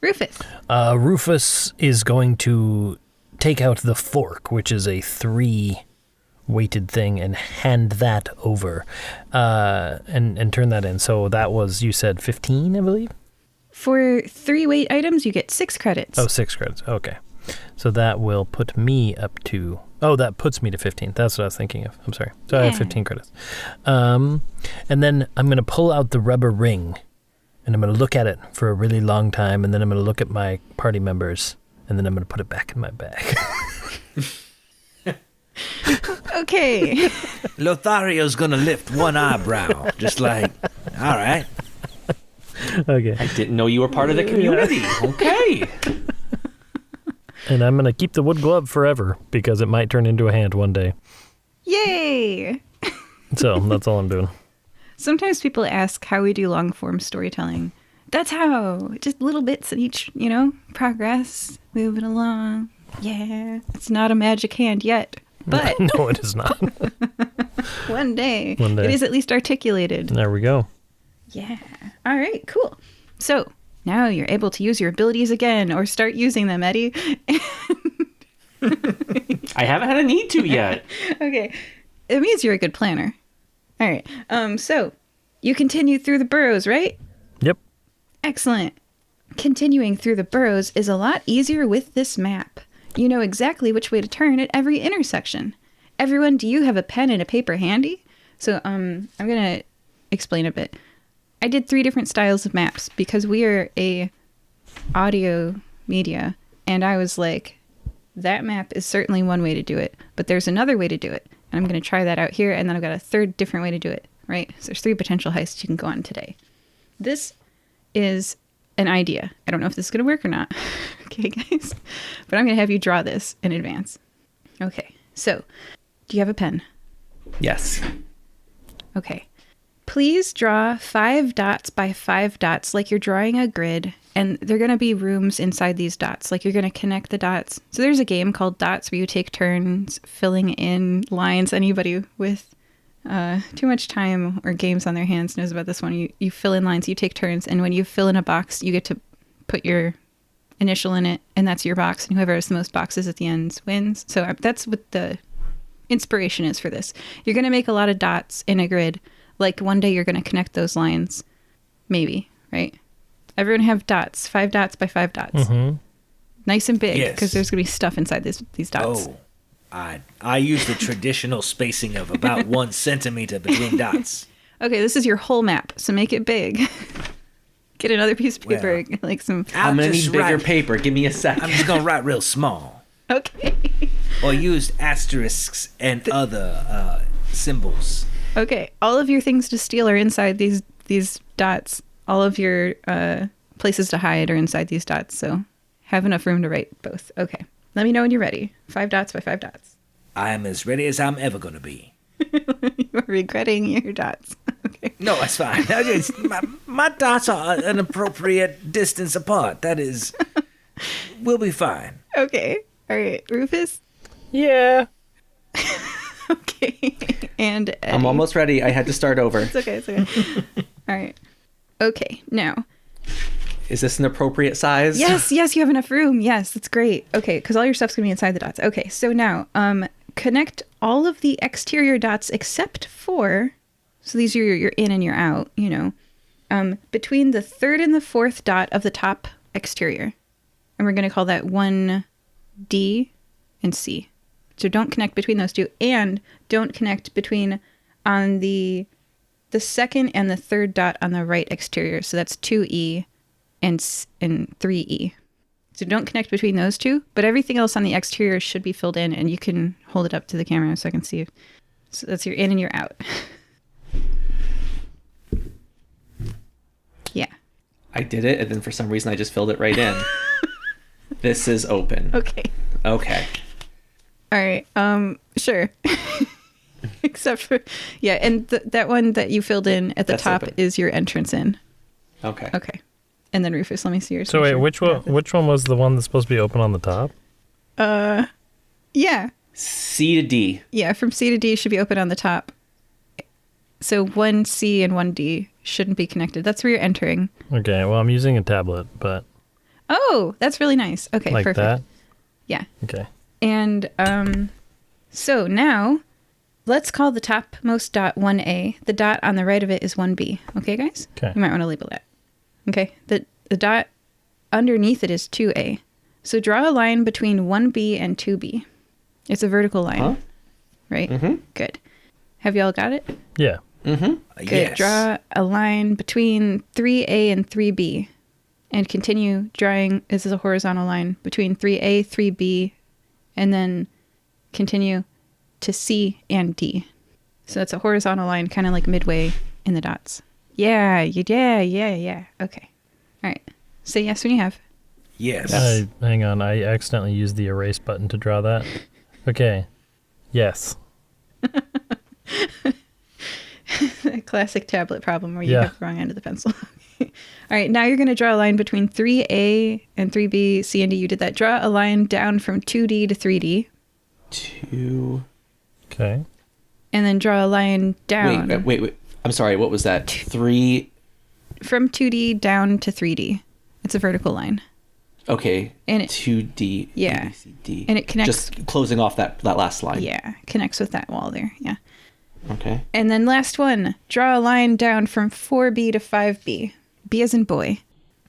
Rufus. Rufus is going to take out the fork, which is a 3-weighted thing, and hand that over, and turn that in. So that was, you said 15, I believe? For 3 weight items, you get 6 credits. Oh, 6 credits. Okay. So that will put me up to... Oh, that puts me to 15. That's what I was thinking of. I'm sorry. So I have 15 credits. And then I'm going to pull out the rubber ring, and I'm going to look at it for a really long time, and then I'm going to look at my party members, and then I'm going to put it back in my bag. Okay. Lothario's gonna lift one eyebrow, just like, all right. Okay. I didn't know you were part of the community. Okay. And I'm going to keep the wood glove forever, because it might turn into a hand one day. Yay! So that's all I'm doing. Sometimes people ask how we do long form storytelling. That's how. Just little bits in each, progress, moving along. Yeah. It's not a magic hand yet, but No, it is not. one day One day. it is at least articulated. There we go. Yeah. All right, cool. So now you're able to use your abilities again, or start using them, Eddie. I haven't had a need to yet. Okay. It means you're a good planner. All right. So you continue through the burrows, right? Yep. Excellent. Continuing through the burrows is a lot easier with this map. You know exactly which way to turn at every intersection. Everyone, do you have a pen and a paper handy? So I'm going to explain a bit. I did 3 different styles of maps because we are a audio media, and I was like, that map is certainly one way to do it, but there's another way to do it. And I'm going to try that out here, and then I've got a third different way to do it, right? So there's 3 potential heists you can go on today. This is an idea. I don't know if this is going to work or not. Okay, guys. But I'm going to have you draw this in advance. Okay. So, do you have a pen? Yes. Okay. Please draw 5 dots by 5 dots like you're drawing a grid, and they're going to be rooms inside these dots. Like you're going to connect the dots. So there's a game called Dots where you take turns filling in lines. Anybody with too much time or games on their hands knows about this one. You fill in lines, you take turns, and when you fill in a box, you get to put your initial in it, and that's your box, and whoever has the most boxes at the end wins. So that's what the inspiration is for this. You're going to make a lot of dots in a grid. Like one day you're going to connect those lines. Maybe, right? Everyone have dots. 5 dots by 5 dots. Mm-hmm. Nice and big, Yes. because there's going to be stuff inside these dots. Oh, I use the traditional spacing of about 1 centimeter between dots. Okay, this is your whole map, so make it big. Get another piece of paper, Well, like some... I'm going to just need bigger write- paper. Give me a second. I'm just gonna write real small, Okay. or use asterisks and other symbols. Okay, all of your things to steal are inside these dots. All of your places to hide are inside these dots, so have enough room to write both. Okay, let me know when you're ready. 5 dots by 5 dots. I am as ready as I'm ever gonna be. You're regretting your dots. Okay. No, that's fine. My dots are an appropriate distance apart. That is, we'll be fine. Okay. All right, Rufus. Yeah. Okay. And Eddie. I'm almost ready. I had to start over. It's okay. It's okay. All right. Okay. Now. Is this an appropriate size? Yes. You have enough room. Yes, that's great. Okay, because all your stuff's gonna be inside the dots. Okay. So now, connect all of the exterior dots except for. So these are your in and your out. You know, between the 3rd and the 4th dot of the top exterior, and we're gonna call that 1D and C. So don't connect between those two, and don't connect between on the 2nd and the 3rd dot on the right exterior. So that's 2E and 3E. So don't connect between those two, but everything else on the exterior should be filled in, and you can hold it up to the camera so I can see. So that's your in and your out. Yeah. I did it, and then for some reason I just filled it right in. This is open. Okay. Okay. All right. Sure. Except for, yeah, and that one that you filled in at the That's top open. is your entrance in. Okay. Okay. And then Rufus, let me see yours. So wait, which one was the one that's supposed to be open on the top? Yeah. C to D. Yeah, from C to D should be open on the top. So 1C and 1D shouldn't be connected. That's where you're entering. Okay, well, I'm using a tablet, but Oh, that's really nice. Okay, like perfect. that? Yeah. Okay. And so now let's call the topmost dot 1A. The dot on the right of it is 1B. Okay, guys? Okay. You might want to label that. Okay. The dot underneath it is 2A. So draw a line between 1B and 2B. It's a vertical line. Huh? Right? Mm-hmm. Good. Have y'all got it? Yeah. Mm-hmm. Good. Yes. Draw a line between 3A and 3B. And continue drawing. This is a horizontal line between 3A, 3B, and then continue to C and D. So that's a horizontal line, kind of like midway in the dots. Yeah. Okay. All right. Say yes when you have. Yes. Hang on, I accidentally used the erase button to draw that. Okay. Yes. A classic tablet problem where you Yeah. have the wrong end of the pencil. All right. Now you're going to draw a line between 3A and 3B, C and D. You did that. Draw a line down from 2D to 3D. 2. Okay. And then draw a line down. Wait. I'm sorry. What was that? 3. From 2D down to 3D. It's a vertical line. Okay. And it- 2D. Yeah. A, B, C, D. And it connects. Just closing off that last line. Yeah, connects with that wall there. Yeah. Okay. And then last one, draw a line down from 4B to 5B. B as in boy.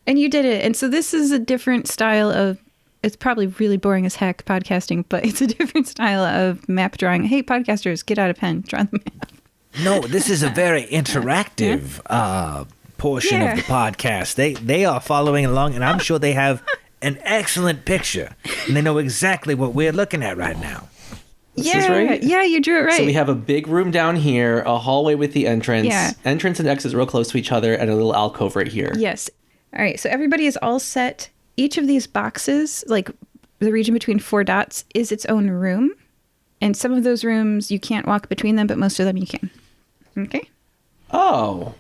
And you did it. And so this is a different style of, it's probably really boring as heck podcasting, but it's a different style of map drawing. Hey, podcasters, get out a pen, draw the map. No, this is a very interactive portion Yeah. of the podcast. They are following along, and I'm sure they have an excellent picture, and they know exactly what we're looking at right now. This is right? Yeah, you drew it right. So we have a big room down here, a hallway with the entrance. Yeah. Entrance and exit real close to each other, and a little alcove right here. Yes. All right, so everybody is all set. Each of these boxes, like the region between 4 dots, is its own room. And some of those rooms, you can't walk between them, but most of them you can. Okay? Oh.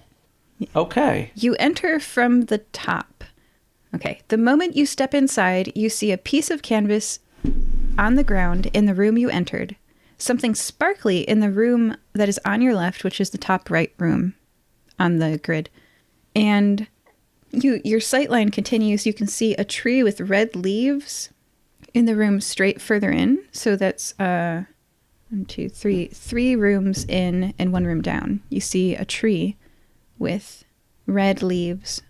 Okay. You enter from the top. Okay, the moment you step inside, you see a piece of canvas on the ground in the room you entered. Something sparkly in the room that is on your left, which is the top right room on the grid. And your sight line continues. You can see a tree with red leaves in the room straight further in. So that's 1, 2, 3, 3 rooms in and 1 room down. You see a tree with red leaves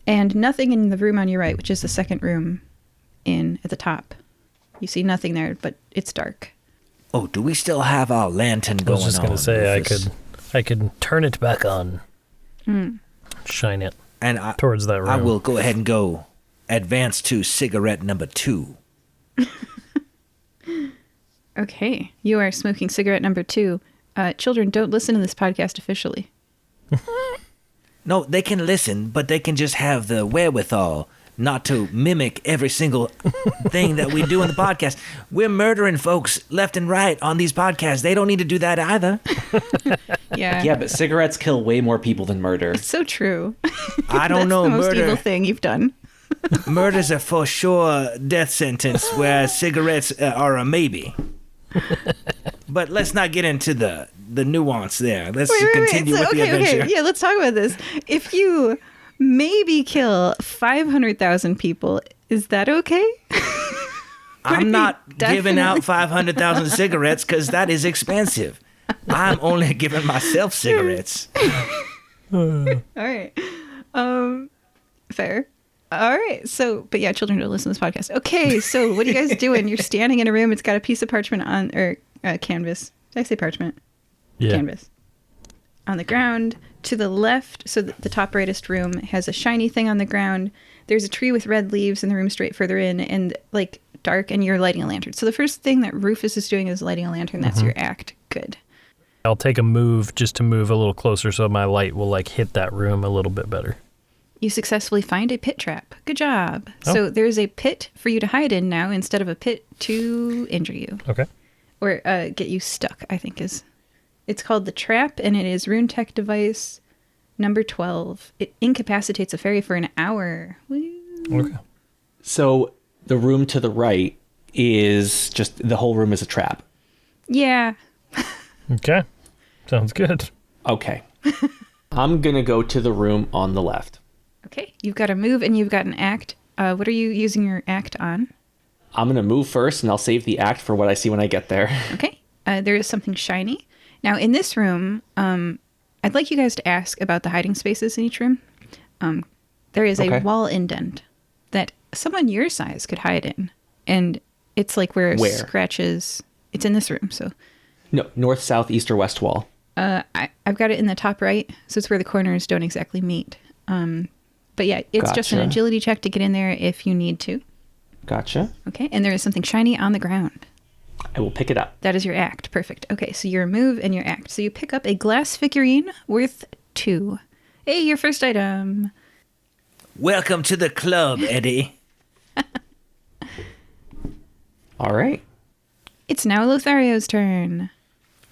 and nothing in the room on your right, which is the second room in at the top. You see nothing there, but it's dark. Oh, do we still have our lantern going on? I was just going to say, Rufus? I could turn it back on. Shine it And towards that room. I will go ahead and go advance to cigarette number 2. Okay, you are smoking cigarette number 2. Children, don't listen to this podcast officially. No, they can listen, but they can just have the wherewithal not to mimic every single thing that we do in the podcast. We're murdering folks left and right on these podcasts. They don't need to do that either. Yeah. Yeah, but cigarettes kill way more people than murder. It's so true. I don't That's know, the most murder. evil thing you've done. Murder's a for sure death sentence, whereas cigarettes are a maybe. But let's not get into the nuance there. Let's continue So, with the adventure. Okay. Yeah, let's talk about this. If you maybe kill 500,000 people, is that okay? I'm not giving out Definitely. 500,000 cigarettes because that is expensive. I'm only giving myself cigarettes. All right. Fair. All right. So, but yeah, children don't listen to this podcast. Okay. So what are you guys doing? You're standing in a room. It's got a piece of parchment on, or canvas. Did I say parchment? Yeah. Canvas. On the ground to the left. So the top rightest room has a shiny thing on the ground. There's a tree with red leaves in the room straight further in and like dark, and you're lighting a lantern. So the first thing that Rufus is doing is lighting a lantern. That's your act. Good. I'll take a move just to move a little closer so my light will like hit that room a little bit better. You successfully find a pit trap. Good job. Oh. So there's a pit for you to hide in now instead of a pit to injure you Okay. or get you stuck, I think is. It's called the trap, and it is Runehack device number 12. It incapacitates a fairy for an hour. Woo. Okay. So the room to the right is just the whole room is a trap. Yeah. Okay. Sounds good. Okay. I'm going to go to the room on the left. Okay. You've got a move and you've got an act. What are you using your act on? I'm going to move first, and I'll save the act for what I see when I get there. Okay. There is something shiny. Now, in this room, I'd like you guys to ask about the hiding spaces in each room. There is a Okay. wall indent that someone your size could hide in. And it's like where scratches... It's in this room, so... No, north, south, east, or west wall. I've got it in the top right, so it's where the corners don't exactly meet. But yeah, it's just an Gotcha. agility check to get in there if you need to. Gotcha. Okay, and there is something shiny on the ground. I will pick it up. That is your act. Perfect. Okay, so your move and your act. So you pick up a glass figurine worth 2. Hey, your first item. Welcome to the club, Eddie. All right. It's now Lothario's turn.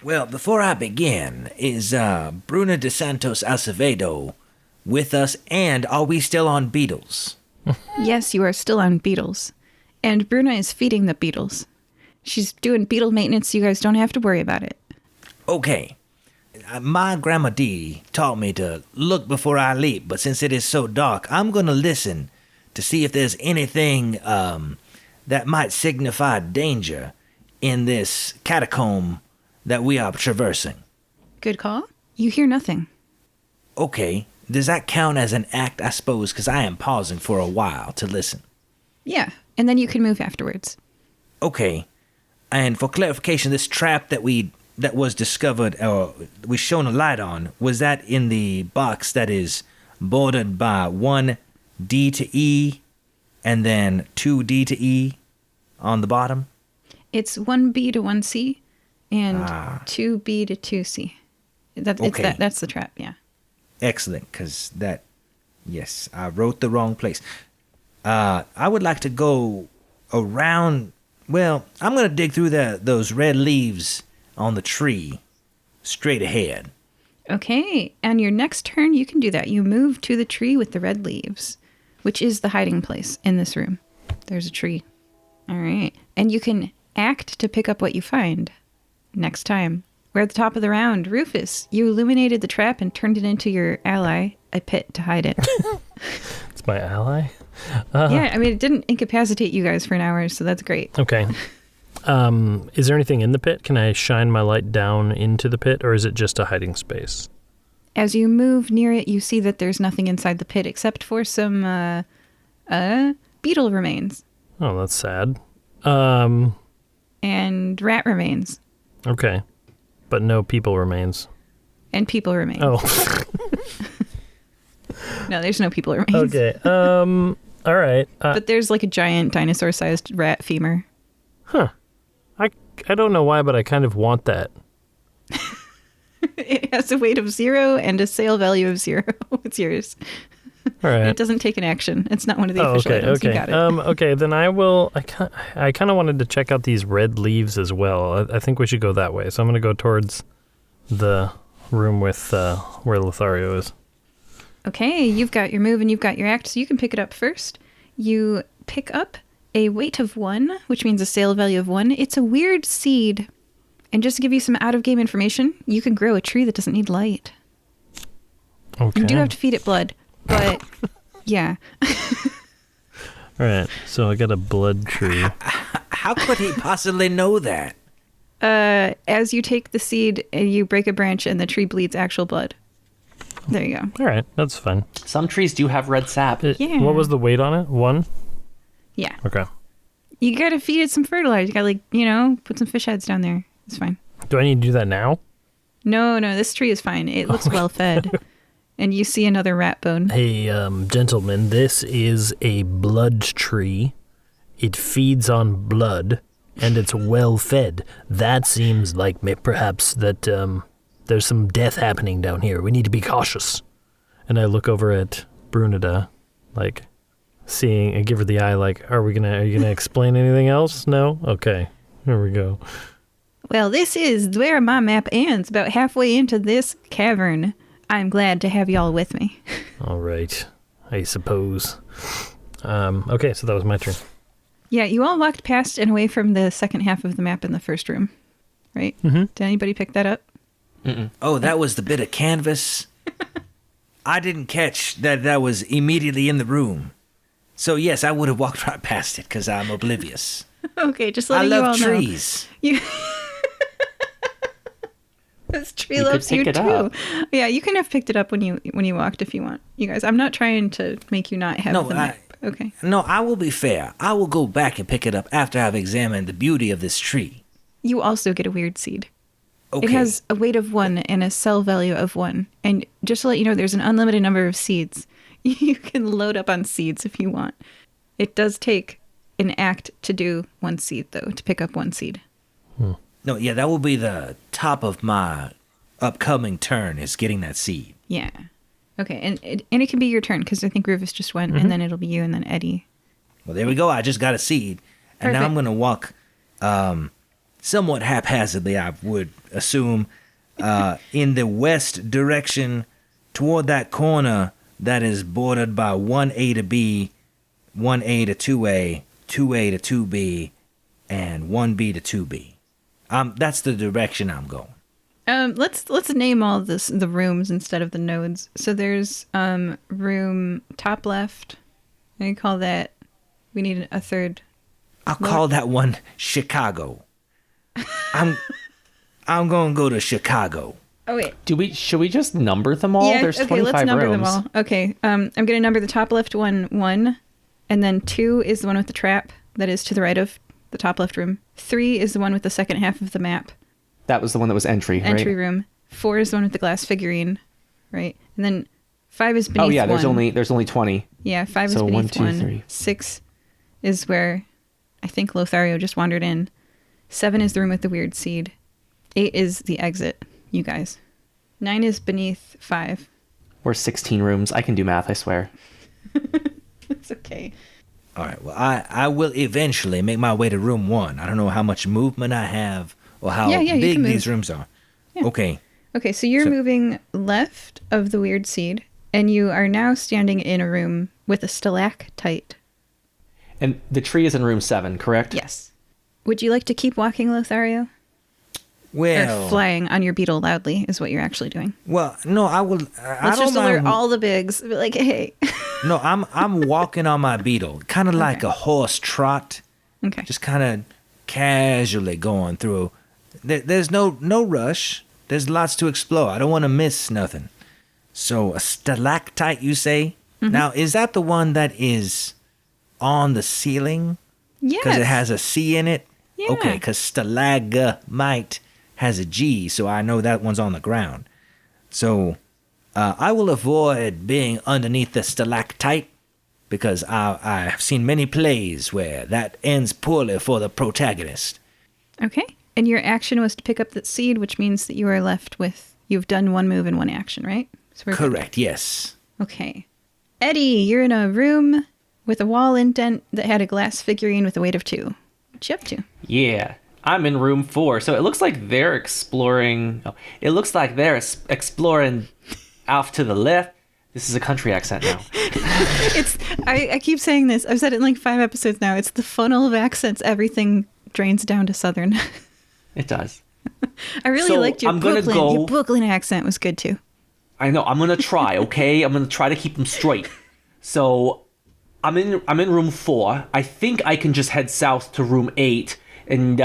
Well, before I begin, is Bruna de Santos Acevedo with us, and are we still on beetles? Yes, you are still on beetles. And Bruna is feeding the beetles. She's doing beetle maintenance, so you guys don't have to worry about it. Okay. My Grandma Dee taught me to look before I leap, but since it is so dark, I'm going to listen to see if there's anything that might signify danger in this catacomb that we are traversing. Good call. You hear nothing. Okay. Does that count as an act, I suppose, because I am pausing for a while to listen? Yeah, and then you can move afterwards. Okay. And for clarification, this trap that was discovered, or we shone a light on, was that in the box that is bordered by 1 D to E and then 2 D to E on the bottom? It's 1B to 1C and 2B to 2C. Okay. That's the trap, yeah. Excellent, because that Yes, I wrote the wrong place. I would like to go around. Well, I'm going to dig through those red leaves on the tree straight ahead. Okay, and your next turn, you can do that. You move to the tree with the red leaves, which is the hiding place in this room. There's a tree. All right. And you can act to pick up what you find next time. We're at the top of the round. Rufus, you illuminated the trap and turned it into your ally, a pit to hide it. It's my ally? Yeah, I mean, it didn't incapacitate you guys for an hour, so that's great. Okay. Is there anything in the pit? Can I shine my light down into the pit, or is it just a hiding space? As you move near it, you see that there's nothing inside the pit except for some beetle remains. Oh, that's sad. And rat remains. Okay. But no people remains. And people remains. Oh. No, there's no people remains. Okay. All right. But there's like a giant dinosaur-sized rat femur. Huh. I don't know why, but I kind of want that. It has a weight of 0 and a sale value of 0. It's yours. All right. It doesn't take an action. It's not one of the official items. Okay. You got it. Okay, then I will. I kind of wanted to check out these red leaves as well. I think we should go that way. So I'm going to go towards the room with where Lothario is. Okay, you've got your move and you've got your act, so you can pick it up first. You pick up a weight of 1, which means a sale value of 1. It's a weird seed. And just to give you some out-of-game information, you can grow a tree that doesn't need light. Okay. You do have to feed it blood, but yeah. All right, so I got a blood tree. How could he possibly know that? As you take the seed, you break a branch and the tree bleeds actual blood. There you go. All right, that's fine. Some trees do have red sap. Yeah. What was the weight on it? 1? Yeah. Okay. You gotta feed it some fertilizer. You gotta, put some fish heads down there. It's fine. Do I need to do that now? No, this tree is fine. It looks well fed. And you see another rat bone. Hey, gentlemen, this is a blood tree. It feeds on blood, and it's well fed. That seems like perhaps that there's some death happening down here. We need to be cautious. And I look over at Brunida, like, seeing, and give her the eye, like, are you gonna explain anything else? No? Okay, here we go. Well, this is where my map ends, about halfway into this cavern. I'm glad to have y'all with me. All right, I suppose. Okay, so that was my turn. Yeah, you all walked past and away from the second half of the map in the first room, right? Mm-hmm. Did anybody pick that up? Mm-mm. Oh, that was the bit of canvas? I didn't catch that was immediately in the room. So yes, I would have walked right past it because I'm oblivious. Okay, just letting you all know. I love trees. This tree loves you too. Yeah, you can have picked it up when you walked if you want. You guys, I'm not trying to make you not have the map. Okay. No, I will be fair. I will go back and pick it up after I've examined the beauty of this tree. You also get a weird seed. Okay. It has a weight of 1 and a sell value of 1. And just to let you know, there's an unlimited number of seeds. You can load up on seeds if you want. It does take an act to do 1 seed, though, to pick up 1 seed. No, yeah, that will be the top of my upcoming turn, is getting that seed. Yeah. Okay, and it can be your turn, because I think Rufus just went, and then it'll be you, and then Eddie. Well, there we go. I just got a seed. And now I'm going to walk somewhat haphazardly, I would assume, in the west direction toward that corner that is bordered by 1A to B, 1A to 2A, 2A to 2B, and 1B to 2B. That's the direction I'm going. Let's name all the rooms instead of the nodes. So there's room top left. I call that. We need a third. I'll call that one Chicago. I'm going to go to Chicago. Oh wait. Should we just number them all? Yeah, There's okay, 25 let's number rooms. them all. Okay. I'm going to number the top left one 1, and then 2 is the one with the trap that is to the right of the top left room. 3 is the one with the second half of the map. That was the one that was entry, right? Entry room. 4 is the one with the glass figurine, right? And then 5 is beneath 1. Oh yeah, there's only 20. Yeah, 5 is So beneath 1, 2, 1. 3. 6 is where I think Lothario just wandered in. 7 is the room with the weird seed. 8 is the exit, you guys. 9 is beneath 5. Or 16 rooms. I can do math, I swear. It's okay. All right. Well, I will eventually make my way to room 1. I don't know how much movement I have or how Yeah, you big can move. these rooms are. Yeah. Okay. Okay, so you're moving left of the weird seed, and you are now standing in a room with a stalactite. And the tree is in room 7, correct? Yes. Would you like to keep walking, Lothario? Well, Or flying on your beetle loudly is what you're actually doing. well, no, I will. I Let's don't just alert mind. all the bigs. Be like, hey. No, I'm walking on my beetle, kind of like a horse trot, Okay. just kind of casually going through. There's no rush. There's lots to explore. I don't want to miss nothing. So a stalactite, you say? Mm-hmm. Now, is that the one that is on the ceiling? Yes. Because it has a C in it? Yeah. Okay, because stalagmite has a G, so I know that one's on the ground. So I will avoid being underneath the stalactite because I've seen many plays where that ends poorly for the protagonist. Okay. And your action was to pick up that seed, which means that you are left with, you've done one move and one action, right? So we're good. Correct, yes. Okay. Eddie, you're in a room with a wall indent that had a glass figurine with a weight of 2. What you up to? Yeah. I'm in room 4. So it looks like they're exploring... Oh, it looks like they're exploring off to the left. This is a country accent now. It's I keep saying this. I've said it in like 5 episodes now. It's the funnel of accents. Everything drains down to Southern. It does. I really So, liked your I'm gonna Brooklyn. go- Your Brooklyn accent was good too. I know. I'm gonna try. Okay, I'm gonna try to keep them straight. So, I'm in room 4. I think I can just head south to room 8, and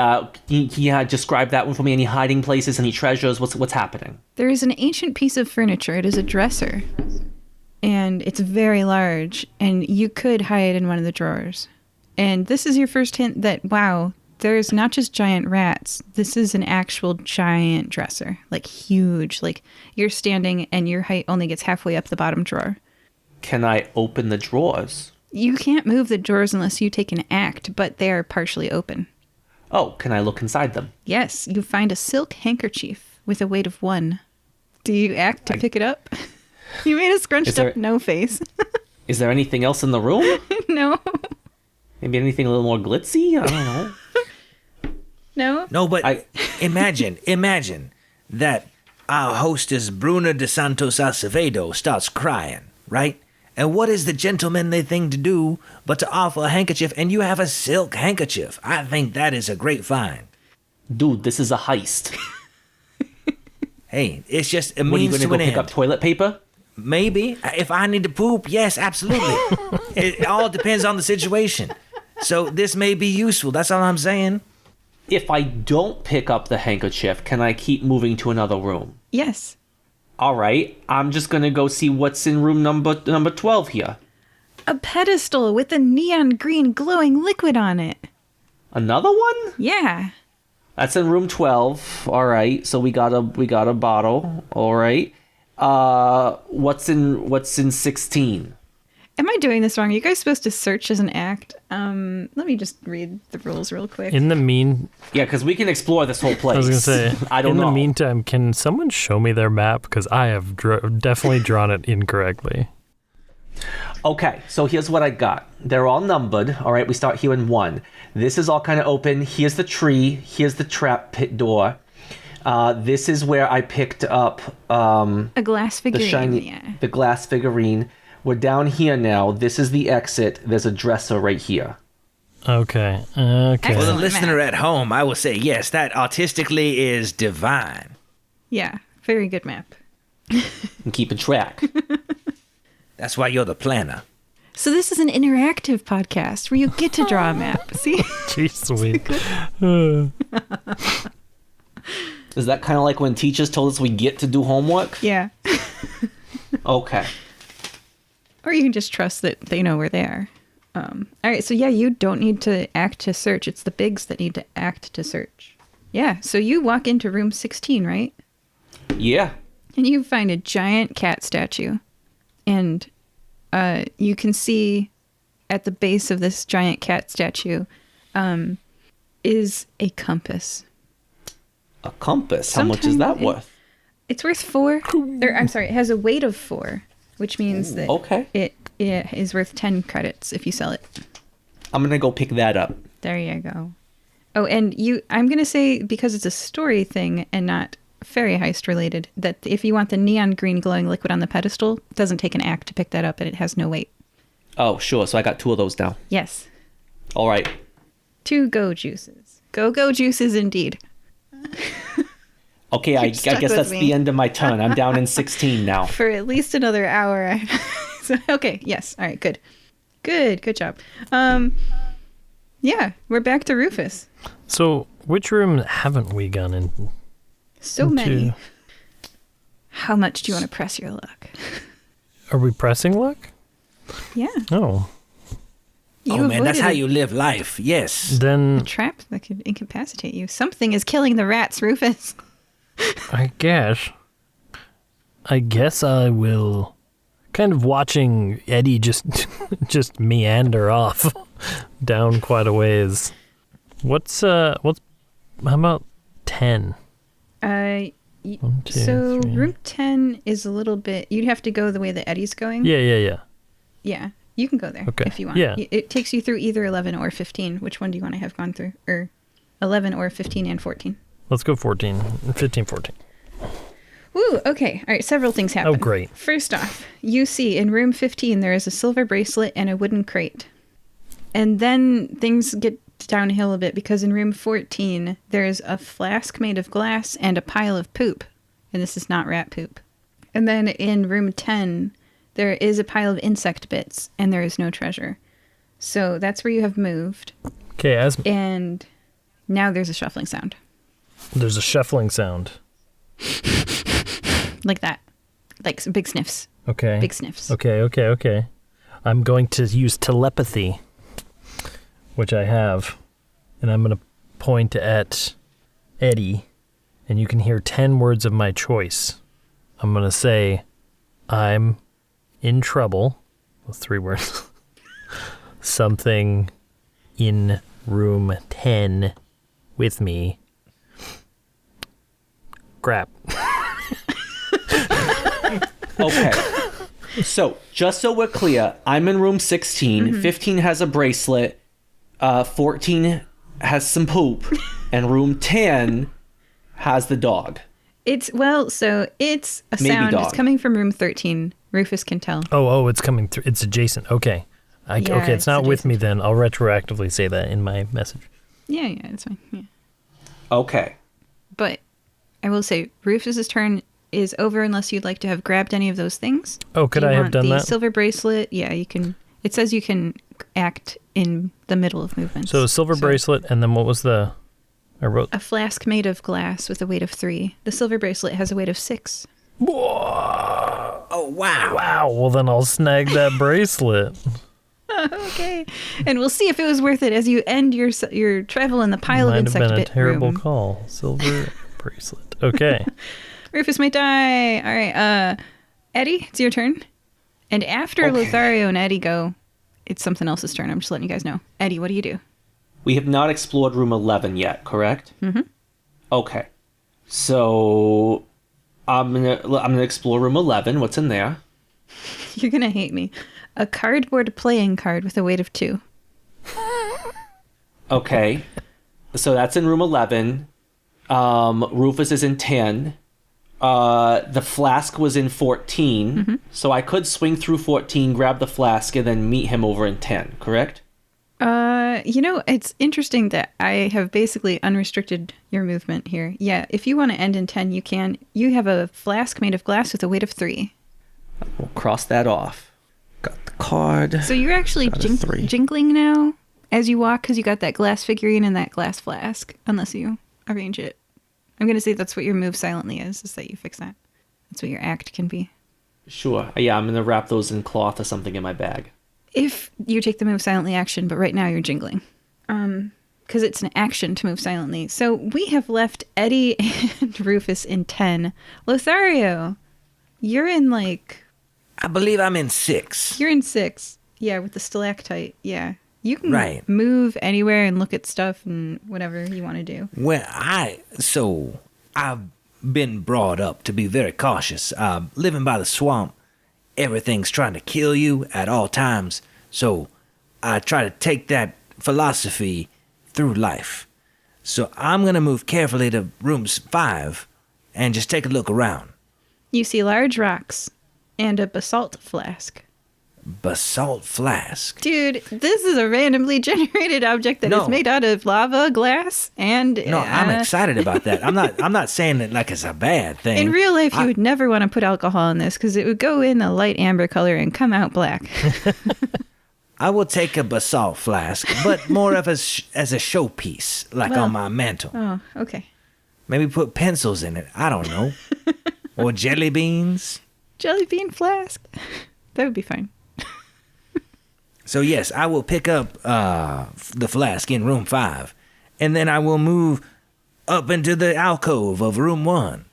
he described that one for me. Any hiding places? Any treasures? What's happening? There is an ancient piece of furniture. It is a dresser, and it's very large. And you could hide in one of the drawers. And this is your first hint that wow, there's not just giant rats. This is an actual giant dresser, like huge. Like you're standing, and your height only gets halfway up the bottom drawer. Can I open the drawers? You can't move the drawers unless you take an act, but they are partially open. Oh, can I look inside them? Yes, you find a silk handkerchief with a weight of 1. Do you act to pick it up? You made a scrunched up no face. Is there anything else in the room? No. Maybe anything a little more glitzy? I don't know. No? No, but I- imagine that our hostess Bruna de Santos Acevedo starts crying, right? And what is the gentlemanly thing to do but to offer a handkerchief, and you have a silk handkerchief? I think that is a great find. Dude, this is a heist. Hey, it's just a What, are you means going to to go an pick end. up toilet paper? Maybe. If I need to poop, yes, absolutely. It all depends on the situation. So this may be useful. That's all I'm saying. If I don't pick up the handkerchief, can I keep moving to another room? Yes. All right, I'm just going to go see what's in room number 12 here. A pedestal with a neon green glowing liquid on it. Another one? Yeah. That's in room 12. All right, so we got a bottle. All right. What's in 16? Am I doing this wrong? Are you guys supposed to search as an act? Let me just read the rules real quick. Yeah, because we can explore this whole place. I was gonna say. I don't know. In the meantime, can someone show me their map? Because I have definitely drawn it incorrectly. Okay, so here's what I got. They're all numbered. All right, we start here in 1. This is all kind of open. Here's the tree. Here's the trap pit door. This is where I picked up A glass figurine. the glass figurine. We're down here now. This is the exit. There's a dresser right here. Okay. For the Excellent listener map. at home, I will say, yes, that artistically is divine. Yeah, very good map. I'm keeping track. That's why you're the planner. So this is an interactive podcast where you get to draw a map. See? Jeez, sweet. Is that kind of like when teachers told us we get to do homework? Yeah. Okay. Or you can just trust that they know where they are. All right, so yeah, you don't need to act to search. It's the bigs that need to act to search. Yeah, so you walk into room 16, right? Yeah. And you find a giant cat statue. And you can see at the base of this giant cat statue is a compass. A compass. How much is that Sometime worth? It's worth 4. I'm sorry, it has a weight of 4. which means that okay. it is worth 10 credits if you sell it. I'm going to go pick that up. There you go. Oh, and I'm going to say, because it's a story thing and not Fairy Heist related, that if you want the neon green glowing liquid on the pedestal, it doesn't take an act to pick that up and it has no weight. Oh, sure. So I got 2 of those now. Yes. All right. 2 go juices. Go juices indeed. Okay, I guess that's the end of my turn. I'm down in 16 now. For at least another hour. So, okay, yes. All right, good. Good job. Yeah, we're back to Rufus. So, which room haven't we gone in? So many. How much do you want to press your luck? Are we pressing luck? Yeah. Oh. You man, that's avoided how you live life. Yes. Then a trap that could incapacitate you. Something is killing the rats, Rufus. I guess I will, kind of watching Eddie just meander off down quite a ways. How about 10? 1, 2, So 3. room 10 is a little bit, you'd have to go the way that Eddie's going. Yeah. Yeah, you can go there Okay. if you want. Yeah. It takes you through either 11 or 15. Which one do you want to have gone through? Or 11 or 15 and 14? Let's go 14, 15, 14. Woo, okay. All right, several things happen. Oh, great. First off, you see in room 15 there is a silver bracelet and a wooden crate. And then things get downhill a bit because in room 14 there's a flask made of glass and a pile of poop. And this is not rat poop. And then in room 10 there is a pile of insect bits and there is no treasure. So that's where you have moved. Okay, And now there's a shuffling sound. There's a shuffling sound. Like that. Like some big sniffs. Okay. Big sniffs. Okay. I'm going to use telepathy, which I have, and I'm going to point at Eddie, and you can hear 10 words of my choice. I'm going to say, I'm in trouble. Well, 3 words. Something in room 10 with me. Crap. Okay. So, just so we're clear, I'm in room 16. 15 has a bracelet. 14 has some poop. And room 10 has the dog. It's a sound. dog. It's coming from room 13. Rufus can tell. Oh, it's coming through. It's adjacent. Okay. Yeah, Okay, it's not with adjacent. me then. I'll retroactively say that in my message. Yeah, it's fine. Yeah. Okay. But I will say, Rufus's turn is over unless you'd like to have grabbed any of those things. Oh, could Do you I have want done the that? silver bracelet? Yeah, you can. It says you can act in the middle of movements. So a silver bracelet, and then what was I wrote. A flask made of glass with a weight of 3. The silver bracelet has a weight of 6. Oh, wow. Wow, well then I'll snag that bracelet. Okay. And we'll see if it was worth it as you end your travel in the pile of Might have insect been a bit terrible room. call. Silver bracelet. Okay. Rufus might die. All right. Eddie, it's your turn. And after Lothario and Eddie go, it's something else's turn. I'm just letting you guys know. Eddie, what do you do? We have not explored room 11 yet, correct? Mm-hmm. Okay. So, I'm gonna explore room 11. What's in there? You're going to hate me. A cardboard playing card with a weight of 2. Okay. So that's in room 11. Rufus is in 10. The flask was in 14. Mm-hmm. So I could swing through 14, grab the flask, and then meet him over in 10, correct? It's interesting that I have basically unrestricted your movement here. Yeah, if you want to end in 10, you can. You have a flask made of glass with a weight of 3. We'll cross that off. Got the card. So you're actually Got a 3. jingling now as you walk because you got that glass figurine and that glass flask, unless you arrange it. I'm going to say that's what your move silently is that you fix that. That's what your act can be. Sure. Yeah, I'm going to wrap those in cloth or something in my bag. If you take the move silently action, but right now you're jingling. Because it's an action to move silently. So we have left Eddie and Rufus in 10. Lothario, you're in I believe I'm in 6. You're in 6. Yeah, with the stalactite. Yeah. You can Right. move anywhere and look at stuff and whatever you want to do. Well, I've been brought up to be very cautious, living by the swamp, everything's trying to kill you at all times. So I try to take that philosophy through life. So I'm going to move carefully to room 5 and just take a look around. You see large rocks and a basalt flask. Basalt flask. Dude, this is a randomly generated object that is made out of lava, glass, and... No, I'm excited about that. I'm not saying that like it's a bad thing. In real life, you would never want to put alcohol in this because it would go in a light amber color and come out black. I will take a basalt flask, but more of as a showpiece, like on my mantle. Oh, okay. Maybe put pencils in it. I don't know. Or jelly beans. Jelly bean flask. That would be fine. So yes, I will pick up the flask in room 5, and then I will move up into the alcove of room 1.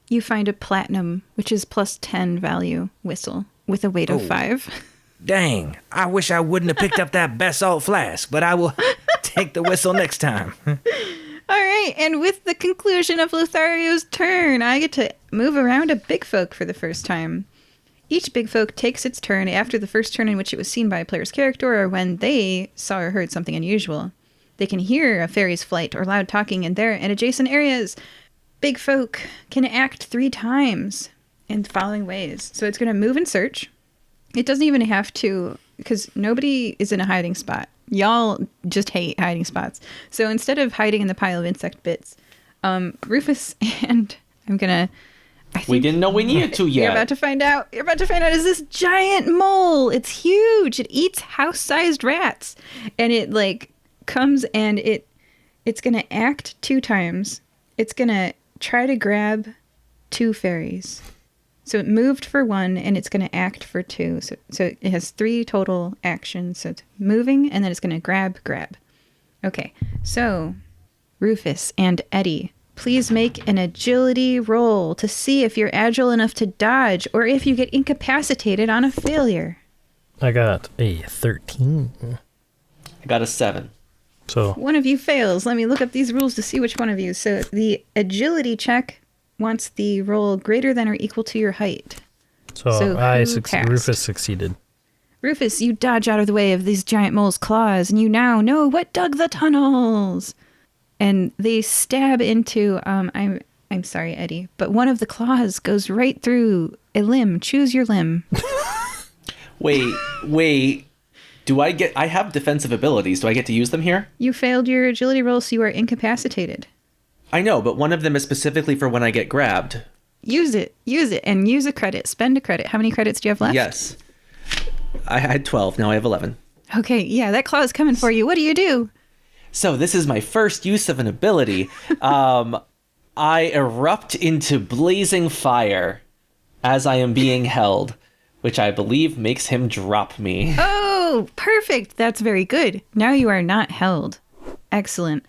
You find a platinum, which is plus 10 value whistle with a weight of 5. Dang, I wish I wouldn't have picked up that basalt flask, but I will take the whistle next time. All right, and with the conclusion of Lothario's turn, I get to move around a big folk for the first time. Each big folk takes its turn after the first turn in which it was seen by a player's character or when they saw or heard something unusual. They can hear a fairy's flight or loud talking in their and adjacent areas. Big folk can act 3 times in the following ways. So it's going to move and search. It doesn't even have to, because nobody is in a hiding spot. Y'all just hate hiding spots. So instead of hiding in the pile of insect bits, Rufus and I'm going to... We didn't know we needed to yet. You're about to find out. Is this giant mole. It's huge. It eats house-sized rats. And it, like, comes and it's going to act 2 times. It's going to try to grab 2 fairies. So it moved for 1, and it's going to act for 2. So it has 3 total actions. So it's moving, and then it's going to grab. Okay, so Rufus and Eddie, please make an agility roll to see if you're agile enough to dodge or if you get incapacitated on a failure. I got a 13. I got a 7. So one of you fails. Let me look up these rules to see which one of you. So the agility check wants the roll greater than or equal to your height. So Rufus succeeded. Rufus, you dodge out of the way of these giant mole's claws, and you now know what dug the tunnels. And they stab into, I'm sorry, Eddie, but one of the claws goes right through a limb. Choose your limb. Wait. I have defensive abilities. Do I get to use them here? You failed your agility roll, so you are incapacitated. I know, but one of them is specifically for when I get grabbed. Use it, and use a credit. Spend a credit. How many credits do you have left? Yes. I had 12. Now I have 11. Okay, yeah, that claw's coming for you. What do you do? So this is my first use of an ability. I erupt into blazing fire as I am being held, which I believe makes him drop me. Oh, perfect. That's very good. Now you are not held. Excellent.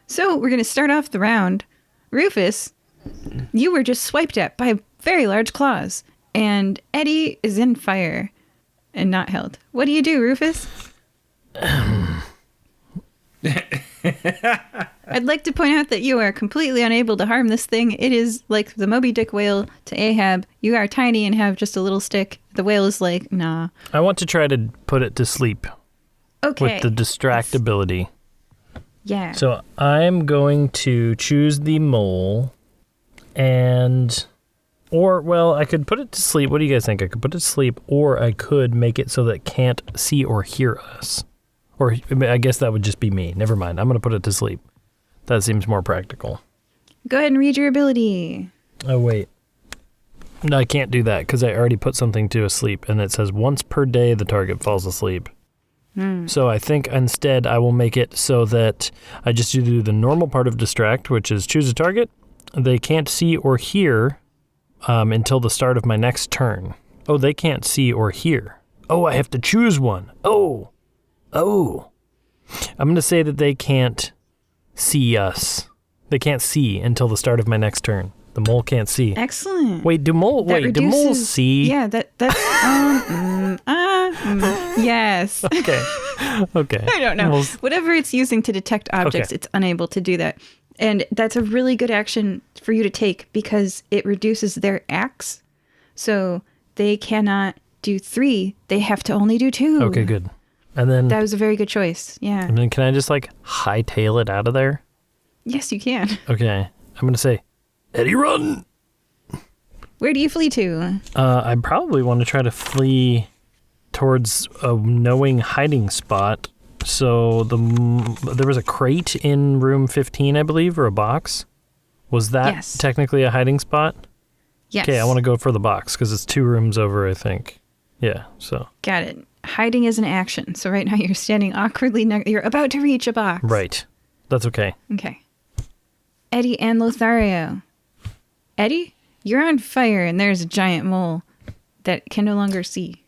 So we're going to start off the round. Rufus, you were just swiped at by very large claws, and Eddie is in fire and not held. What do you do, Rufus? I'd like to point out that you are completely unable to harm this thing. It is like the Moby Dick whale to Ahab. You are tiny and have just a little stick. The whale is like, nah. I want to try to put it to sleep. Okay. With the distract ability. Yeah. So I'm going to choose the mole I could put it to sleep. What do you guys think? I could put it to sleep, or I could make it so that it can't see or hear us. Or I guess that would just be me. Never mind. I'm going to put it to sleep. That seems more practical. Go ahead and read your ability. Oh, wait. No, I can't do that because I already put something to asleep, and it says once per day the target falls asleep. So I think instead I will make it so that I just do the normal part of distract, which is choose a target. They can't see or hear until the start of my next turn. Oh, they can't see or hear. Oh, I have to choose one. Oh. I'm going to say that they can't see us. They can't see until the start of my next turn. The mole can't see. Excellent. Wait, do moles see? Yeah, that's yes. Okay. I don't know. Whatever it's using to detect objects, It's unable to do that. And that's a really good action for you to take because it reduces their acts. So they cannot do 3. They have to only do 2. Okay, good. And then That was a very good choice. Yeah. and then can I just like hightail it out of there? Yes, you can. Okay. I'm going to say, Eddie, run! Where do you flee to? I probably want to try to flee towards a knowing hiding spot. So there was a crate in room 15, I believe, or a box. Was that Yes. technically a hiding spot? Yes. Okay, I want to go for the box because it's 2 rooms over, I think. Yeah, so. Got it. Hiding is an action. So right now you're standing awkwardly. You're about to reach a box. Right. That's okay. Okay. Eddie and Lothario. Eddie, you're on fire and there's a giant mole that can no longer see.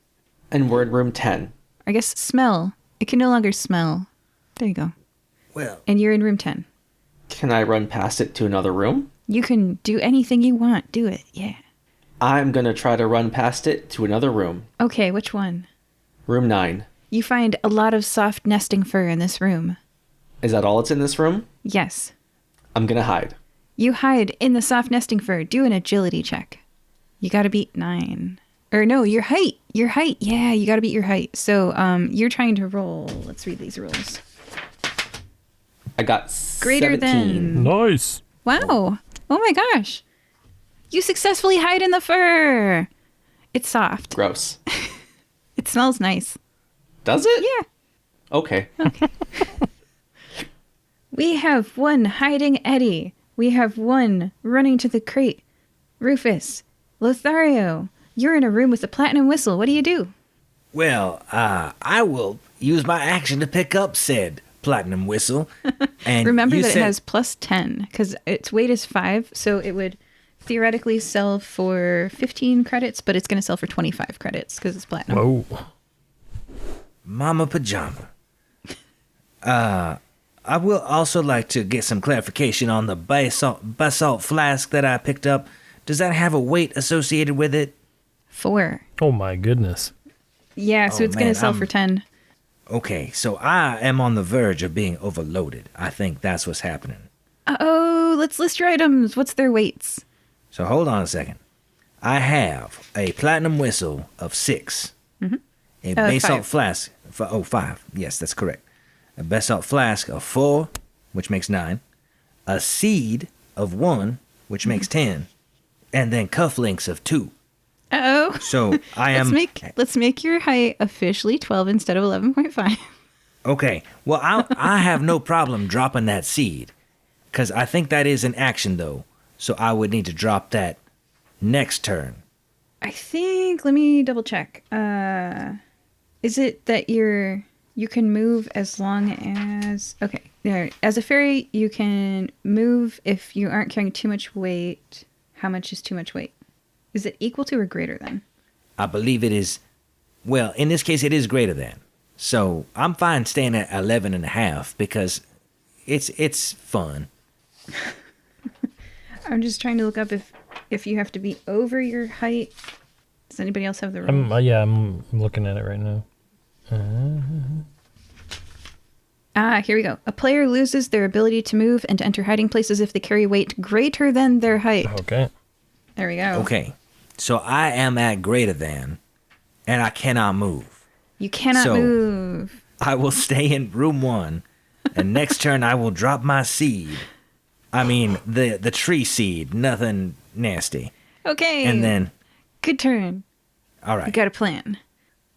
And we're in room 10. I guess smell. It can no longer smell. There you go. Well, And you're in room 10. Can I run past it to another room? You can do anything you want. Do it. Yeah. I'm going to try to run past it to another room. Okay, which one? Room 9. You find a lot of soft nesting fur in this room. Is that all that's in this room? Yes. I'm going to hide. You hide in the soft nesting fur. Do an agility check. You gotta beat 9. Or no, your height. Your height. Yeah, you gotta beat your height. So you're trying to roll. Let's read these rules. I got Greater 17. than. Nice. Wow. Oh my gosh. You successfully hide in the fur. It's soft. Gross. It smells nice. Does it? Yeah. Okay. We have 1 hiding Eddie. We have 1 running to the crate. Rufus. Lothario. You're in a room with a platinum whistle. What do you do? well, I will use my action to pick up said platinum whistle. And Remember you that said, it has plus 10 because its weight is 5, so it would theoretically sell for 15 credits, but it's going to sell for 25 credits because it's platinum. Whoa. Mama Pajama. I will also like to get some clarification on the basalt flask that I picked up. Does that have a weight associated with it? 4. Oh my goodness. Yeah, so Oh, it's going man, to sell for 10. Okay, so I am on the verge of being overloaded. I think that's what's happening. Uh-oh, let's list your items. What's their weights? So hold on a second. I have a platinum whistle of 6. A basalt 5. flask. 5. Yes, that's correct. A basalt flask of 4, which makes 9. A seed of 1, which makes 10. And then cufflinks of 2. Uh-oh. So I am... Let's make your height officially 12 instead of 11.5. Okay. Well, I have no problem dropping that seed. Because I think that is an action, though. So I would need to drop that next turn. I think, let me double check. Is it that you can move as long as, okay, there. As a fairy, you can move if you aren't carrying too much weight. How much is too much weight? Is it equal to or greater than? I believe it is... Well, in this case, it is greater than. So I'm fine staying at 11.5 because it's fun. I'm just trying to look up if you have to be over your height. Does anybody else have the rules? I'm looking at it right now. Here we go. A player loses their ability to move and to enter hiding places if they carry weight greater than their height. Okay. There we go. Okay. So I am at greater than, and I cannot move. You cannot So- move. I will stay in room 1, and next turn I will drop my seed. I mean, the tree seed, nothing nasty. Okay. And then, Good turn. all You right. got a plan.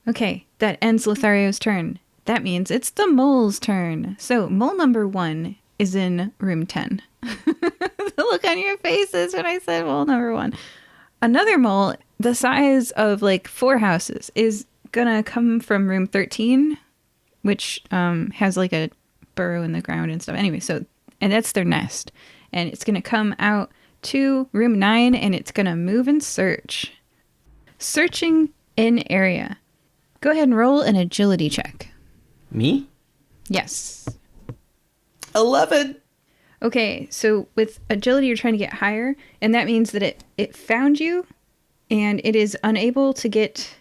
Okay, that ends Lothario's turn. That means it's the mole's turn. So mole number 1 is in room 10. The look on your faces when I said mole number 1. Another mole, the size of like 4 houses, is gonna come from room 13, which has like a burrow in the ground and stuff. Anyway, and that's their nest. And it's gonna come out to room 9 and it's gonna move and search. Searching in area. Go ahead and roll an agility check. Me? Yes. 11. Okay, so with agility, you're trying to get higher, and that means that it found you, and it is unable to get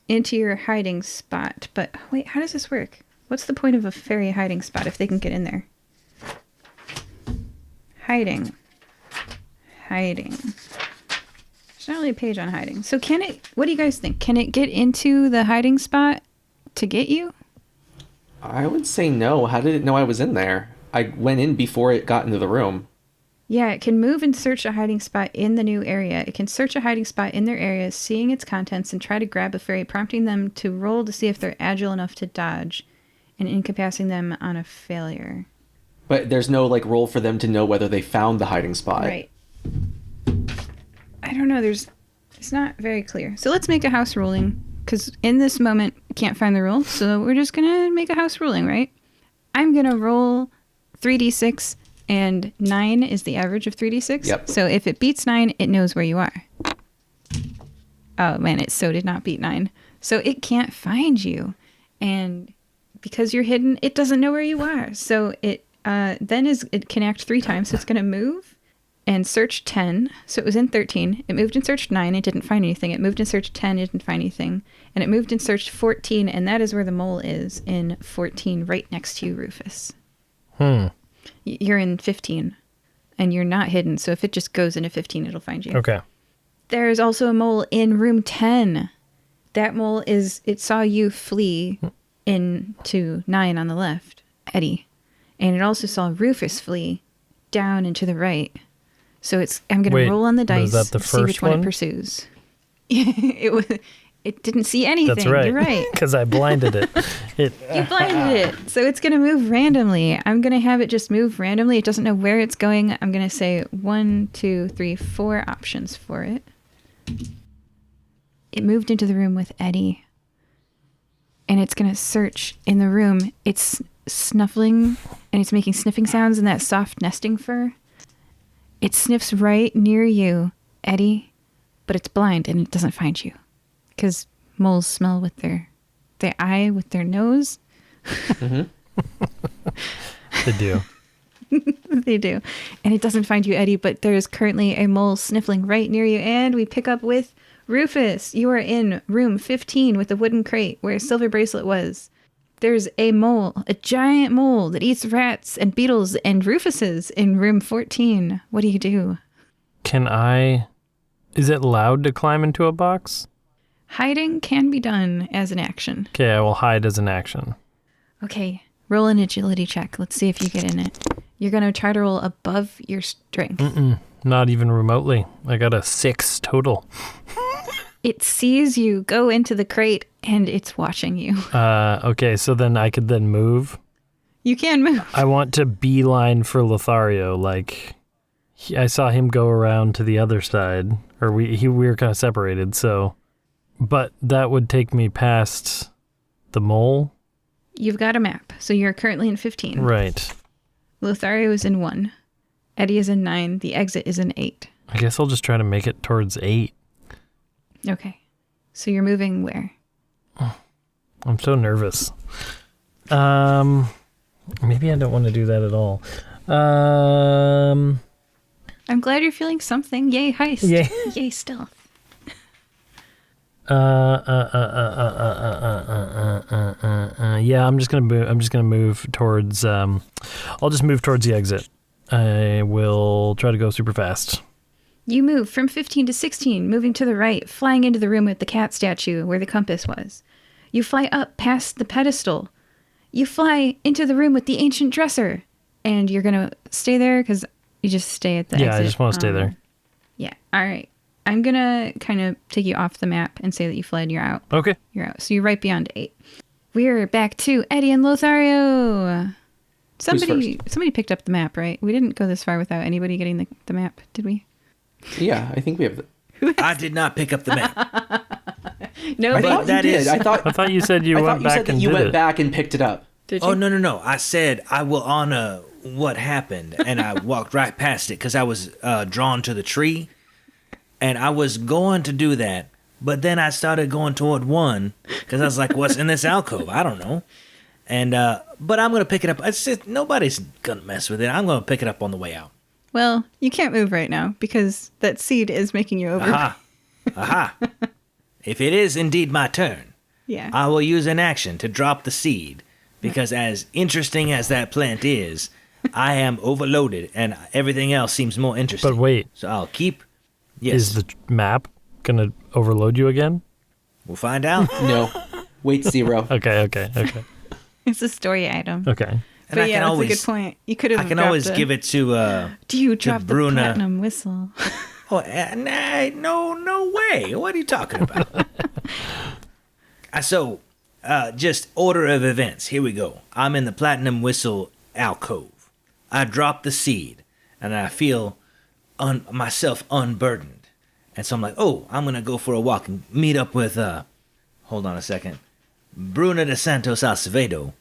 into your hiding spot. But wait, how does this work? What's the point of a fairy hiding spot if they can get in there? Hiding. There's not really a page on hiding. So can it, what do you guys think? Can it get into the hiding spot to get you? I would say no. How did it know I was in there? I went in before it got into the room. Yeah, it can move and search a hiding spot in the new area. It can search a hiding spot in their area, seeing its contents, and try to grab a fairy, prompting them to roll to see if they're agile enough to dodge, and incapacitating them on a failure. But there's no like roll for them to know whether they found the hiding spot. Right. I don't know. It's not very clear. So let's make a house ruling, because in this moment, we can't find the rule. So we're just going to make a house ruling, right? I'm going to roll 3d6, and 9 is the average of 3d6. Yep. So if it beats 9, it knows where you are. Oh, man, it so did not beat 9. So it can't find you. And because you're hidden, it doesn't know where you are. So it can act 3 times. So it's going to move and search 10. So it was in 13. It moved and searched 9. It didn't find anything. It moved and searched 10. It didn't find anything. And it moved and searched 14. And that is where the mole is, in 14, right next to you, Rufus. You're in 15. And you're not hidden. So if it just goes into 15, it'll find you. Okay. There's also a mole in room 10. That mole it saw you flee into 9 on the left, Eddie. And it also saw Rufus flee down and to the right. So I'm going to roll on the dice and see which one it pursues. It didn't see anything. That's right. You're right. Because I blinded it. You blinded it. So it's going to move randomly. I'm going to have it just move randomly. It doesn't know where it's going. I'm going to say 1, 2, 3, 4 options for it. It moved into the room with Eddie. And it's going to search in the room. It's snuffling and it's making sniffing sounds in that soft nesting fur. It sniffs right near you, Eddie, but it's blind and it doesn't find you. Because moles smell with their eye, with their nose. Mm-hmm. They do. They do. And it doesn't find you, Eddie, but there's currently a mole sniffling right near you. And we pick up with Rufus. You are in room 15 with the wooden crate where Silver Bracelet was. There's a mole, a giant mole that eats rats and beetles and Rufuses in room 14. What do you do? Is it allowed to climb into a box? Hiding can be done as an action. Okay, I will hide as an action. Okay, roll an agility check. Let's see if you get in it. You're going to try to roll above your strength. Not even remotely. I got a 6 total. It sees you go into the crate and it's watching you. Okay, so then I could then move. You can move. I want to beeline for Lothario. Like, I saw him go around to the other side, or we were kind of separated. So, but that would take me past the mole. You've got a map, so you're currently in 15. Right. Lothario is in 1. Eddie is in 9. The exit is in 8. I guess I'll just try to make it towards 8. Okay. So you're moving where? I'm so nervous. Maybe I don't want to do that at all. I'm glad you're feeling something. Yay, heist. Yay. Yay, stealth. Yeah, I'm just gonna move towards. I'll just move towards the exit. I will try to go super fast. You move from 15 to 16, moving to the right, flying into the room with the cat statue where the compass was. You fly up past the pedestal. You fly into the room with the ancient dresser. And you're going to stay there because you just stay at the exit. Yeah, I just want to stay there. Yeah, all right. I'm going to kind of take you off the map and say that you fled. You're out. Okay. You're out. So you're right beyond 8. We're back to Eddie and Lothario. Somebody picked up the map, right? We didn't go this far without anybody getting the map, did we? Yeah, I think we have. I did not pick up the map. No, I thought you did. I thought you said you went back and you did went it. back and picked it up. Did you? Oh, no. I said I will honor what happened, and I walked right past it because I was drawn to the tree, and I was going to do that, but then I started going toward 1 because I was like, what's in this alcove? I don't know. And but I'm going to pick it up. It's just, nobody's going to mess with it. I'm going to pick it up on the way out. Well, you can't move right now because that seed is making you over. Aha. If it is indeed my turn, Yeah. I will use an action to drop the seed, because as interesting as that plant is, I am overloaded and everything else seems more interesting. But wait. So I'll keep... Yes. Is the map gonna overload you again? We'll find out. No. Weight 0. Okay. It's a story item. Okay. And But I yeah, can that's always, a good point. You could have. I can always give it to. Do you drop the Bruna. platinum whistle? Oh, no way! What are you talking about? Just order of events. Here we go. I'm in the platinum whistle alcove. I drop the seed, and I feel myself unburdened. And so I'm like, oh, I'm gonna go for a walk and meet up with. Hold on a second, Bruna de Santos Acevedo.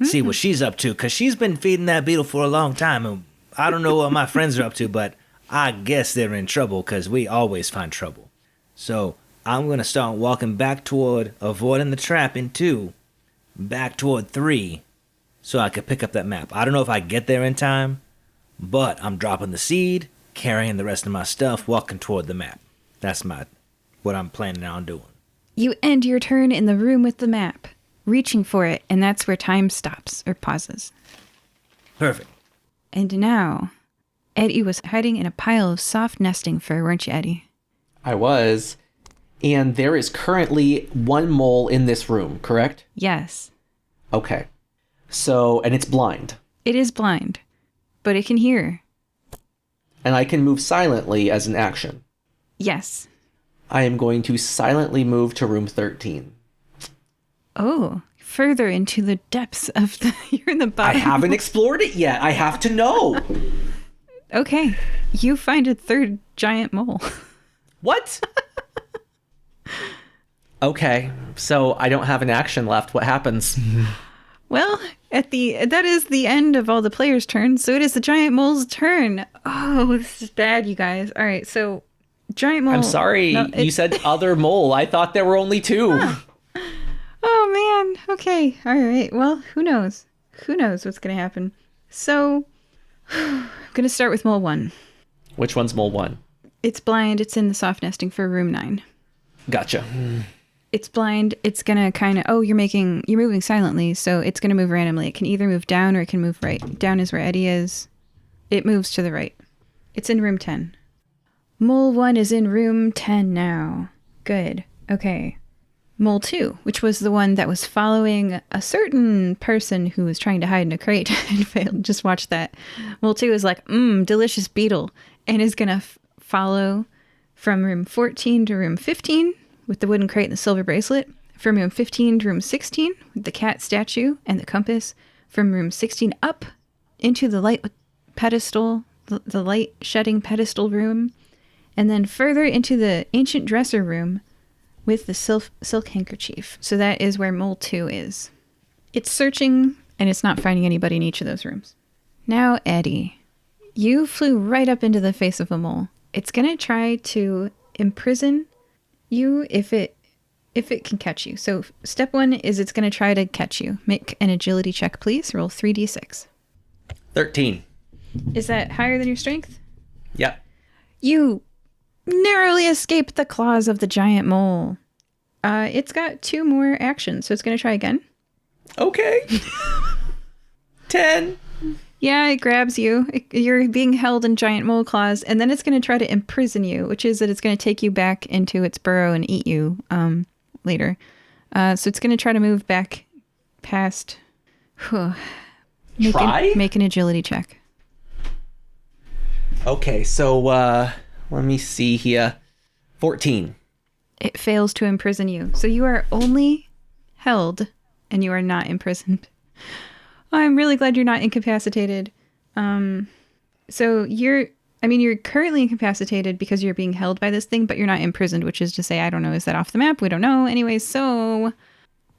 See what she's up to, cause she's been feeding that beetle for a long time, and I don't know what my friends are up to, but I guess they're in trouble, cause we always find trouble. So I'm gonna start walking back toward avoiding the trap in 2, back toward 3, so I could pick up that map. I don't know if I get there in time, but I'm dropping the seed, carrying the rest of my stuff, walking toward the map. That's what I'm planning on doing. You end your turn in the room with the map, reaching for it, and that's where time stops or pauses. Perfect. And now, Eddie was hiding in a pile of soft nesting fur, weren't you, Eddie? I was. And there is currently 1 mole in this room, correct? Yes. Okay. So, and it's blind. It is blind, but it can hear. And I can move silently as an action. Yes. I am going to silently move to room 13. Oh, further into the depths of the... You're in the I bottom. haven't explored it yet. I have to know. Okay. You find a third giant mole. What? Okay. So I don't have an action left. What happens? Well, that is the end of all the players' turns, so it is the giant mole's turn. Oh, this is bad, you guys. All right, so giant mole. I'm sorry. No, You said other mole. I thought there were only 2. Oh man. Okay. All right. Well, who knows? Who knows what's gonna happen? So, I'm gonna start with mole 1. Which one's mole 1? It's blind. It's in the soft nesting for room 9. Gotcha. It's blind. It's gonna kind of. Oh, you're moving silently, so it's gonna move randomly. It can either move down or it can move right. Down is where Eddie is. It moves to the right. It's in room 10. Mole 1 is in room 10 now. Good. Okay. Mole 2, which was the one that was following a certain person who was trying to hide in a crate and failed. Just watch that. Mole 2 is like, delicious beetle, and is gonna follow from room 14 to room 15 with the wooden crate and the silver bracelet. From room 15 to room 16 with the cat statue and the compass. From room 16 up into the light pedestal, the light shedding pedestal room. And then further into the ancient dresser room with the silk handkerchief. So that is where mole 2 is. It's searching, and it's not finding anybody in each of those rooms. Now, Eddie, you flew right up into the face of a mole. It's going to try to imprison you if it can catch you. So step 1 is it's going to try to catch you. Make an agility check, please. Roll 3d6. 13. Is that higher than your strength? Yep. You narrowly escaped the claws of the giant mole. It's got 2 more actions, so it's going to try again. Okay. 10. Yeah, it grabs you. You're being held in giant mole claws, and then it's going to try to imprison you, which is that it's going to take you back into its burrow and eat you later. So it's going to try to move back past... Make an agility check. Okay, so let me see here. 14. It fails to imprison you. So you are only held, and you are not imprisoned. I'm really glad you're not incapacitated. So you're currently incapacitated because you're being held by this thing, but you're not imprisoned, which is to say, I don't know, is that off the map? We don't know. Anyways, so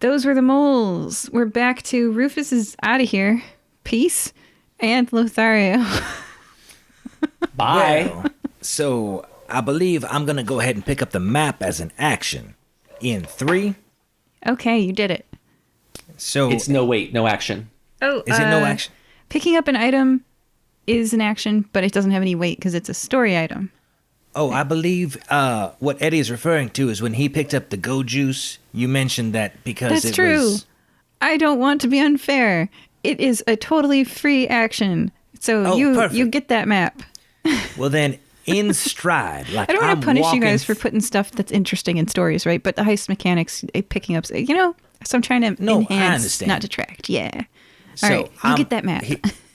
those were the moles. We're back to Rufus is out of here. Peace. And Lothario. Bye. Well, so I believe I'm going to go ahead and pick up the map as an action in 3. Okay, you did it. So It's no action. Oh, is it no action? Picking up an item is an action, but it doesn't have any weight because it's a story item. Oh, I believe what Eddie is referring to is when he picked up the go juice, you mentioned that because That's it true. was... I don't want to be unfair. It is a totally free action. So Oh, you perfect. get that map. Well then, in stride. Like I don't want I'm to punish you walking guys for putting stuff that's interesting in stories, right? But the heist mechanics, picking up, so I'm trying to No, I enhance, understand. not detract. Yeah. All So right, you get that map.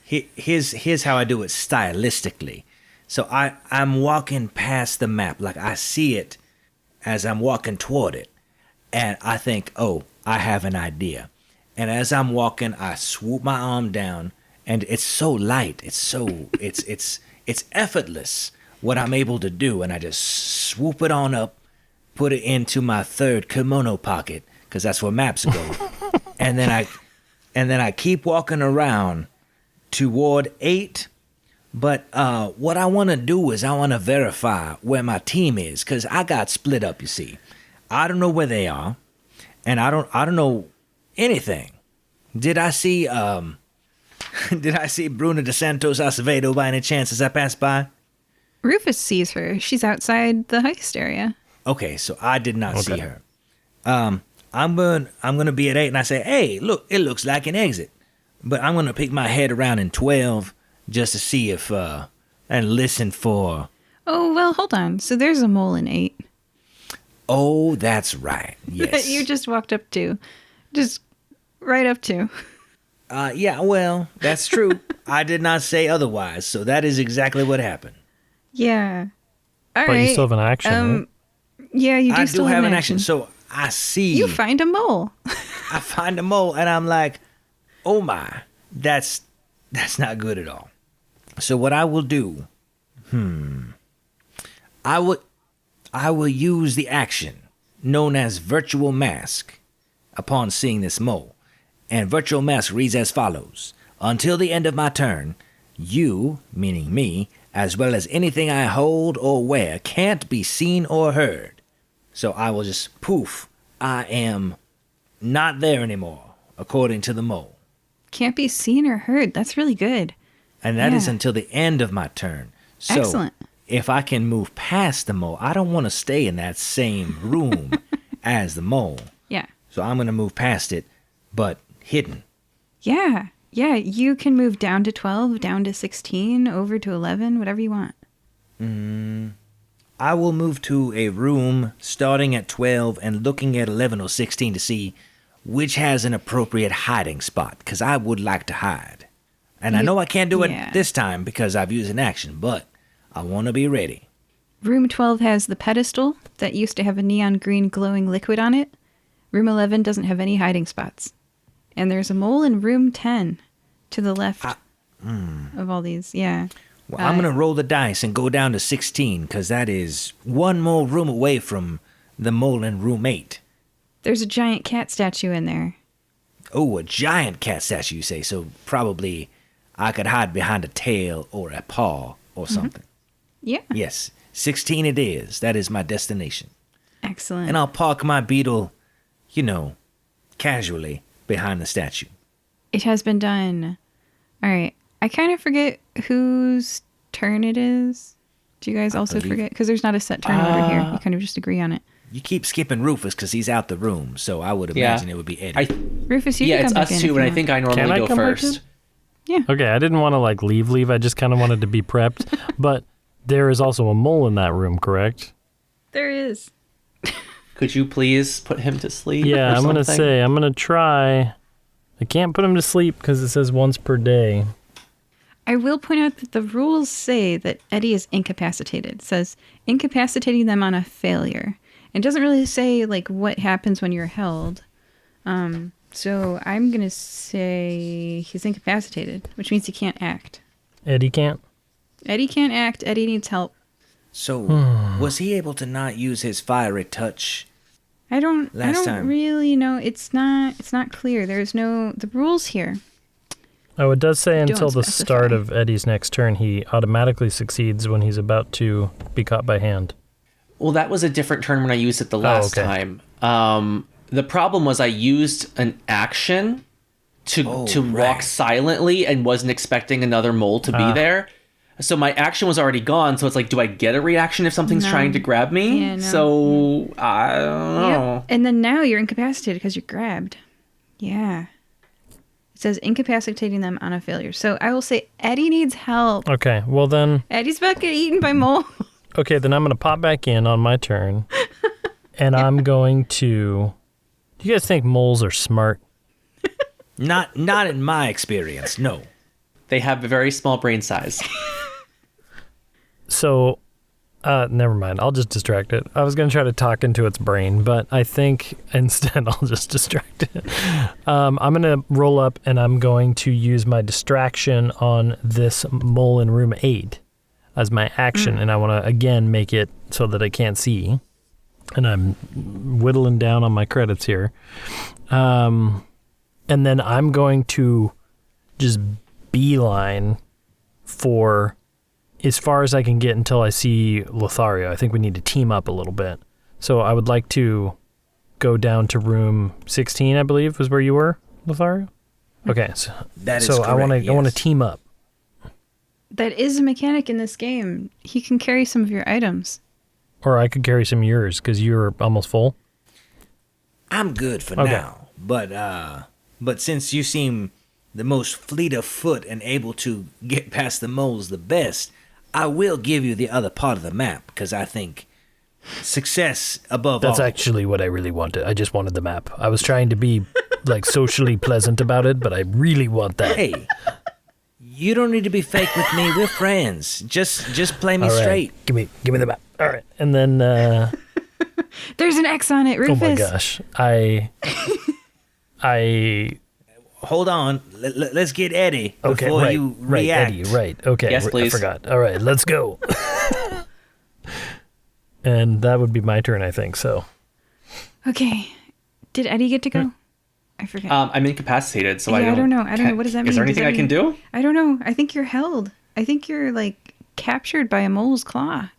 Here's how I do it stylistically. So I'm walking past the map, like I see it as I'm walking toward it, and I think, oh, I have an idea. And as I'm walking, I swoop my arm down, and it's so light, it's effortless what I'm able to do, and I just swoop it on up, put it into my third kimono pocket, because that's where maps go, and then I keep walking around toward 8. But what I want to do is I want to verify where my team is, because I got split up, you see. I don't know where they are, and I don't know anything. Did I see Bruna de Santos Acevedo by any chance as I passed by? Rufus sees her. She's outside the heist area. Okay, so I did not see her. I'm gonna be at 8, and I say, hey, look, it looks like an exit. But I'm gonna peek my head around in 12 just to see if and listen for. Oh, well, hold on. So there's a mole in 8. Oh, that's right. Yes. That you just walked up to. Just right up to. Yeah, well, that's true. I did not say otherwise, so that is exactly what happened. Yeah. All right. But you still have an action, right? Yeah, you do I still do have an action. action. So I see. You find a mole. I find a mole, and I'm like, oh my, that's not good at all. So what I will do, I will use the action known as Virtual Mask upon seeing this mole. And Virtual Mask reads as follows. Until the end of my turn, you, meaning me, as well as anything I hold or wear, can't be seen or heard. So I will just poof, I am not there anymore, according to the mole. Can't be seen or heard. That's really good. And that is until the end of my turn. So Excellent. if I can move past the mole, I don't want to stay in that same room as the mole. Yeah. So I'm going to move past it, but hidden. Yeah. Yeah, you can move down to 12, down to 16, over to 11, whatever you want. I will move to a room starting at 12 and looking at 11 or 16 to see which has an appropriate hiding spot, because I would like to hide. And I know I can't do it this time because I've used an action, but I want to be ready. Room 12 has the pedestal that used to have a neon green glowing liquid on it. Room 11 doesn't have any hiding spots. And there's a mole in room 10 to the left of all these. Yeah. Well, I'm going to roll the dice and go down to 16 because that is one more room away from the mole in room 8. There's a giant cat statue in there. Oh, a giant cat statue, you say. So probably I could hide behind a tail or a paw or something. Yeah. Yes, 16 it is. That is my destination. Excellent. And I'll park my beetle, casually behind the statue. It has been done. All right. I kind of forget whose turn it is. Do you guys also forget? Because there's not a set turn order here. You kind of just agree on it. You keep skipping Rufus because he's out the room, so I would imagine it would be Eddie. Rufus, you can it's come back us in two, if and you I think I normally Can I go come back first. Yeah. Okay, I didn't want to leave. I just kind of wanted to be prepped. But there is also a mole in that room, correct? There is. Could you please put him to sleep? Yeah, or I'm going to something? say, I'm going to try. I can't put him to sleep because it says once per day. I will point out that the rules say that Eddie is incapacitated. It says incapacitating them on a failure. It doesn't really say what happens when you're held. So I'm going to say he's incapacitated, which means he can't act. Eddie can't? Eddie can't act. Eddie needs help. So, was he able to not use his fiery touch? I don't time. really know. It's not clear. There's the rules here. Oh, it does say until the specify. start of Eddie's next turn, he automatically succeeds when he's about to be caught by hand. Well, that was a different turn when I used it the last okay. time. The problem was I used an action to walk silently and wasn't expecting another mole to be there. So my action was already gone. So it's do I get a reaction if something's trying to grab me? Yeah, no. So I don't know. Yep. And then now you're incapacitated because you're grabbed. Yeah. It says incapacitating them on a failure. So I will say Eddie needs help. Okay, well then... Eddie's about to get eaten by mole. Okay, then I'm going to pop back in on my turn. And I'm going to... Do you guys think moles are smart? Not in my experience, no. They have a very small brain size. So, never mind. I'll just distract it. I was going to try to talk into its brain, but I think instead I'll just distract it. I'm going to roll up and I'm going to use my distraction on this mole in room 8 as my action. And I want to, again, make it so that I can't see. And I'm whittling down on my credits here. And then I'm going to just beeline for as far as I can get until I see Lothario. I think we need to team up a little bit. So I would like to go down to room 16, I believe, was where you were, Lothario? Okay, so, That is so correct, I want to yes. team up. That is a mechanic in this game. He can carry some of your items. Or I could carry some of yours, because you're almost full. I'm good for Okay. now. But since you seem the most fleet of foot and able to get past the moles the best, I will give you the other part of the map, because I think success above That's all. actually what I really wanted. I just wanted the map. I was trying to be like socially pleasant about it, but I really want that. Hey, you don't need to be fake with me. We're friends. Just play me All right, straight. give me the map. All right, and then There's an X on it, Rufus. oh my gosh, I Hold on. Let's get Eddie okay, before right, you right, react. Eddie, right, okay, Yes, please. I forgot. All right, let's go. And that would be my turn, I think. So Okay. Did Eddie get to go? I forget. I'm incapacitated, so Yeah, I don't know. I don't know. What does that mean? Is there Does anything that I can mean- do? I don't know. I think you're held. I think you're like captured by a mole's claw.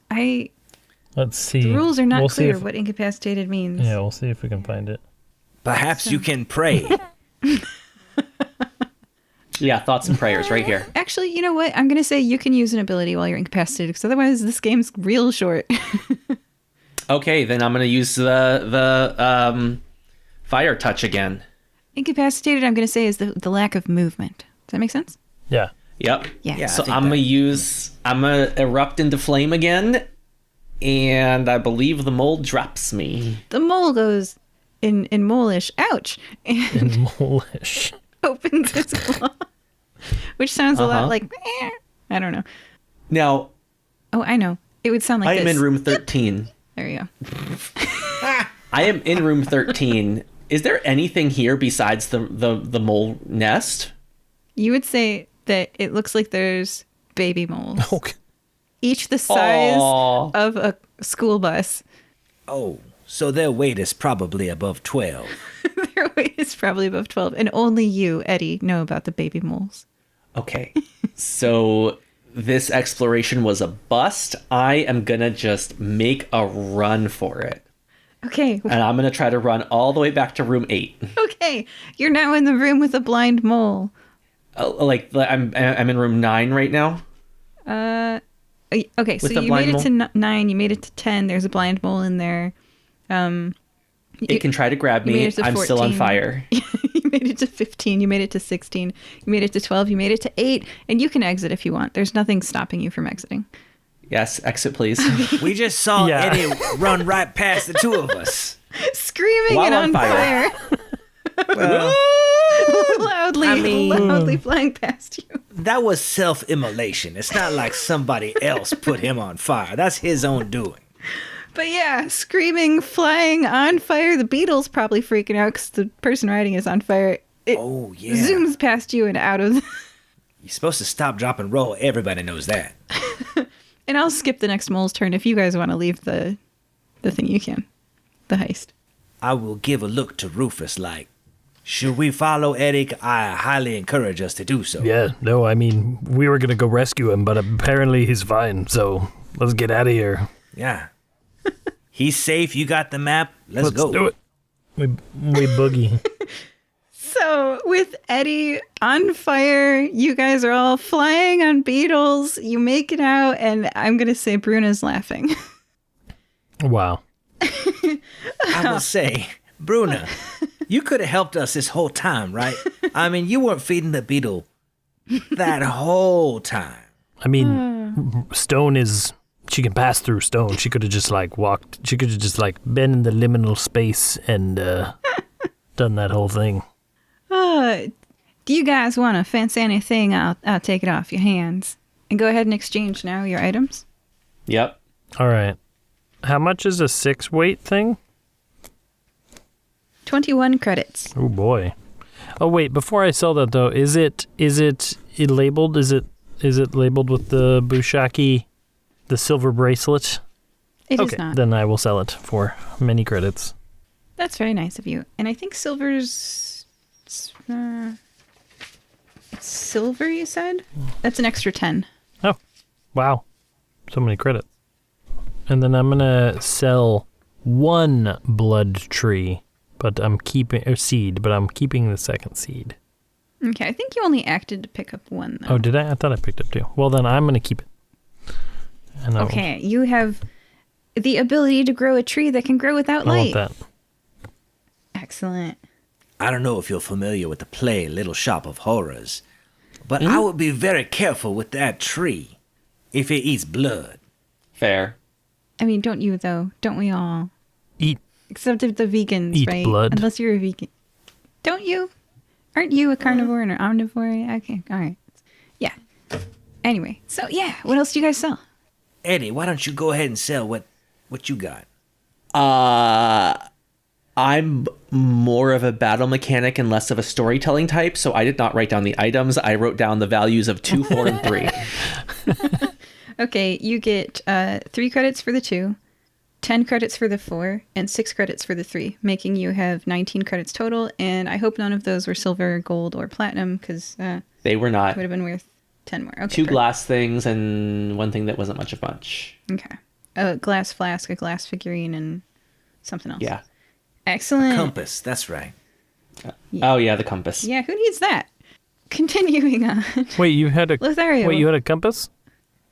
let's see. The rules are not We'll see clear if- what incapacitated means. Yeah, we'll see if we can find it. Perhaps you can pray. Yeah, thoughts and prayers right here. Actually, you know what? I'm going to say you can use an ability while you're incapacitated, because otherwise this game's real short. Okay, then I'm gonna use the fire touch again. Incapacitated, I'm going to say, is the lack of movement. Does that make sense? Yeah. Yep. Yeah. So I think I'm gonna erupt into flame again, and I believe the mold drops me. The mole goes in mole-ish, ouch, and In Molish. opens its claw, which sounds a lot like, I don't know. Now Oh, I know. It would sound like I am this. in room 13. There you go. I am in room 13. Is there anything here besides the mole nest? You would say that it looks like there's baby moles, Okay. each the size Aw. of a school bus. Oh, so their weight is probably above 12. Their weight is probably above 12, and only you, Eddie, know about the baby moles. Okay. So this exploration was a bust. I am gonna just make a run for it. Okay, And I'm gonna try to run all the way back to room 8. okay. You're now in the room with a blind mole. Like I'm in room 9 right now. Okay, so With the you made blind it to 9, you made it to 10. There's a blind mole in there. It can try to grab you made me. it to I'm still on 14. fire. You made it to 15, you made it to 16, you made it to 12, you made it to 8, and you can exit if you want. There's nothing stopping you from exiting. Yes, exit please. We just saw Yeah. Eddie run right past the two of us. Screaming While and on on fire. fire. Well, loudly, I mean- loudly flying past you. that was self-immolation. It's not like somebody else put him on fire. That's his own doing. But yeah, screaming, flying, on fire. The beetle's probably freaking out because the person riding is on fire. It Oh, yeah. zooms past you and out of... You're supposed to stop, drop, and roll. Everybody knows that. And I'll skip the next mole's turn. If you guys want to leave the thing, you can. The heist. I will give a look to Rufus like, should we follow Eddie? I highly encourage us to do so. Yeah, no, I mean, we were going to go rescue him, but apparently he's fine, so let's get out of here. Yeah. He's safe. You got the map. Let's go. do it. We boogie. So, with Eddie on fire, you guys are all flying on beetles. You make it out, and I'm going to say Bruna's laughing. Wow. I will say, Bruna, You could have helped us this whole time, right? I mean, you weren't feeding the beetle that whole time. I mean, stone is... She can pass through stone. She could have just, walked... She could have just, been in the liminal space and done that whole thing. Do you guys want to fancy anything? I'll take it off your hands. And go ahead and exchange now your items. Yep. All right. How much is a 6 weight thing? 21 credits. Oh boy. Oh wait, before I sell that though, is it labeled? Is it labeled with the Bushaki, the silver bracelet? It is okay, not. then I will sell it for many credits. That's very nice of you. And I think silver's... it's silver, you said? That's an extra 10. Oh, wow. So many credits. And then I'm going to sell 1 blood tree, but I'm keeping... Or seed, but I'm keeping the second seed. Okay, I think you only acted to pick up 1, though. Oh, did I? I thought I picked up 2. Well, then I'm going to keep it. And okay, you have the ability to grow a tree that can grow without light. I want that. Excellent. I don't know if you're familiar with the play Little Shop of Horrors, but I would be very careful with that tree if it eats blood. Fair. I mean, don't you, though? Don't we all? Eat. Except the vegans, Eat right? blood. Unless you're a vegan. Don't you? Aren't you a carnivore and an omnivore? Okay, all right. Yeah. Anyway, so yeah, what else do you guys sell? Eddie, why don't you go ahead and sell what you got? I'm more of a battle mechanic and less of a storytelling type, so I did not write down the items. I wrote down the values of 2, 4, and 3. Okay, you get 3 credits for the 2, 10 credits for the 4, and 6 credits for the 3, making you have 19 credits total. And I hope none of those were silver, gold, or platinum, because They were not. would have been worth 10 more. Okay, 2 perfect. glass things and 1 thing that wasn't much of much. Okay. A glass flask, a glass figurine, and something else. Yeah. Excellent. Compass, that's right. Oh, yeah, the compass. Yeah, who needs that? Continuing on. Wait, you had a... Lothario. Wait, you had a compass?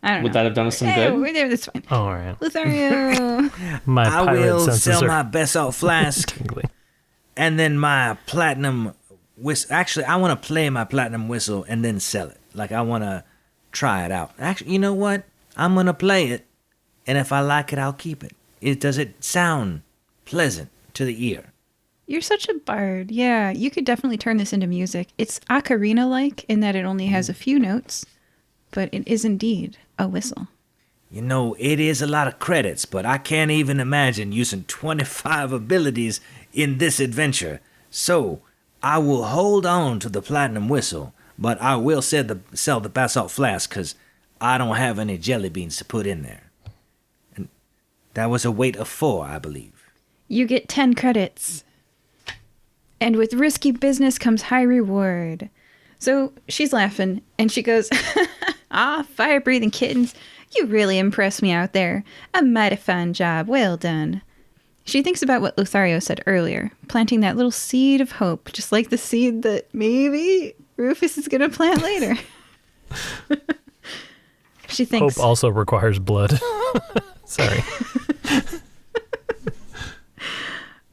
I don't know. Would that have done us some Yeah, good? we're there, that's fine. Oh, all right. Lothario. My I pirate will senses sell are my basalt flask tingling. and then my platinum whistle. Actually, I want to play my platinum whistle and then sell it. I want to try it out. Actually, you know what? I'm going to play it, and if I like it, I'll keep it. Does it sound pleasant to the ear? You're such a bard. Yeah, you could definitely turn this into music. It's ocarina-like in that it only has a few notes, but it is indeed a whistle. You know, it is a lot of credits, but I can't even imagine using 25 abilities in this adventure. So, I will hold on to the platinum whistle, but I will sell the basalt flask because I don't have any jelly beans to put in there. And that was a weight of 4, I believe. You get 10 credits. And with risky business comes high reward. So she's laughing, and she goes, fire-breathing kittens, you really impressed me out there. A mighty fine job, well done. She thinks about what Lothario said earlier, planting that little seed of hope, just like the seed that maybe Rufus is going to plant later. She thinks... Hope also requires blood. Sorry.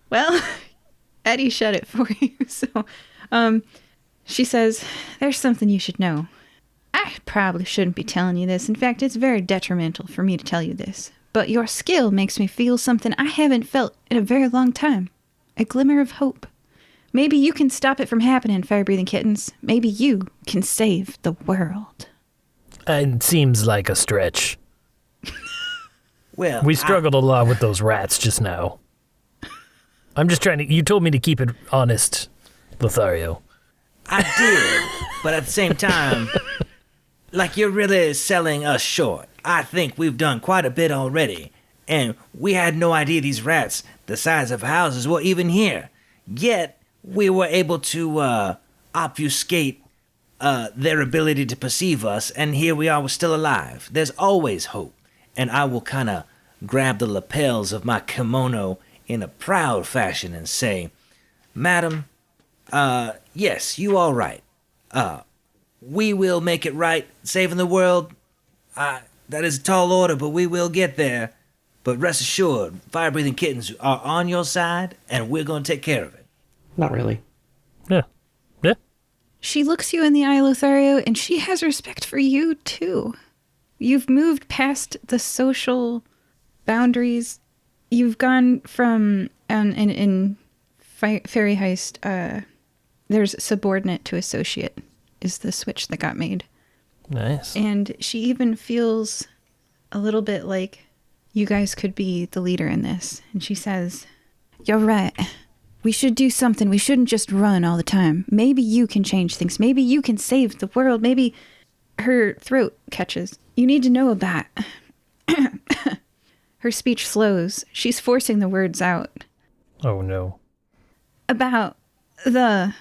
Well, Eddie shut it for you. So, she says, there's something you should know. I probably shouldn't be telling you this. In fact, it's very detrimental for me to tell you this. But your skill makes me feel something I haven't felt in a very long time. A glimmer of hope. Maybe you can stop it from happening, fire-breathing kittens. Maybe you can save the world. It seems like a stretch. Well, We struggled a lot with those rats just now. I'm just trying to... You told me to keep it honest, Lothario. I did, but at the same time, you're really selling us short. I think we've done quite a bit already, and we had no idea these rats, the size of houses, were even here. Yet, we were able to obfuscate their ability to perceive us, and here we are, we're still alive. There's always hope. And I will kind of grab the lapels of my kimono in a proud fashion and say, Madam, yes, you are right. We will make it right, saving the world. That is a tall order, but we will get there. But rest assured, fire-breathing kittens are on your side, and we're going to take care of it. Not really. Yeah. Yeah. She looks you in the eye, Lothario, and she has respect for you, too. You've moved past the social boundaries. You've gone from, in Fairy Heist, there's subordinate to associate is the switch that got made. Nice. And she even feels a little bit like you guys could be the leader in this. And she says, "You're right. We should do something. We shouldn't just run all the time. Maybe you can change things. Maybe you can save the world. Maybe..." Her throat catches. "You need to know about..." Her speech slows. She's forcing the words out. Oh, no. "About the..."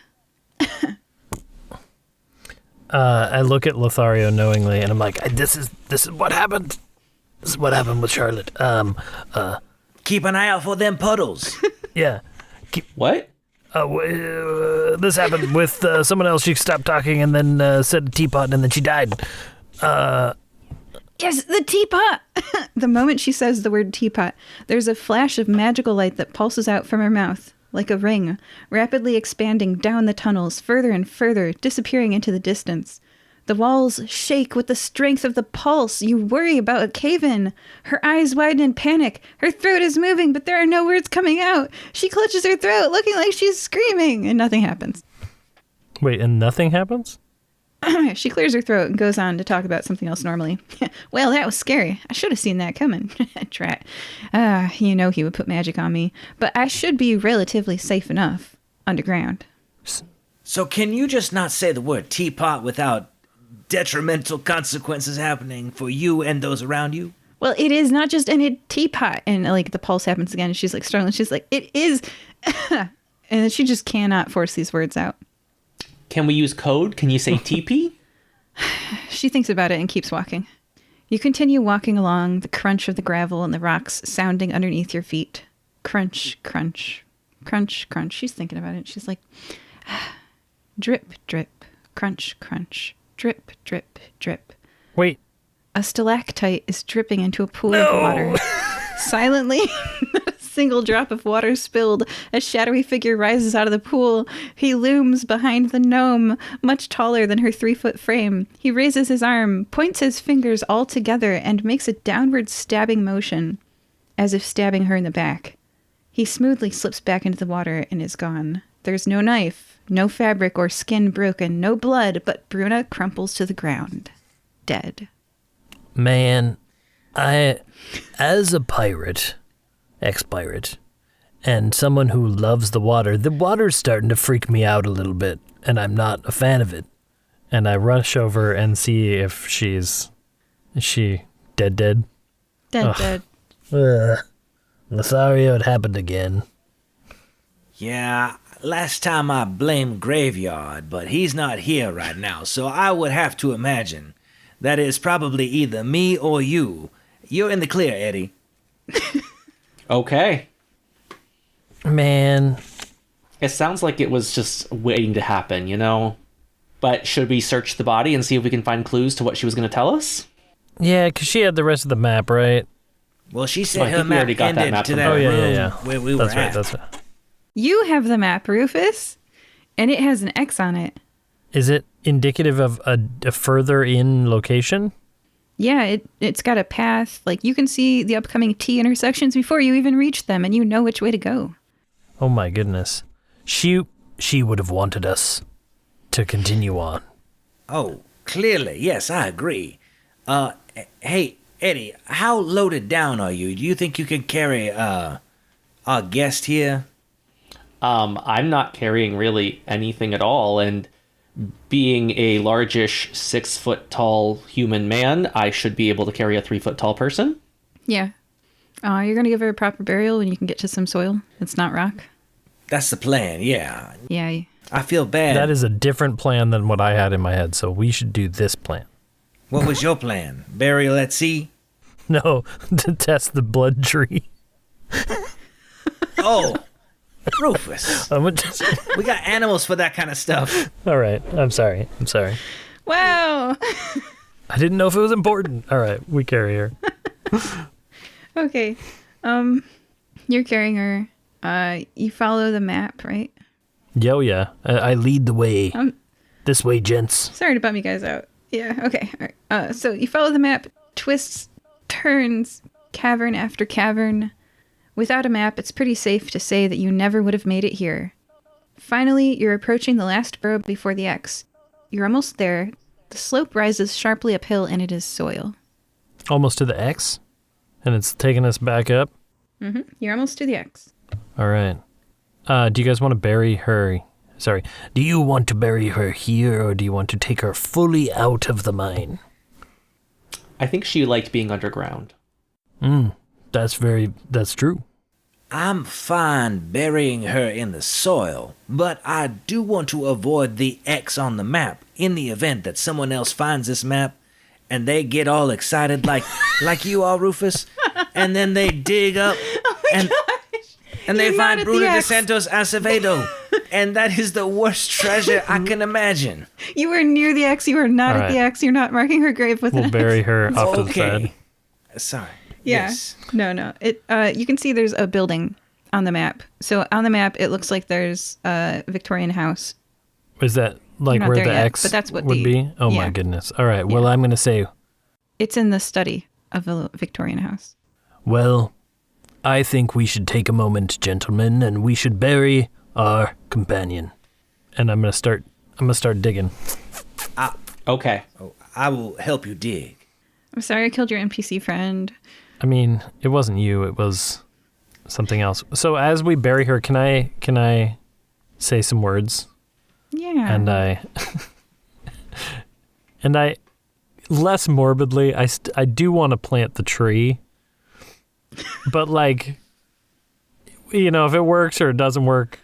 I look at Lothario knowingly, and I'm like, this is what happened. This is what happened with Charlotte. Keep an eye out for them puddles. Yeah. What? This happened with someone else. She stopped talking and then said a teapot, and then she died. "Yes, the teapot!" The moment she says the word teapot, there's a flash of magical light that pulses out from her mouth, like a ring, rapidly expanding down the tunnels, further and further, disappearing into the distance. The walls shake with the strength of the pulse. You worry about a cave-in. Her eyes widen in panic. Her throat is moving, but there are no words coming out. She clutches her throat, looking like she's screaming, and nothing happens. Wait, and nothing happens? She clears her throat and goes on to talk about something else normally. "Well, that was scary. I should have seen that coming." Drat. You know he would put magic on me. But I should be relatively safe enough underground. So can you just not say the word teapot without detrimental consequences happening for you and those around you? Well, it is not just any teapot. And like the pulse happens again. And she's like struggling. She's like, "It is." And she just cannot force these words out. Can we use code? Can you say TP? She thinks about it and keeps walking. You continue walking along, the crunch of the gravel and the rocks sounding underneath your feet. Crunch, crunch, crunch, crunch. She's thinking about it. She's like, drip, drip, crunch, crunch, drip, drip, drip. Wait. A stalactite is dripping into a pool of water. Silently, not a single drop of water spilled. A shadowy figure rises out of the pool. He looms behind the gnome, much taller than her 3-foot frame. He raises his arm, points his fingers all together, and makes a downward stabbing motion, as if stabbing her in the back. He smoothly slips back into the water and is gone. There's no knife, no fabric or skin broken, no blood, but Bruna crumples to the ground, dead. Man, as a pirate, ex-pirate, and someone who loves the water's starting to freak me out a little bit, and I'm not a fan of it. And I rush over and see if is she dead? Dead, Ugh. dead. Lothario, it happened again. Yeah, last time I blamed Graveyard, but he's not here right now, so I would have to imagine that it's probably either me or you. You're in the clear, Eddie. Okay. Man. It sounds like it was just waiting to happen, you know? But should we search the body and see if we can find clues to what she was going to tell us? Yeah, because she had the rest of the map, right? Well, she I said think her we map already got that ended map to from that her. Oh, room yeah. where we were at. That's right. You have the map, Rufus, and it has an X on it. Is it indicative of a further in location? Yeah, it's got a path. Like, you can see the upcoming T intersections before you even reach them, and you know which way to go. Oh my goodness. She would have wanted us to continue on. Oh, clearly. Yes, I agree. Hey, Eddie, how loaded down are you? Do you think you can carry, our guest here? I'm not carrying really anything at all, and being a largish 6-foot-tall human man, I should be able to carry a 3-foot-tall person. Yeah. You're going to give her a proper burial when you can get to some soil. It's not rock. That's the plan, yeah. Yeah. I feel bad. That is a different plan than what I had in my head, so we should do this plan. What was your plan? Burial at sea? No, to test the blood tree. Oh, Rufus. We got animals for that kind of stuff. All right, I'm sorry. Wow. I didn't know if it was important. All right, we carry her. Okay. You're carrying her. You follow the map, right? Yo, yeah. I lead the way. This way, gents. Sorry to bum you guys out. Yeah, okay. All right. So you follow the map, twists, turns, cavern after cavern. Without a map, it's pretty safe to say that you never would have made it here. Finally, you're approaching the last burrow before the X. You're almost there. The slope rises sharply uphill and it is soil. Almost to the X? And it's taking us back up? Mm-hmm. You're almost to the X. All right. Do you guys want to bury her? Sorry. Do you want to bury her here, or do you want to take her fully out of the mine? I think she liked being underground. That's true. I'm fine burying her in the soil, but I do want to avoid the X on the map in the event that someone else finds this map and they get all excited like you are, Rufus, and then they dig up and they find Bruno de Santos Acevedo, and that is the worst treasure I can imagine. You were near the X. You are not at the X. You're not marking her grave with an X. We'll bury her off to the side. Sorry. Yeah. Yes. No. You can see there's a building on the map. So on the map, it looks like there's a Victorian house. Is that like where the yet, X but that's what would be? Oh my goodness. All right. Well, I'm going to say... It's in the study of a Victorian house. Well, I think we should take a moment, gentlemen, and we should bury our companion. And I'm going to start digging. Okay. I will help you dig. I'm sorry I killed your NPC friend. I mean, it wasn't you, it was something else. So as we bury her, can I say some words? Yeah. And I less morbidly, I do want to plant the tree. But like, you know, if it works or it doesn't work,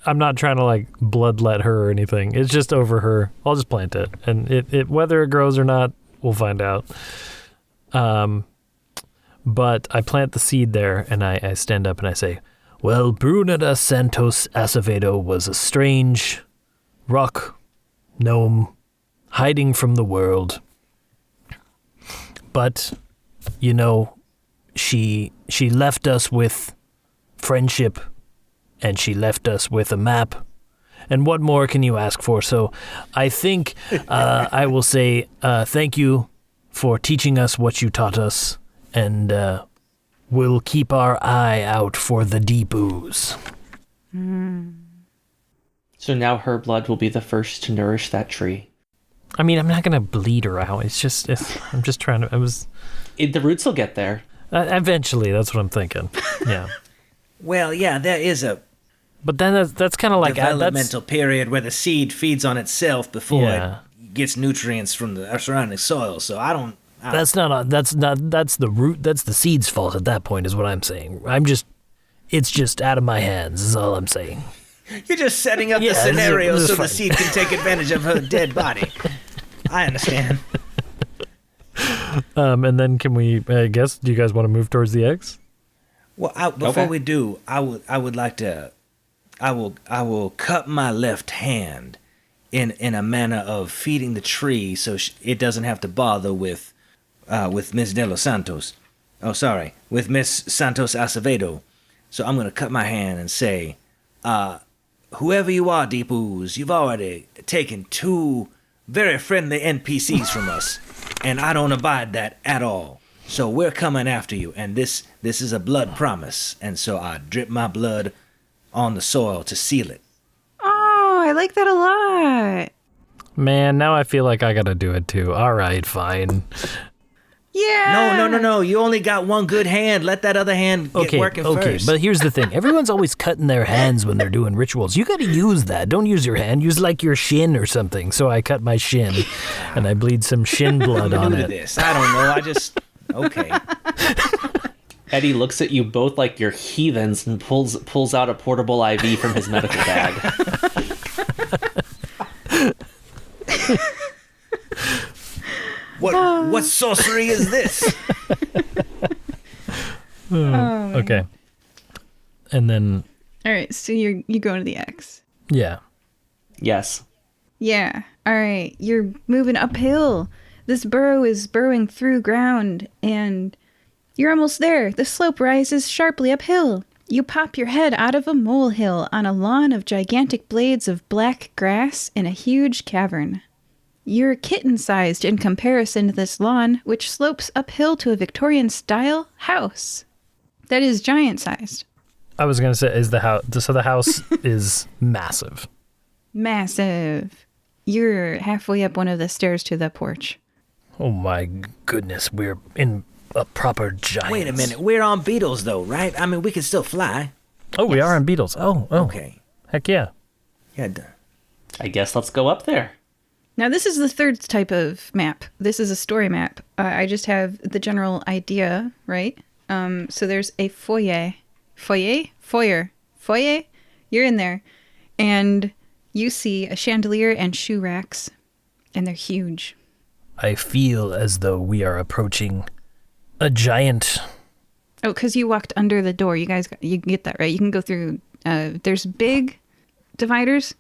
I'm not trying to like bloodlet her or anything. It's just over her. I'll just plant it. And it whether it grows or not, we'll find out. But I plant the seed there and I stand up and I say, well, Brunetta Santos Acevedo was a strange rock gnome hiding from the world. But, you know, she left us with friendship and she left us with a map. And what more can you ask for? So I think I will say thank you for teaching us what you taught us, and we'll keep our eye out for the deep ooze. So now her blood will be the first to nourish that tree. I mean, I'm not going to bleed her out. I'm just trying to, The roots will get there. Eventually, that's what I'm thinking. Yeah. Well, yeah, there is a But then that's kind of like developmental period where the seed feeds on itself before it gets nutrients from the surrounding soil. So that's the root. That's the seed's fault at that point, is what I'm saying. It's just out of my hands. Is all I'm saying. You're just setting up the scenario so the seed can take advantage of her dead body. I understand. And then can we? I guess. Do you guys want to move towards the X? Well, before we do, I would like to. I will cut my left hand in a manner of feeding the tree, so it doesn't have to bother with Miss De Los Santos. Oh, sorry, with Miss Santos Acevedo. So I'm gonna cut my hand and say, whoever you are, Deep Ooze, you've already taken 2 very friendly NPCs from us, and I don't abide that at all. So we're coming after you, and this is a blood promise, and so I drip my blood on the soil to seal it. Oh, I like that a lot. Man, now I feel like I gotta do it too. All right, fine. Yeah. No. You only got one good hand. Let that other hand get working first. Okay, but here's the thing. Everyone's always cutting their hands when they're doing rituals. You gotta use that. Don't use your hand. Use like your shin or something. So I cut my shin, and I bleed some shin blood on it. This. I don't know. Okay. Eddie looks at you both like you're heathens and pulls out a portable IV from his medical bag. What sorcery is this? Okay. And then... All right, so you go to the X. Yeah. Yes. Yeah. All right, you're moving uphill. This burrow is burrowing through ground, and you're almost there. The slope rises sharply uphill. You pop your head out of a molehill on a lawn of gigantic blades of black grass in a huge cavern. You're kitten-sized in comparison to this lawn, which slopes uphill to a Victorian-style house. That is giant-sized. I was going to say, is the house... So the house is massive. Massive. You're halfway up one of the stairs to the porch. Oh my goodness, we're in a proper giant... Wait a minute, we're on beetles though, right? I mean, we can still fly. Oh, we are on beetles. Oh. Okay. Heck yeah. Yeah. I guess let's go up there. Now, this is the third type of map. This is a story map. I just have the general idea, right? So there's a foyer. Foyer. You're in there. And you see a chandelier and shoe racks. And they're huge. I feel as though we are approaching a giant... Oh, because you walked under the door. You guys, you get that, right? You can go through... there's big dividers,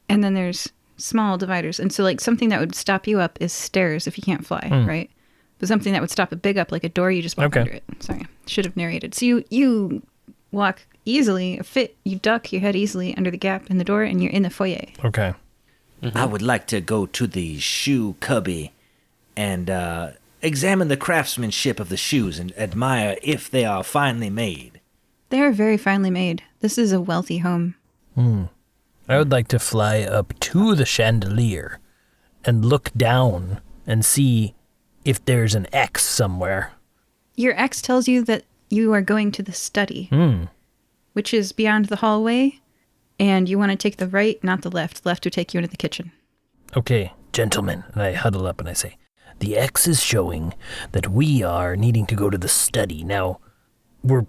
and then there's small dividers. And so, like, something that would stop you up is stairs if you can't fly, right? But something that would stop a big up, like a door, you just walk under it. Sorry, should have narrated. So you walk easily, you duck your head easily under the gap in the door, and you're in the foyer. Okay. Mm-hmm. I would like to go to the shoe cubby and examine the craftsmanship of the shoes and admire if they are finely made. They are very finely made. This is a wealthy home. I would like to fly up to the chandelier and look down and see if there's an X somewhere. Your X tells you that you are going to the study, which is beyond the hallway, and you want to take the right, not the left. Left would take you into the kitchen. Okay, gentlemen, and I huddle up and I say, the X is showing that we are needing to go to the study. Now, we're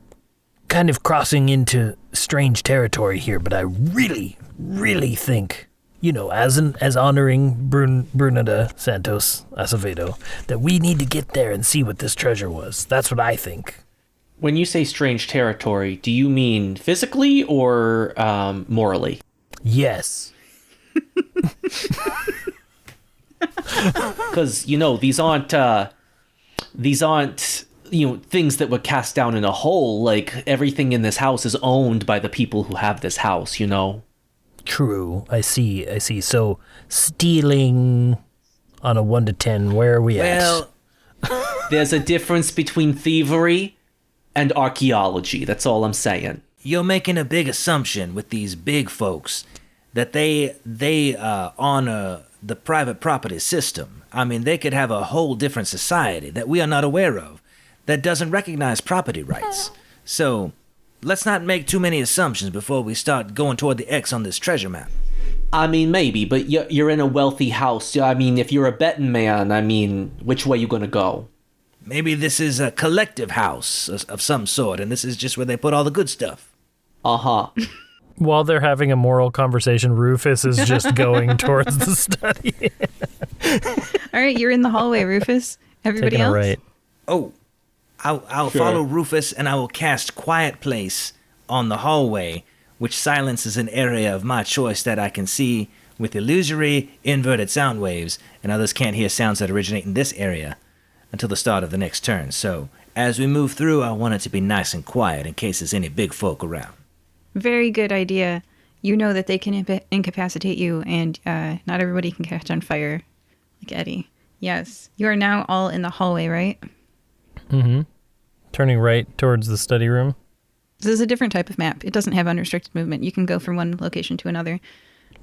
kind of crossing into strange territory here, but I really, really think, as honoring Brunada Santos Acevedo, that we need to get there and see what this treasure was. That's what I think. When you say strange territory, do you mean physically or morally? Yes. Because, these aren't things that would cast down in a hole. Like, everything in this house is owned by the people who have this house, True. I see. So, stealing on a 1 to 10, where are we at? There's a difference between thievery and archaeology. That's all I'm saying. You're making a big assumption with these big folks that they honor the private property system. I mean, they could have a whole different society that we are not aware of that doesn't recognize property rights. So, let's not make too many assumptions before we start going toward the X on this treasure map. I mean, maybe, but you're in a wealthy house. I mean, if you're a betting man, which way you gonna go? Maybe this is a collective house of some sort, and this is just where they put all the good stuff. Uh-huh. While they're having a moral conversation, Rufus is just going towards the study. All right, you're in the hallway, Rufus. Everybody else? Right. Oh, I'll Sure. follow Rufus, and I will cast Quiet Place on the hallway, which silences an area of my choice that I can see with illusory inverted sound waves, and others can't hear sounds that originate in this area until the start of the next turn. So, as we move through, I want it to be nice and quiet in case there's any big folk around. Very good idea. You know that they can incapacitate you, and not everybody can catch on fire, like Eddie. Yes. You are now all in the hallway, right? Mm-hmm. Turning right towards the study room. This is a different type of map. It doesn't have unrestricted movement. You can go from one location to another.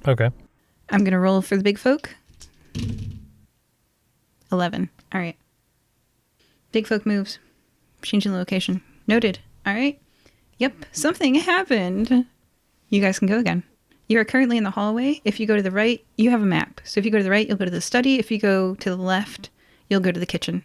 Okay. I'm going to roll for the big folk. 11. All right. Big folk moves. Changing the location. Noted. All right. Yep. Something happened. You guys can go again. You are currently in the hallway. If you go to the right, you have a map. So if you go to the right, you'll go to the study. If you go to the left, you'll go to the kitchen.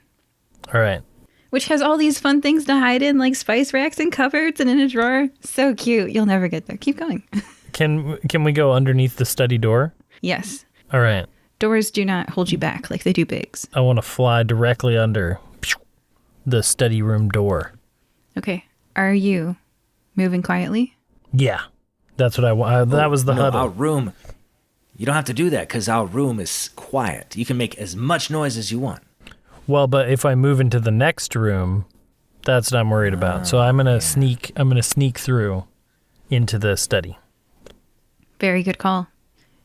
All right. Which has all these fun things to hide in, like spice racks and cupboards and in a drawer. So cute. You'll never get there. Keep going. Can we go underneath the study door? Yes. All right. Doors do not hold you back like they do bigs. I want to fly directly under the study room door. Okay. Are you moving quietly? Yeah. That's what I want. That was the huddle. Our room, you don't have to do that because our room is quiet. You can make as much noise as you want. Well, but if I move into the next room, That's what I'm worried about. So I'm gonna sneak through into the study. Very good call.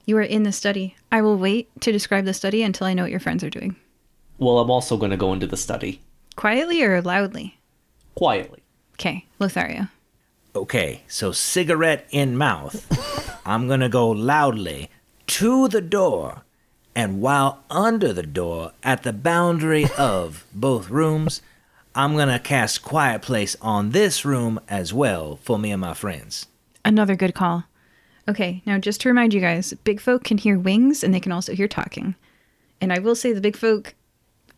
You are in the study. I will wait to describe the study until I know what your friends are doing. Well, I'm also going to go into the study. Quietly or loudly? Quietly. Okay, Lothario. Okay, so cigarette in mouth. I'm gonna go loudly to the door, and while under the door, at the boundary of both rooms, I'm gonna cast Quiet Place on this room as well for me and my friends. Another good call. Okay, now just to remind you guys, big folk can hear wings and they can also hear talking. And I will say the big folk,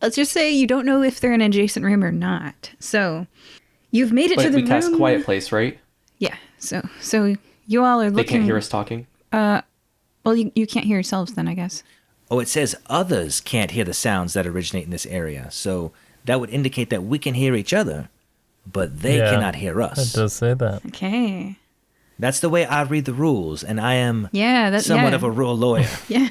let's just say you don't know if they're in an adjacent room or not. So you've made it to the we room. cast Quiet Place, right? Yeah, so you all are looking. They can't hear us talking? Well, you can't hear yourselves then, I guess. Oh, it says others can't hear the sounds that originate in this area, so that would indicate that we can hear each other, but they cannot hear us. It does say that. Okay. That's the way I read the rules, and I am That's somewhat of a rule lawyer. Yeah,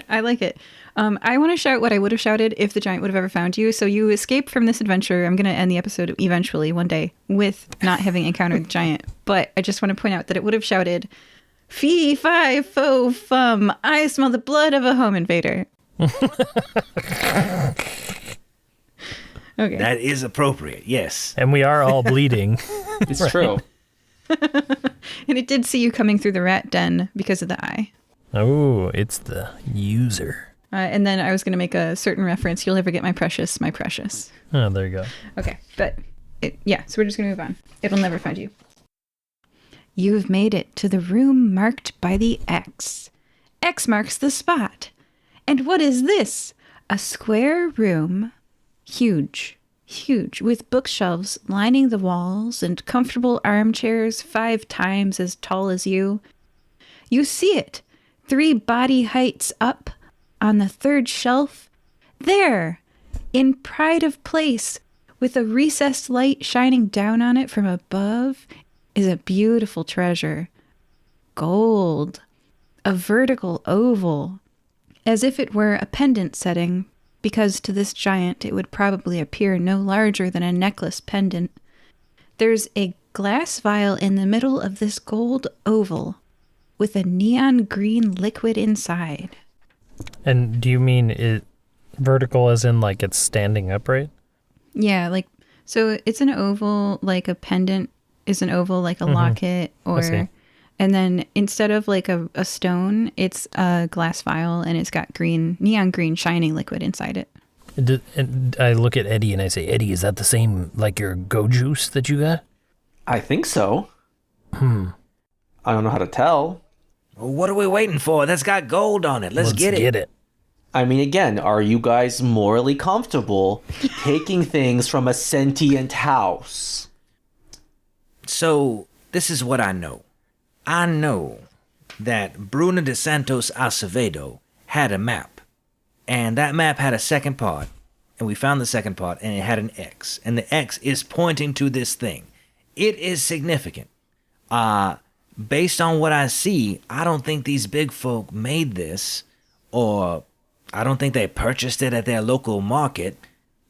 I like it. I want to shout what I would have shouted if the giant would have ever found you. So you escape from this adventure. I'm going to end the episode eventually one day with not having encountered the giant. But I just want to point out that it would have shouted, "Fee, fi, fo, fum, I smell the blood of a home invader." Okay. That is appropriate, yes. And we are all bleeding. It's true. And it did see you coming through the rat den because of the eye. Oh, it's the user. And then I was going to make a certain reference. You'll never get my precious, my precious. Oh, there you go. Okay, but so we're just going to move on. It'll never find you. You've made it to the room marked by the X. X marks the spot. And what is this? A square room, huge, with bookshelves lining the walls and comfortable armchairs 5 times as tall as you. You see it, 3 body heights up on the 3rd shelf. There, in pride of place, with a recessed light shining down on it from above, is a beautiful treasure. Gold. A vertical oval. As if it were a pendant setting, because to this giant it would probably appear no larger than a necklace pendant. There's a glass vial in the middle of this gold oval, with a neon green liquid inside. And do you mean it vertical as in like it's standing upright? Yeah, so it's an oval, like a pendant is an oval, like a locket, and then instead of like a stone, it's a glass vial and it's got neon green shining liquid inside it. And I look at Eddie and I say, Eddie, is that the same like your go juice that you got? I think so. I don't know how to tell. Well, what are we waiting for? That's got gold on it. Let's get it. I mean, again, are you guys morally comfortable taking things from a sentient house? So, this is what I know. I know that Bruno de Santos Acevedo had a map, and that map had a second part, and we found the second part, and it had an X, and the X is pointing to this thing. It is significant. Based on what I see, I don't think these big folk made this, or I don't think they purchased it at their local market.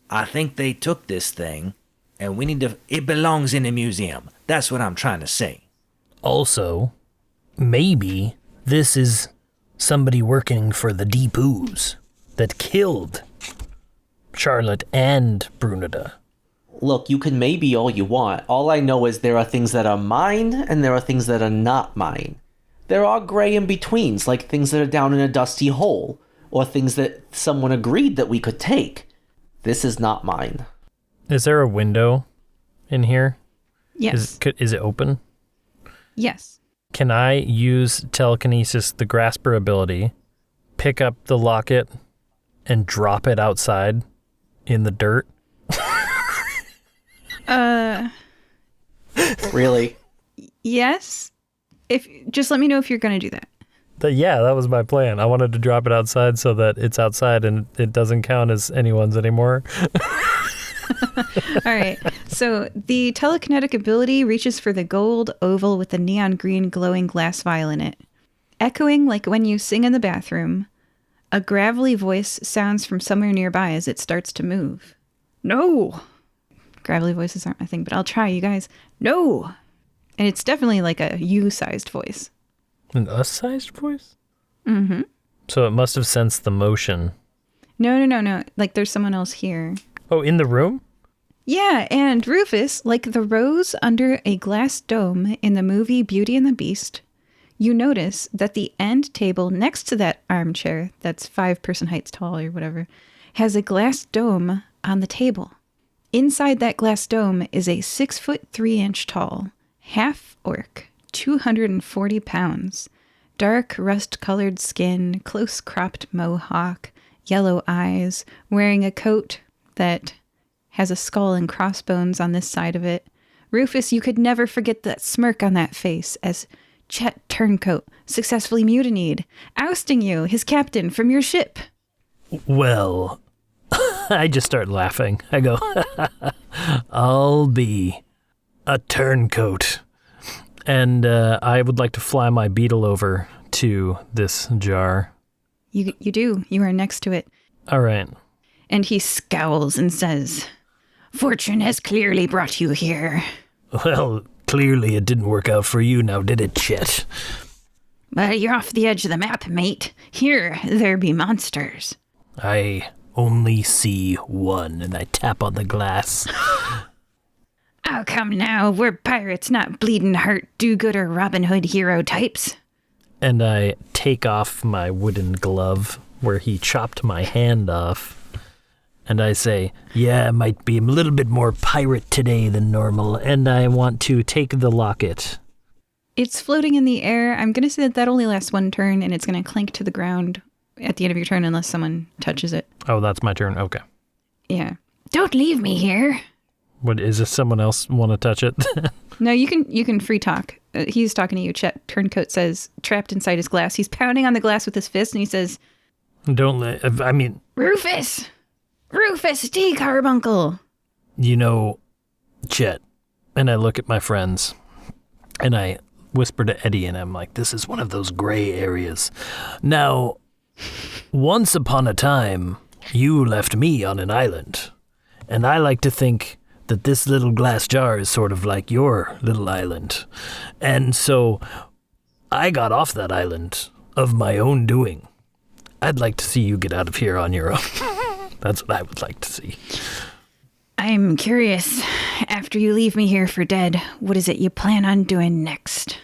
I think they took this thing, and it belongs in a museum. That's what I'm trying to say. Also, maybe this is somebody working for the Deep Ooze that killed Charlotte and Brunida. Look, you can maybe all you want. All I know is there are things that are mine and there are things that are not mine. There are gray in-betweens, like things that are down in a dusty hole, or things that someone agreed that we could take. This is not mine. Is there a window in here? Yes. Is it open? Yes. Can I use telekinesis, the grasper ability, pick up the locket, and drop it outside in the dirt? Really? Yes. Just let me know if you're going to do that. That was my plan. I wanted to drop it outside so that it's outside and it doesn't count as anyone's anymore. All right. So the telekinetic ability reaches for the gold oval with the neon green glowing glass vial in it. Echoing like when you sing in the bathroom, a gravelly voice sounds from somewhere nearby as it starts to move. No! Gravelly voices aren't my thing, but I'll try, you guys. No! And it's definitely like a you-sized voice. An us-sized voice? Mm-hmm. So it must have sensed the motion. No. Like there's someone else here. Oh, in the room? Yeah, and Rufus, like the rose under a glass dome in the movie Beauty and the Beast, you notice that the end table next to that armchair, that's 5-person heights tall or whatever, has a glass dome on the table. Inside that glass dome is a 6'3" tall, half-orc, 240 pounds, dark rust-colored skin, close-cropped mohawk, yellow eyes, wearing a coat that has a skull and crossbones on this side of it. Rufus, you could never forget that smirk on that face as Chet Turncoat successfully mutinied, ousting you, his captain, from your ship. Well, I just start laughing. I go, I'll be a turncoat. And I would like to fly my beetle over to this jar. You do. You are next to it. All right. And he scowls and says, "Fortune has clearly brought you here." Well, clearly it didn't work out for you now, did it, Chet? But you're off the edge of the map, mate. Here, there be monsters. I only see one, and I tap on the glass. Oh, come now. We're pirates, not bleeding heart, do-gooder Robin Hood hero types. And I take off my wooden glove where he chopped my hand off. And I say, yeah, I might be a little bit more pirate today than normal, and I want to take the locket. It's floating in the air. I'm going to say that only lasts one turn, and it's going to clank to the ground at the end of your turn unless someone touches it. Oh, that's my turn. Okay. Yeah. Don't leave me here. What, is this someone else want to touch it? No, you can free talk. He's talking to you. Chet Turncoat says, trapped inside his glass. He's pounding on the glass with his fist, and he says, Don't let, I mean... Rufus, D. Carbuncle. You know, Chet, and I look at my friends, and I whisper to Eddie, and I'm like, this is one of those gray areas. Now, once upon a time, you left me on an island, and I like to think that this little glass jar is sort of like your little island. And so I got off that island of my own doing. I'd like to see you get out of here on your own. That's what I would like to see. I'm curious, after you leave me here for dead, what is it you plan on doing next?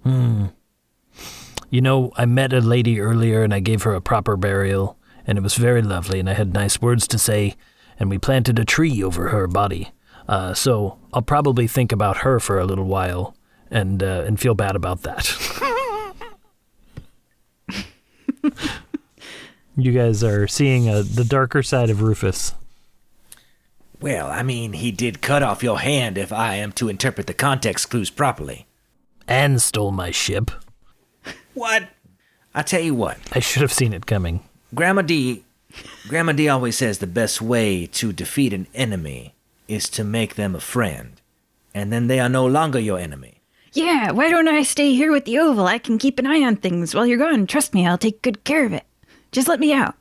You know, I met a lady earlier and I gave her a proper burial, and it was very lovely, and I had nice words to say, and we planted a tree over her body. So I'll probably think about her for a little while and feel bad about that. You guys are seeing the darker side of Rufus. Well, I mean, he did cut off your hand if I am to interpret the context clues properly. And stole my ship. What? I tell you what. I should have seen it coming. Grandma D always says the best way to defeat an enemy is to make them a friend. And then they are no longer your enemy. Yeah, why don't I stay here with the Oval? I can keep an eye on things while you're gone. Trust me, I'll take good care of it. Just let me out.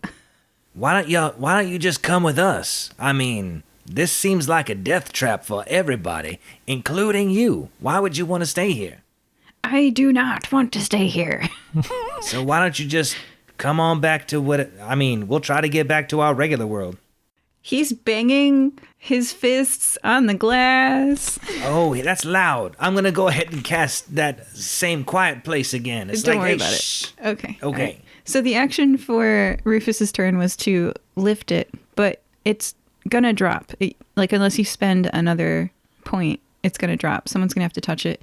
Why don't you just come with us? I mean, this seems like a death trap for everybody, including you. Why would you want to stay here? I do not want to stay here. So why don't you just come on back to we'll try to get back to our regular world. He's banging his fists on the glass. Oh, that's loud. I'm going to go ahead and cast that same quiet place again. It's Don't like, worry hey, about shh. it. Okay. Okay. Right. So the action for Rufus's turn was to lift it, but it's going to drop. Unless you spend another point, it's going to drop. Someone's going to have to touch it.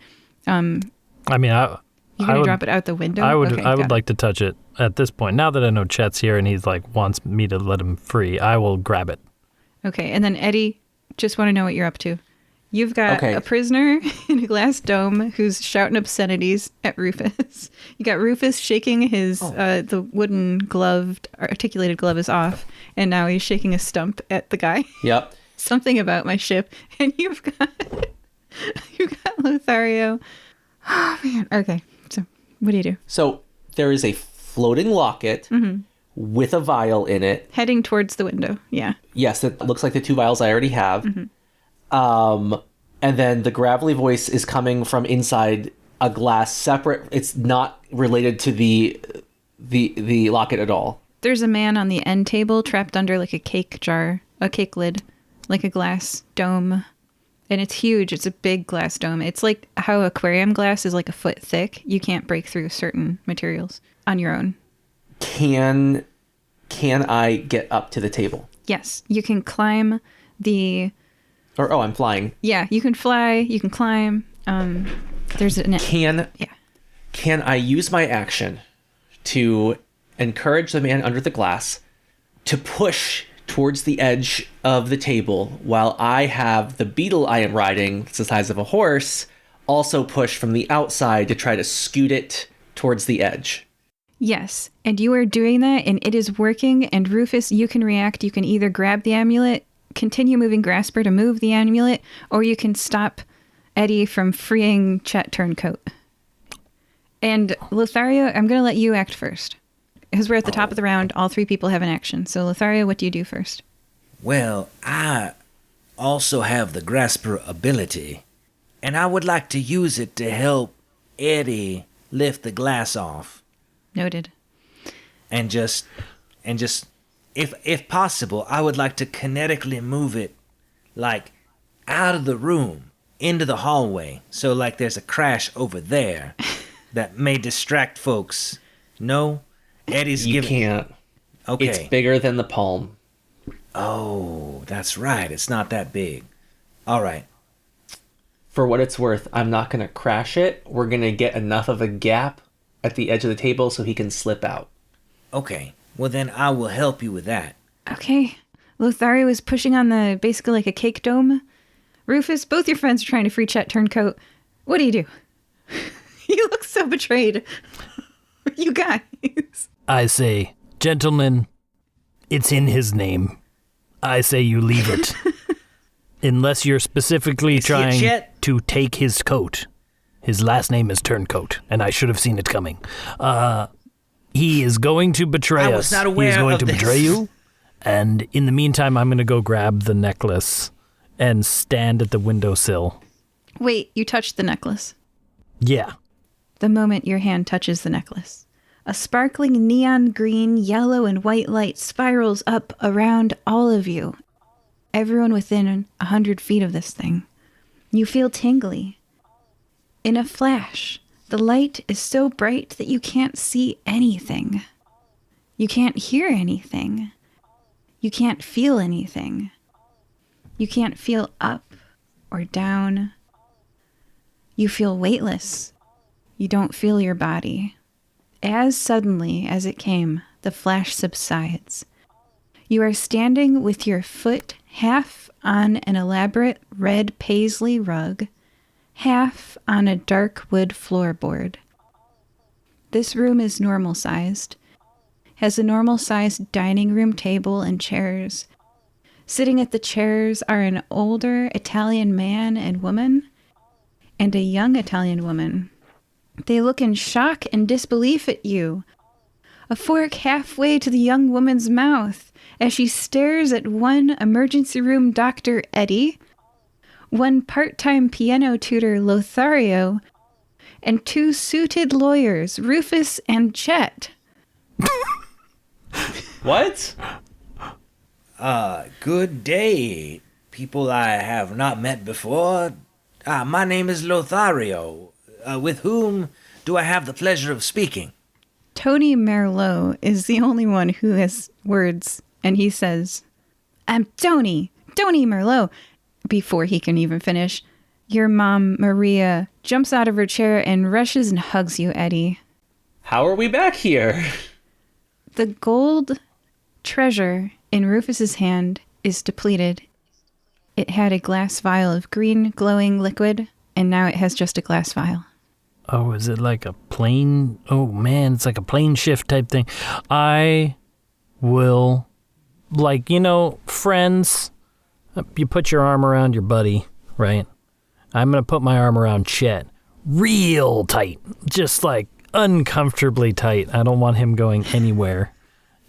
I mean, you're going to drop it out the window? I would Okay, like to touch it at this point. Now that I know Chet's here and he's wants me to let him free, I will grab it. Okay, and then Eddie, just want to know what you're up to. You've got a prisoner in a glass dome who's shouting obscenities at Rufus. You got Rufus shaking his, the wooden gloved, articulated glove is off, and now he's shaking a stump at the guy. Yep. Something about my ship. And you've got Lothario. Oh, man. Okay, so what do you do? So there is a floating locket with a vial in it. Heading towards the window, yeah. Yes, it looks like the two vials I already have. And then the gravelly voice is coming from inside a glass separate. It's not related to the locket at all. There's a man on the end table trapped under like a cake jar, a cake lid, like a glass dome. And it's huge. It's a big glass dome. It's like how aquarium glass is like a foot thick. You can't break through certain materials on your own. Can I get up to the table? Yes, you can climb the... I'm flying. Yeah, you can fly, you can climb. There's an... Can I use my action to encourage the man under the glass to push towards the edge of the table while I have the beetle I am riding, it's the size of a horse, also push from the outside to try to scoot it towards the edge? Yes, and you are doing that, and it is working. And Rufus, you can react. You can either grab the amulet, continue moving Grasper to move the amulet, or you can stop Eddie from freeing Chet Turncoat. And Lothario, I'm going to let you act first. Because we're at the top of the round, all three people have an action. So Lothario, what do you do first? Well, I also have the Grasper ability, and I would like to use it to help Eddie lift the glass off. Noted. And just if possible, I would like to kinetically move it like out of the room into the hallway. So like there's a crash over there that may distract folks. No? Eddie's You giving... can't. Okay. It's bigger than the palm. Oh, that's right. It's not that big. All right. For what it's worth, I'm not going to crash it. We're going to get enough of a gap at the edge of the table so he can slip out. Okay. Well, then I will help you with that. Okay. Lothario is pushing on the, basically like a cake dome. Rufus, both your friends are trying to free Chet Turncoat. What do? You look so betrayed. You guys. I say, gentlemen, it's in his name. I say you leave it. Unless you're specifically trying to take his coat. His last name is Turncoat, and I should have seen it coming. He is going to betray us. I was not aware He is going of to this. betray you. And in the meantime, I'm going to go grab the necklace and stand at the windowsill. Wait, you touched the necklace. Yeah. The moment your hand touches the necklace, a sparkling neon green, yellow, and white light spirals up around all of you. Everyone within 100 feet of this thing. You feel tingly. In a flash, the light is so bright that you can't see anything. You can't hear anything. You can't feel anything. You can't feel up or down. You feel weightless. You don't feel your body. As suddenly as it came, the flash subsides. You are standing with your foot half on an elaborate red paisley rug, half on a dark wood floorboard. This room is normal-sized, has a normal-sized dining room table and chairs. Sitting at the chairs are an older Italian man and woman, and a young Italian woman. They look in shock and disbelief at you. A fork halfway to the young woman's mouth as she stares at one emergency room doctor, Eddie, one part-time piano tutor, Lothario, and two suited lawyers, Rufus and Chet. What? Good day, people I have not met before. My name is Lothario. With whom do I have the pleasure of speaking? Tony Merlot is the only one who has words, and he says, I'm Tony Merlot. Before he can even finish, your mom, Maria, jumps out of her chair and rushes and hugs you, Eddie. How are we back here? The gold treasure in Rufus's hand is depleted. It had a glass vial of green glowing liquid, and now it has just a glass vial. Oh, is it like a plane? Oh, man, it's like a plane shift type thing. I will, like, friends, you put your arm around your buddy, right? I'm going to put my arm around Chet real tight, just like uncomfortably tight. I don't want him going anywhere.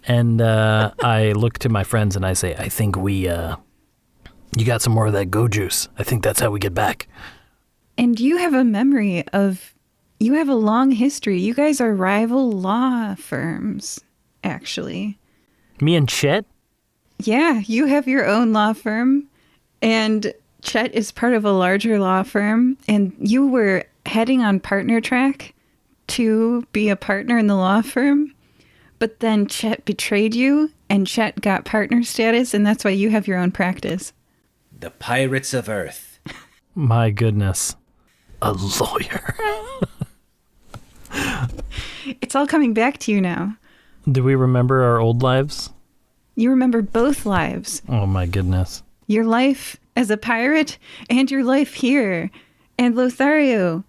And I look to my friends and I say, I think we You got some more of that go juice. I think that's how we get back. And you have a memory of, you have a long history. You guys are rival law firms, actually. Me and Chet? Yeah, you have your own law firm, and Chet is part of a larger law firm, and you were heading on partner track to be a partner in the law firm, but then Chet betrayed you, and Chet got partner status, and that's why you have your own practice. The Pirates of Earth. My goodness. A lawyer. It's all coming back to you now. Do we remember our old lives? You remember both lives. Oh my goodness. Your life as a pirate and your life here. And Lothario,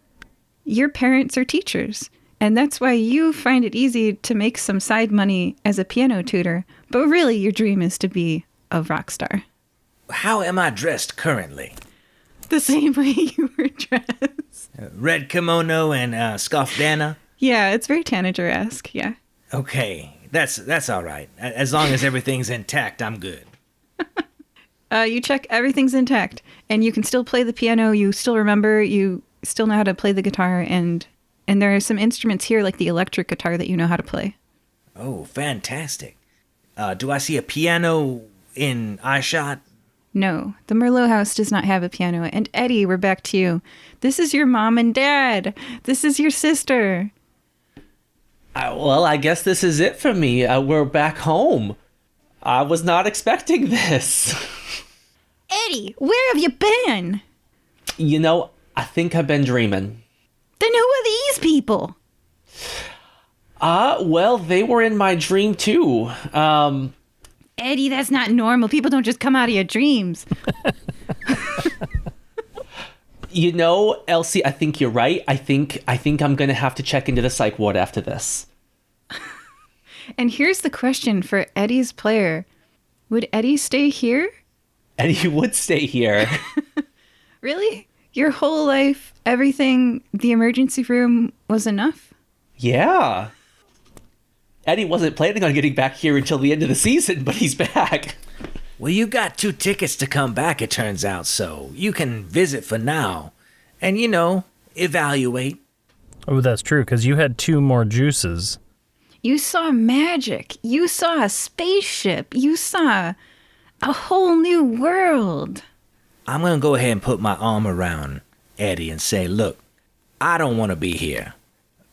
your parents are teachers. And that's why you find it easy to make some side money as a piano tutor. But really, your dream is to be a rock star. How am I dressed currently? The same way you were dressed. Red kimono and scarfdana? Yeah, it's very Tanager-esque, yeah. Okay, that's all right. As long as everything's intact, I'm good. You check everything's intact, and you can still play the piano, you still remember, you still know how to play the guitar, and there are some instruments here, like the electric guitar, that you know how to play. Oh, fantastic. Do I see a piano in oneshot? No, the Merlot house does not have a piano. And Eddie, we're back to you. This is your mom and dad. This is your sister. Well, I guess this is it for me. We're back home. I was not expecting this. Eddie, where have you been? You know, I think I've been dreaming. Then who are these people? Well, they were in my dream too. Eddie, that's not normal. People don't just come out of your dreams. You know, Elsie, I think you're right. I think I'm going to have to check into the psych ward after this. And here's the question for Eddie's player. Would Eddie stay here? Eddie would stay here. Really? Your whole life, everything, the emergency room was enough? Yeah. Eddie wasn't planning on getting back here until the end of the season, but he's back. Well, you got 2 tickets to come back, it turns out, so you can visit for now. And, evaluate. Oh, that's true, because you had 2 more juices. You saw magic. You saw a spaceship. You saw a whole new world. I'm going to go ahead and put my arm around Eddie and say, look, I don't want to be here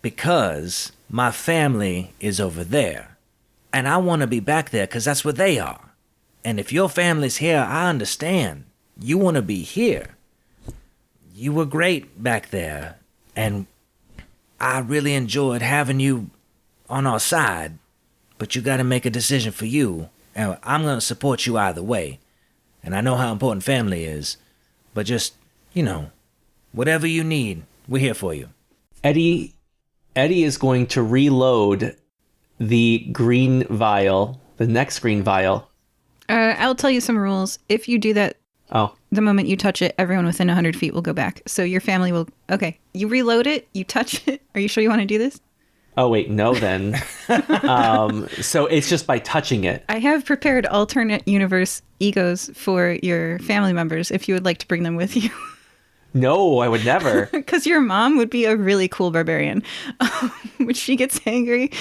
because my family is over there. And I want to be back there because that's where they are. And if your family's here, I understand. You want to be here. You were great back there. And I really enjoyed having you on our side. But you got to make a decision for you. And I'm going to support you either way. And I know how important family is. But just, whatever you need, we're here for you. Eddie is going to reload the green vial, the next green vial. I'll tell you some rules. If you do that, Oh, the moment you touch it, everyone within 100 feet will go back. So your family will... Okay, you reload it, you touch it. Are you sure you want to do this? oh wait, no then. So it's just by touching it. I have prepared alternate universe egos for your family members if you would like to bring them with you. No, I would never. Because your mom would be a really cool barbarian. When she gets angry...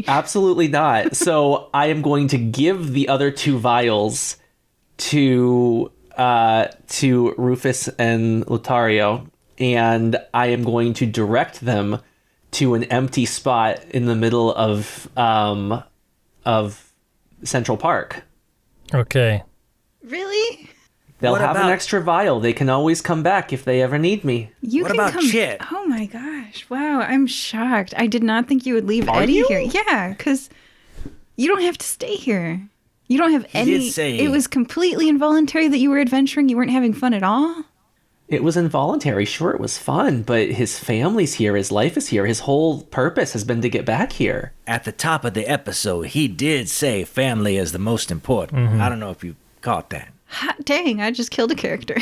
Absolutely not. So I am going to give the other 2 vials to Rufus and Lothario, and I am going to direct them to an empty spot in the middle of Central Park. Okay. Really? They'll What have an about- extra vial. They can always come back if they ever need me. You What can about come... Chet? Oh my gosh. Wow, I'm shocked. I did not think you would leave Are Eddie you? here. Yeah, because you don't have to stay here. You don't have any... did say- It was completely involuntary that you were adventuring. You weren't having fun at all. It was involuntary. Sure, it was fun, but his family's here. His life is here. His whole purpose has been to get back here. At the top of the episode, he did say family is the most important. I don't know if you caught that. Hot dang, I just killed a character.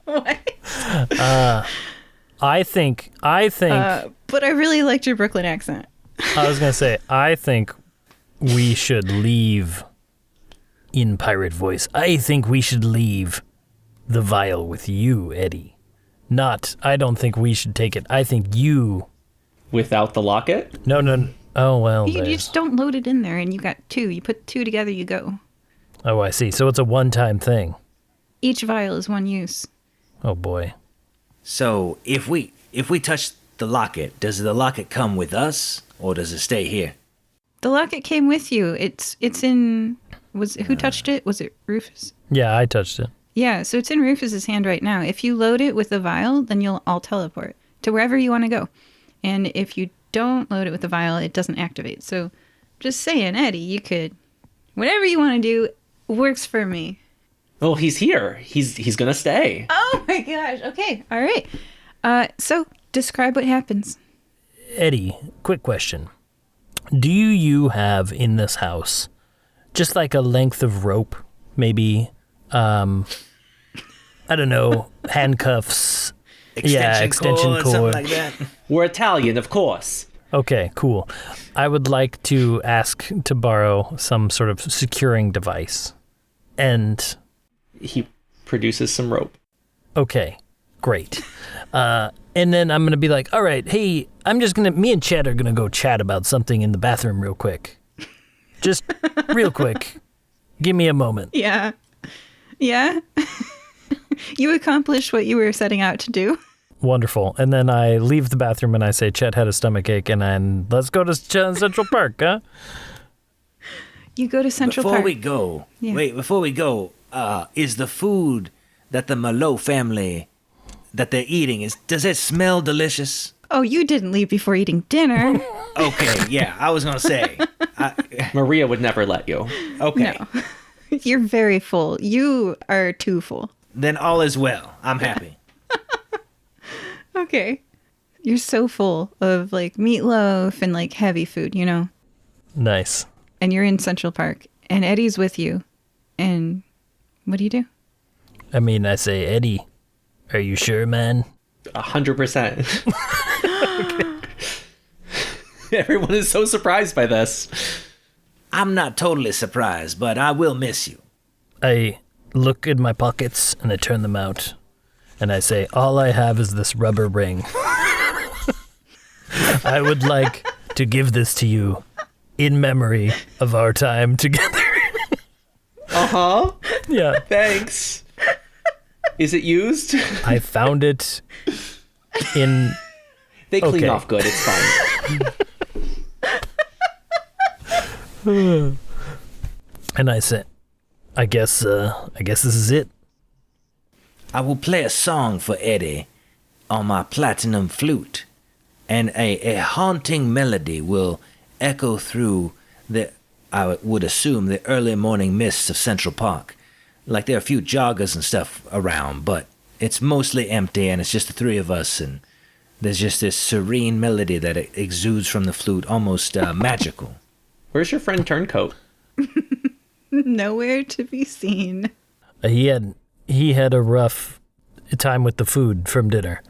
What? I think But I really liked your Brooklyn accent. I was going to say, I think we should leave in pirate voice, I think we should leave the vial with you, Eddie. Not, I don't think we should take it. I think you... Without the locket? No. Oh, well, You just don't load it in there, and you got 2. You put 2 together, you go. Oh, I see. So it's a one-time thing. Each vial is 1 use. Oh, boy. So if we touch the locket, does the locket come with us, or does it stay here? The locket came with you. It's in... Who touched it? Was it Rufus? Yeah, I touched it. Yeah, so it's in Rufus's hand right now. If you load it with the vial, then you'll all teleport to wherever you want to go. And if you don't load it with the vial, it doesn't activate. So just saying, Eddie, you could... Whatever you want to do works for me. Oh, he's here. He's gonna stay. Oh my gosh. Okay. All right. So describe what happens. Eddie, quick question. Do you have in this house just like a length of rope? Maybe, I don't know, handcuffs. Extension cord. Something like that. We're Italian, of course. Okay, cool. I would like to ask to borrow some sort of securing device. And... He produces some rope. Okay, great. And then I'm going to be like, all right, hey, me and Chet are going to go chat about something in the bathroom real quick. Just real quick. Give me a moment. Yeah. Yeah. You accomplished what you were setting out to do. Wonderful. And then I leave the bathroom and I say, Chet had a stomachache, and then let's go to Central Park, huh? You go to Central Before Park. before we go, is the food that the Malot family that they're eating, does it smell delicious? Oh, you didn't leave before eating dinner. Okay, yeah, I was gonna say. Maria would never let you. Okay. No. You're very full. You are too full. Then all is well. I'm happy. Okay. You're so full of like meatloaf and like heavy food, you know? Nice. And you're in Central Park and Eddie's with you. And what do you do? I mean, I say, Eddie, are you sure, man? 100%. Everyone is so surprised by this. I'm not totally surprised, but I will miss you. I look in my pockets and I turn them out. And I say, all I have is this rubber ring. I would like to give this to you in memory of our time together. Uh-huh. Yeah. Thanks. Is it used? I found it in... They clean Okay. off good. It's fine. And I said, I guess this is it. I will play a song for Eddie on my platinum flute, and a haunting melody will echo through I would assume, the early morning mists of Central Park. Like there are a few joggers and stuff around, but it's mostly empty and it's just the 3 of us, and there's just this serene melody that exudes from the flute, almost magical. Where's your friend Turncoat? Nowhere to be seen. He had a rough time with the food from dinner.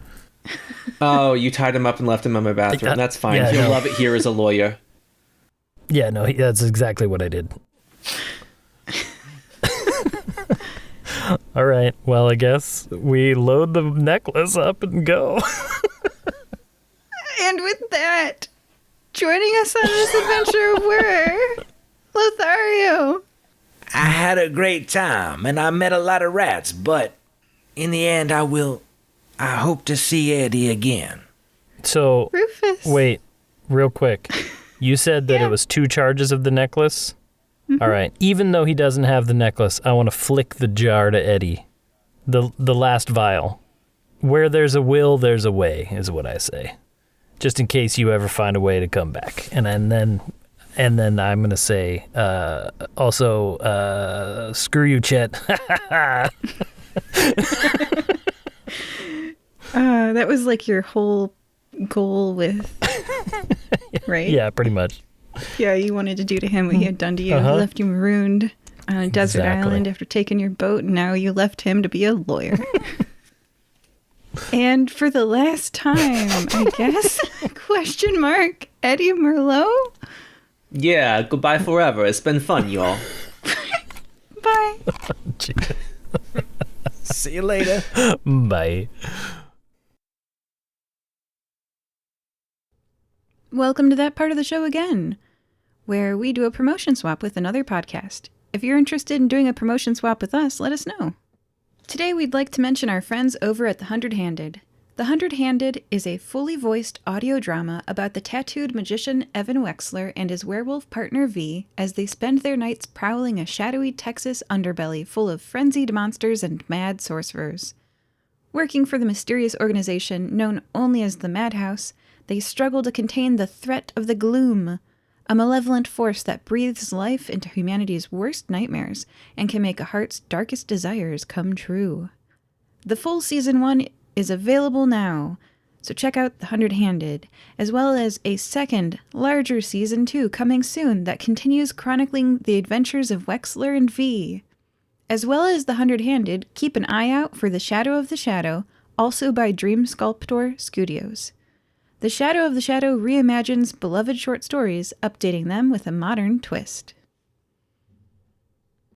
Oh, you tied him up and left him in my bathroom. That's fine. Yeah, He'll no. love it here as a lawyer. Yeah, no, that's exactly what I did. All right, well, I guess we load the necklace up and go. And with that, joining us on this adventure were Lothario. I had a great time, and I met a lot of rats, but in the end, I hope to see Eddie again. So, Rufus. wait, real quick. You said that Yeah. it was 2 charges of the necklace? All right. Even though he doesn't have the necklace, I want to flick the jar to Eddie. The last vial. Where there's a will, there's a way, is what I say. Just in case you ever find a way to come back. And then I'm going to say, also, screw you, Chet. That was like your whole goal with, right? Yeah, pretty much. Yeah, you wanted to do to him what he had done to you. Uh-huh. He left you marooned on a desert Exactly. island after taking your boat, and now you left him to be a lawyer. And for the last time, I guess, question mark, Eddie Merlot? Yeah, goodbye forever. It's been fun, y'all. See you later. Bye. Welcome to that part of the show again, where we do a promotion swap with another podcast. If you're interested in doing a promotion swap with us, let us know. Today we'd like to mention our friends over at The Hundred-Handed. The Hundred-Handed is a fully voiced audio drama about the tattooed magician Evan Wexler and his werewolf partner V as they spend their nights prowling a shadowy Texas underbelly full of frenzied monsters and mad sorcerers. Working for the mysterious organization known only as the Madhouse, they struggle to contain the threat of the Gloom, a malevolent force that breathes life into humanity's worst nightmares and can make a heart's darkest desires come true. The full Season 1 is available now, so check out The Hundred-Handed, as well as a second, larger Season 2 coming soon that continues chronicling the adventures of Wexler and V. As well as The Hundred-Handed, keep an eye out for The Shadow of the Shadow, also by Dream Sculptor Studios. The Shadow of the Shadow reimagines beloved short stories, updating them with a modern twist.